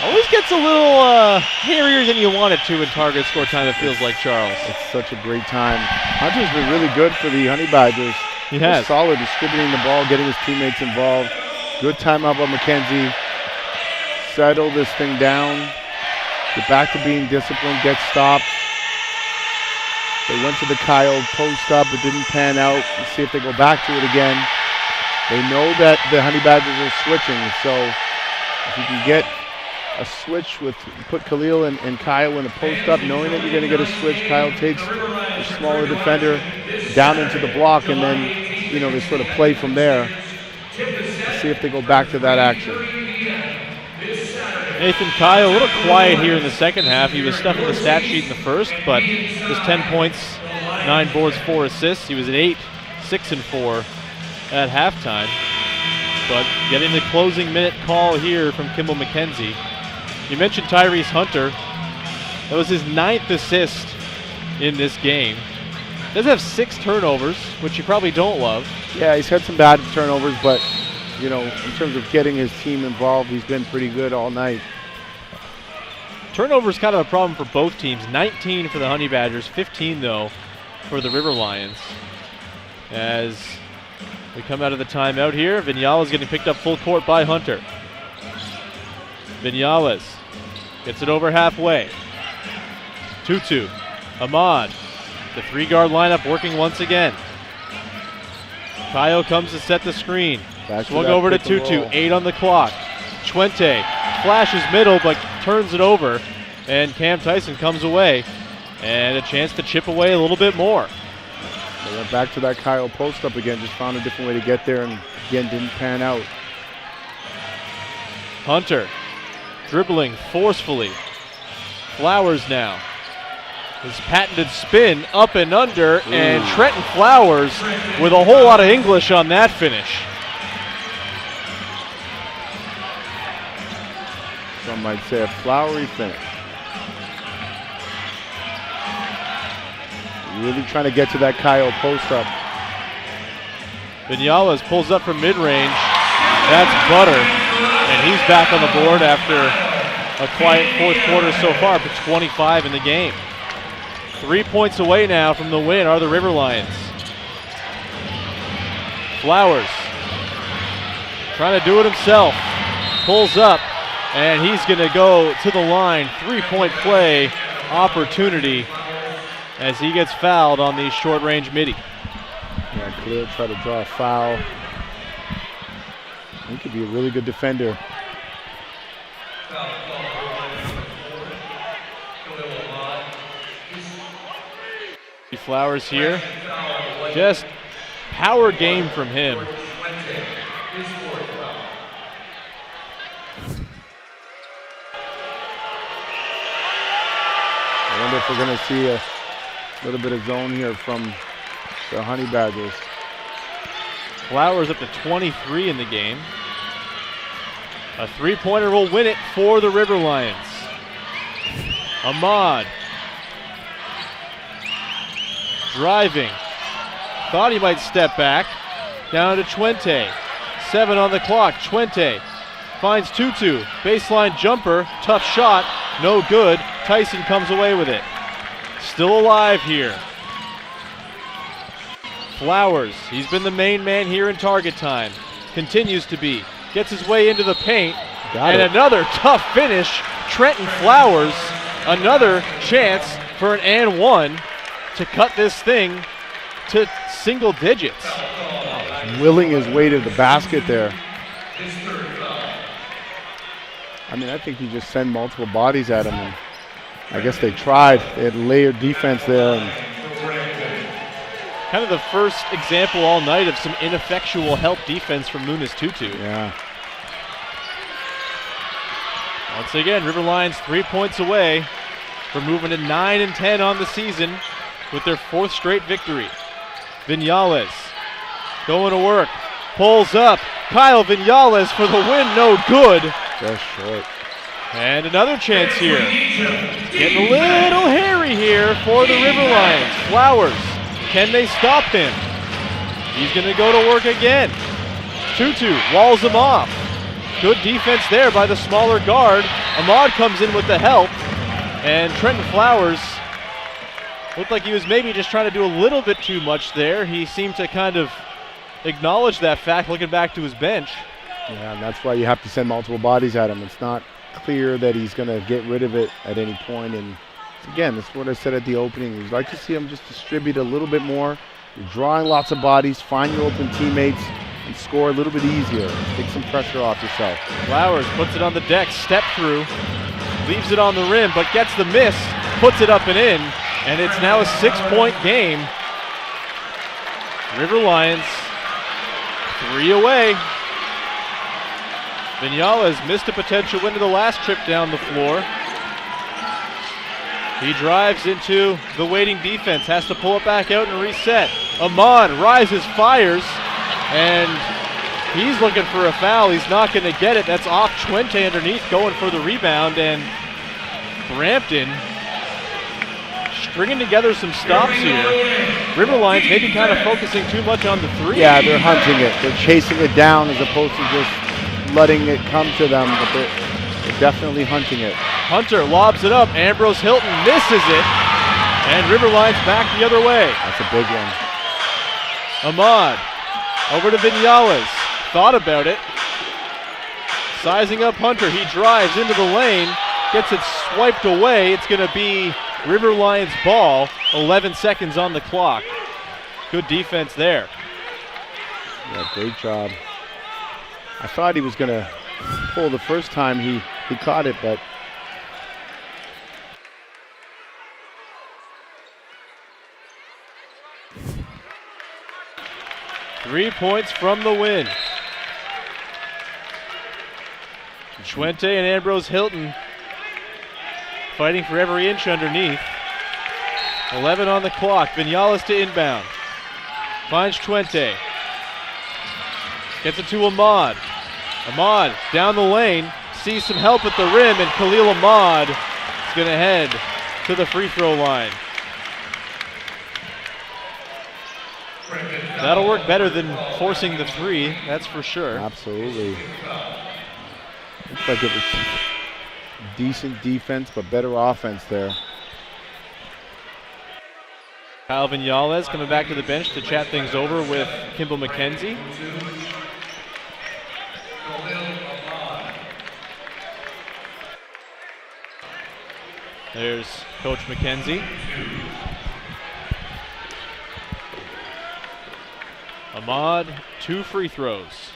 Always gets a little hairier than you want it to in target score time, it feels like, Charles. It's such a great time. Hunter's been really good for the Honey Badgers. He has. Solid distributing the ball, getting his teammates involved. Good timeout by McKenzie. Settle this thing down. Get back to being disciplined, get stopped. They went to the Kyle post up, it didn't pan out. Let's see if they go back to it again. They know that the Honey Badgers are switching, so if you can get a switch with, put Khalil and Kyle in the post up, knowing that you're going to get a switch, Kyle takes the smaller defender down into the block, and then, you know, they sort of play from there. Let's see if they go back to that action. Nathan Kyle, a little quiet here in the second half. He was stuffing the stat sheet in the first, but just 10 points, 9 boards, 4 assists. He was at 8, 6 and 4 at halftime. But getting the closing minute call here from Kimball McKenzie. You mentioned Tyrese Hunter. That was his 9th assist in this game. Does have 6 turnovers, which you probably don't love. Yeah, he's had some bad turnovers, but you know, in terms of getting his team involved, he's been pretty good all night. Turnovers kind of a problem for both teams. 19 for the Honey Badgers, 15 though for the River Lions. As we come out of the timeout here, Vinales getting picked up full court by Hunter. Vinales gets it over halfway. Tutu, Ahmad, the 3-guard lineup working once again. Kayo comes to set the screen. Swung over to Tutu, 8 on the clock. Twente flashes middle, but turns it over. and Cam Tyson comes away. And a chance to chip away a little bit more. They went back to that Kyle post up again, just found a different way to get there, and again didn't pan out. Hunter dribbling forcefully. Flowers now. His patented spin up and under, and Trenton Flowers with a whole lot of English on that finish. Some might say a flowery finish. Really trying to get to that Kyle post up. Vinales pulls up from mid-range. That's Butter, and he's back on the board after a quiet fourth quarter so far, but 25 in the game. 3 points away now from the win are the River Lions. Flowers trying to do it himself. Pulls up, and he's going to go to the line. 3-point play opportunity as he gets fouled on the short-range midi. Yeah, Khalil try to draw a foul. He could be a really good defender. Flowers here. Just power game from him. I wonder if we're going to see a little bit of zone here from the Honey Badgers. Flowers up to 23 in the game. A three-pointer will win it for the River Lions. Ahmad driving. Thought he might step back. Down to Twente. 7 on the clock. Twente finds Tutu. Baseline jumper. Tough shot. No good. Tyson comes away with it. Still alive here. Flowers. He's been the main man here in target time. Continues to be. Gets his way into the paint. Another tough finish. Trenton Flowers. Another chance for an and one to cut this thing to single digits. Willing his way to the basket there. I mean, I think you just send multiple bodies at him, and I guess they tried. They had layered defense there. And kind of the first example all night of some ineffectual help defense from Munis Tutu. Yeah. Once again, River Lions 3 points away from moving to 9-10 on the season with their 4th straight victory. Vinales going to work, pulls up. Kyle Vinales for the win, no good. Just short. And another chance here. It's getting a little hairy here for the River Lions. Flowers, can they stop him? He's going to go to work again. Tutu walls him off. Good defense there by the smaller guard. Ahmad comes in with the help. And Trenton Flowers looked like he was maybe just trying to do a little bit too much there. He seemed to kind of acknowledge that fact looking back to his bench. Yeah, and that's why you have to send multiple bodies at him. It's not clear that he's going to get rid of it at any point. And again, that's what I said at the opening. We'd like to see him just distribute a little bit more. You're drawing lots of bodies, find your open teammates, and score a little bit easier. Take some pressure off yourself. Flowers puts it on the deck, step through, leaves it on the rim, but gets the miss, puts it up and in, and it's now a 6-point game. River Lions 3 away. Vinales missed a potential win to the last trip down the floor. He drives into the waiting defense, has to pull it back out and reset. Ahmad rises, fires, and he's looking for a foul. He's not going to get it. That's off Twente underneath, going for the rebound, and Brampton stringing together some stops here. River Lions maybe kind of focusing too much on the three. Yeah, they're hunting it. They're chasing it down as opposed to just letting it come to them, but they're definitely hunting it. Hunter lobs it up. Ambrose Hilton misses it, and River Lions back the other way. That's a big one. Ahmad over to Vinales. Thought about it. Sizing up Hunter. He drives into the lane, gets it swiped away. It's going to be River Lions ball. 11 seconds on the clock. Good defense there. Yeah, great job. I thought he was going to pull the first time he caught it, but 3 points from the win. Schwente and Ambrose Hilton fighting for every inch underneath. 11 on the clock. Vinales to inbound. Finds Schwente. Gets it to Ahmad. Ahmad down the lane. Sees some help at the rim, and Khalil Ahmad is going to head to the free throw line. That'll work better than forcing the three, that's for sure. Absolutely. Looks like it was decent defense, but better offense there. Kyle Vinales coming back to the bench to chat things over with Kimball McKenzie. There's Coach McKenzie. Ahmad, 2 free throws.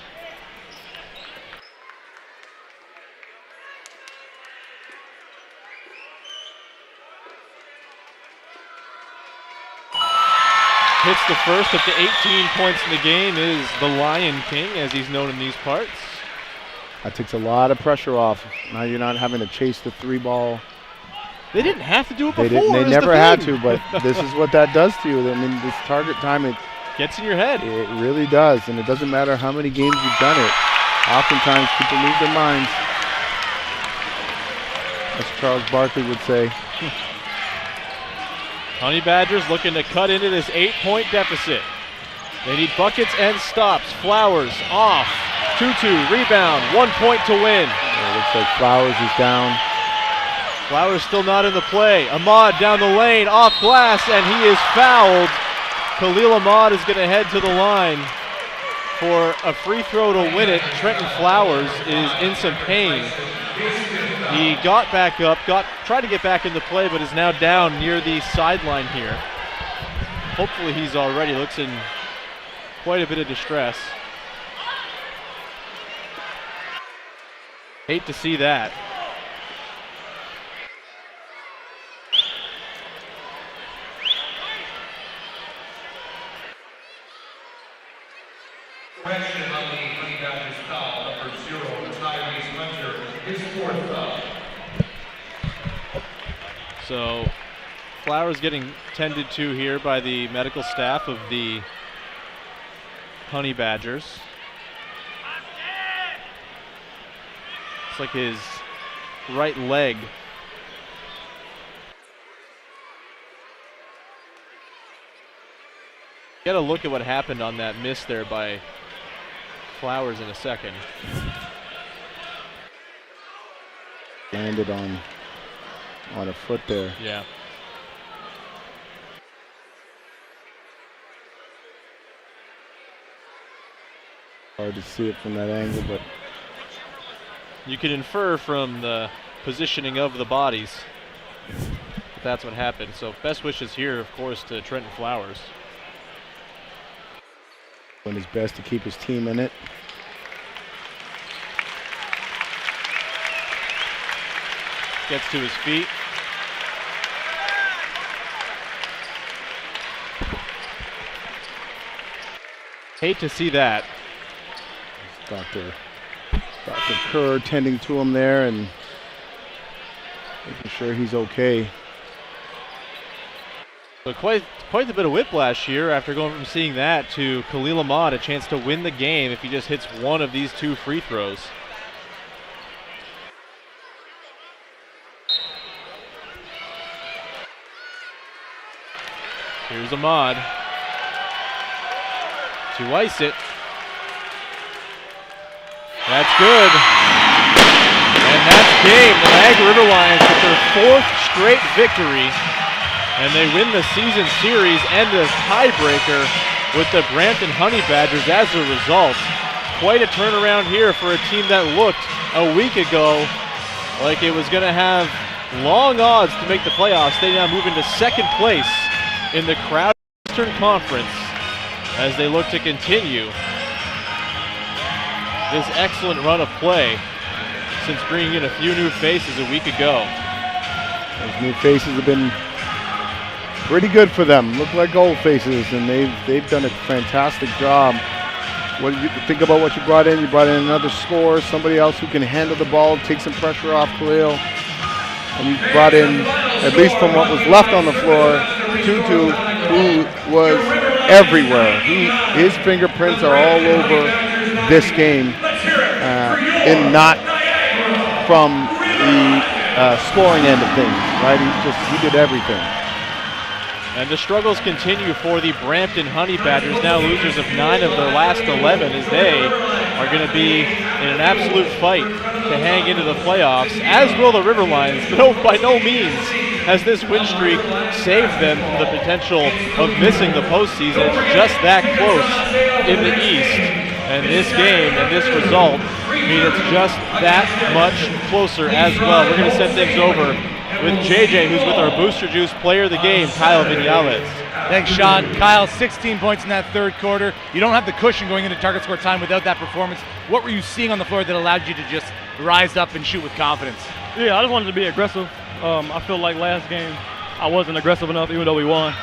Hits the first, up to 18 points in the game, is the Lion King, as he's known in these parts. That takes a lot of pressure off. Now you're not having to chase the 3 ball. They didn't have to do it before. They never had to, but this is what that does to you. I mean, this target time, it gets in your head. It really does, and it doesn't matter how many games you've done it. Oftentimes, people lose their minds, as Charles Barkley would say. Honey Badgers looking to cut into this 8-point deficit. They need buckets and stops. Flowers off. 2-2, rebound, 1 point to win. It looks like Flowers is down. Flowers still not in the play. Ahmad down the lane, off glass, and he is fouled. Khalil Ahmad is going to head to the line for a free throw to win it. Trenton Flowers is in some pain. He got back up, tried to get back into play, but is now down near the sideline here. Hopefully he's all right. He looks in quite a bit of distress. Hate to see that. Correction on the Honey Badgers foul, number 0, Catharines Hunter, his 4th foul. So Flowers getting tended to here by the medical staff of the Honey Badgers. It's like his right leg. Get a look at what happened on that miss there by Flowers in a second. Landed on a foot there. Yeah. Hard to see it from that angle, but you can infer from the positioning of the bodies that that's what happened. So best wishes here, of course, to Trenton Flowers. doing his best to keep his team in it. Gets to his feet. Hate to see that. Dr. Kerr tending to him there and making sure he's okay. So quite a bit of whiplash here after going from seeing that to Khalil Ahmad, a chance to win the game if he just hits one of these two free throws. Here's Ahmad to ice it. That's good. And that's game. The Niagara River Lions get their fourth straight victory, and they win the season series and a tiebreaker with the Brampton Honey Badgers as a result. Quite a turnaround here for a team that looked a week ago like it was going to have long odds to make the playoffs. They now move into second place in the Crowd Eastern Conference as they look to continue this excellent run of play since bringing in a few new faces a week ago. Those new faces have been pretty good for them. Look like old faces, and they've done a fantastic job What do you think about what you brought in? You brought in another scorer, somebody else who can handle the ball, take some pressure off Khalil. And you brought in, at least from what was left on the floor, Tutu, who was everywhere. His fingerprints are all over this game, and not from the scoring end of things, right? He did everything. And the struggles continue for the Brampton Honey Badgers, now losers of 9 of their last 11, as they are going to be in an absolute fight to hang into the playoffs, as will the River Lions. No, by no means has this win streak saved them from the potential of missing the postseason. It's just that close in the East. And this game and this result mean it's just that much closer as well. We're going to send things over with JJ, who's with our Booster Juice player of the game, Kyle Vinales. Thanks, Sean. Kyle, 16 points in that third quarter. You don't have the cushion going into target score time without that performance. What were you seeing on the floor that allowed you to just rise up and shoot with confidence? Yeah, I just wanted to be aggressive. I feel like last game I wasn't aggressive enough, even though we won.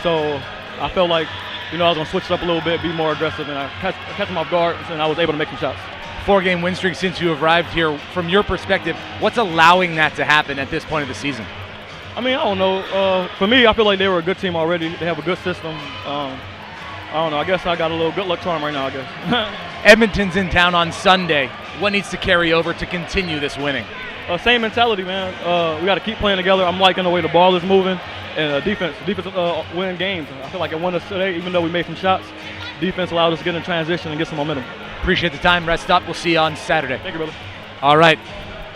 So I felt like, I was going to switch it up a little bit, be more aggressive, and I kept them off guard, and I was able to make some shots. 4-game win streak since you arrived here. From your perspective, what's allowing that to happen at this point of the season? I mean, I don't know. For me, I feel like they were a good team already. They have a good system. I don't know. I guess I got a little good luck charm right now, I guess. Edmonton's in town on Sunday. What needs to carry over to continue this winning? Same mentality, man. We got to keep playing together. I'm liking the way the ball is moving. And defense win games. I feel like it won us today, even though we made some shots. Defense allowed us to get in transition and get some momentum. Appreciate the time. Rest up. We'll see you on Saturday. Thank you, brother. All right.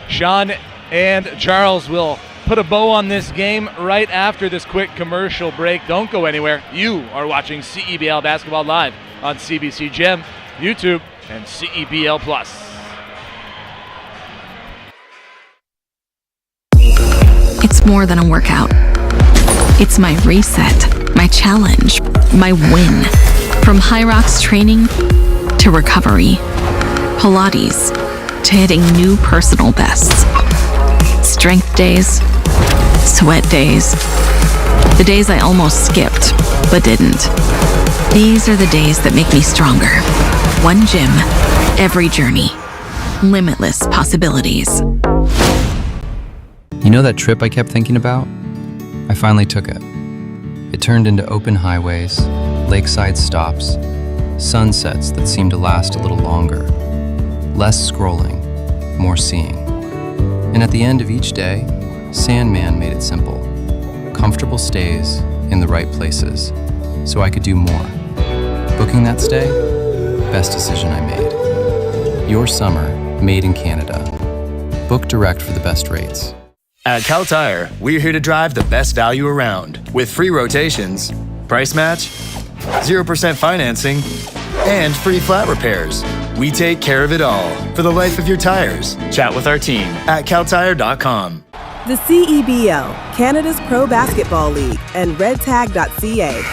Sean and Charles will put a bow on this game right after this quick commercial break. Don't go anywhere. You are watching CEBL Basketball Live on CBC Gem, YouTube, and CEBL Plus. It's more than a workout. It's my reset, my challenge, my win. From High Rocks training to recovery, Pilates to hitting new personal bests. Strength days, sweat days, the days I almost skipped but didn't. These are the days that make me stronger. One gym, every journey, limitless possibilities. You know that trip I kept thinking about? I finally took it. It turned into open highways, lakeside stops, sunsets that seemed to last a little longer, less scrolling, more seeing. And at the end of each day, Sandman made it simple. Comfortable stays in the right places, so I could do more. Booking that stay? Best decision I made. Your summer, made in Canada. Book direct for the best rates. At Cal Tire, we're here to drive the best value around with free rotations, price match, 0% financing, and free flat repairs. We take care of it all for the life of your tires. Chat with our team at caltire.com. The CEBL, Canada's Pro Basketball League, and RedTag.ca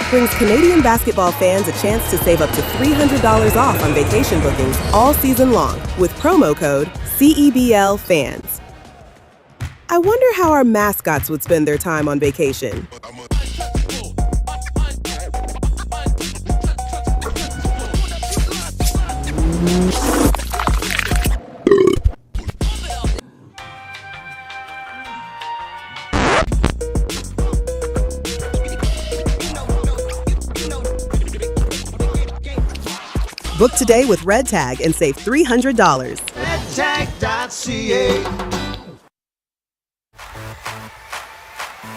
brings Canadian basketball fans a chance to save up to $300 off on vacation bookings all season long with promo code CEBLFans. I wonder how our mascots would spend their time on vacation. Book today with Red Tag and save $300. RedTag.ca.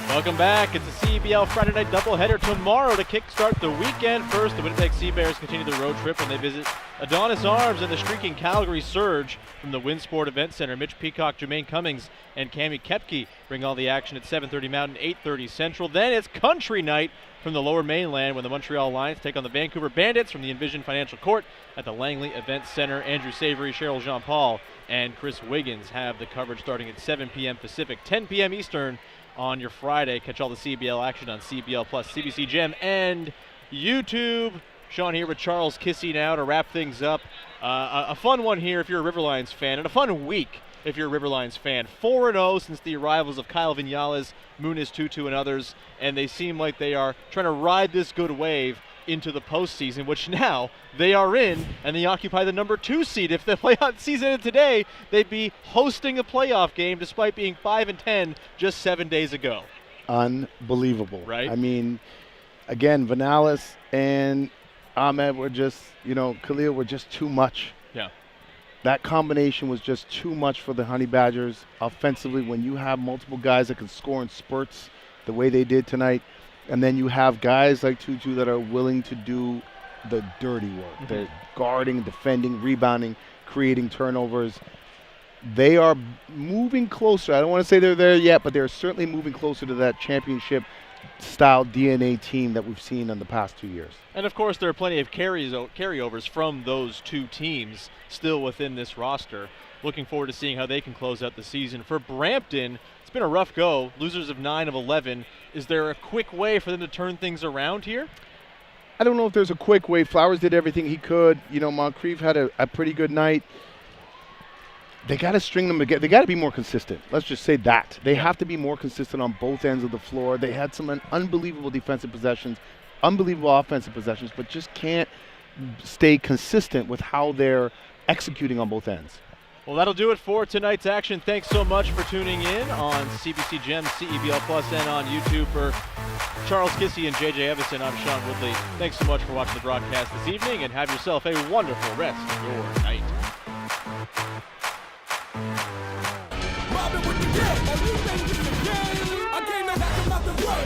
Welcome back. It's a CEBL Friday night doubleheader tomorrow to kickstart the weekend. First, the Winnipeg Sea Bears continue their road trip when they visit Adonis Arms and the streaking Calgary Surge from the Winsport Event Center. Mitch Peacock, Jermaine Cummings, and Cami Kepke bring all the action at 7:30 Mountain, 8:30 Central. Then it's country night from the Lower Mainland when the Montreal Lions take on the Vancouver Bandits from the Envision Financial Court at the Langley Event Center. Andrew Savory, Cheryl Jean-Paul, and Chris Wiggins have the coverage starting at 7 p.m. Pacific, 10 p.m. Eastern on your Friday. Catch all the CBL action on CBL Plus, CBC Gem, and YouTube. Sean here with Charles Kissy now to wrap things up. A fun one here if you're a River Lions fan, and a fun week if you're a River Lions fan. 4-0 since the arrivals of Kyle Vinales, Muniz Tutu, and others, and they seem like they are trying to ride this good wave into the postseason, which now they are in, and they occupy the number 2 seed. If the playoff season ended today, they'd be hosting a playoff game despite being 5-10 just 7 days ago. Unbelievable. Right? I mean, again, Vanalis and Ahmed were just, Khalil were just too much. Yeah. That combination was just too much for the Honey Badgers offensively. When you have multiple guys that can score in spurts the way they did tonight, and then you have guys like Tutu that are willing to do the dirty work. They're guarding, defending, rebounding, creating turnovers. They are moving closer. I don't want to say they're there yet, but they're certainly moving closer to that championship-style DNA team that we've seen in the past 2 years. And, of course, there are plenty of carryovers from those two teams still within this roster. Looking forward to seeing how they can close out the season. For Brampton, it's been a rough go. Losers of 9 of 11. Is there a quick way for them to turn things around here? I don't know if there's a quick way. Flowers did everything he could. Moncrief had a pretty good night. They got to string them together. They got to be more consistent. Let's just say that. They have to be more consistent on both ends of the floor. They had some unbelievable defensive possessions, unbelievable offensive possessions, but just can't stay consistent with how they're executing on both ends. Well, that'll do it for tonight's action. Thanks so much for tuning in on CBC Gems, CEBL Plus, and on YouTube. For Charles Kissy and JJ Evison, I'm Sean Woodley. Thanks so much for watching the broadcast this evening, and have yourself a wonderful rest of your night.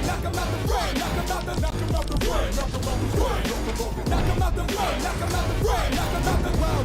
Knock 'em out the run.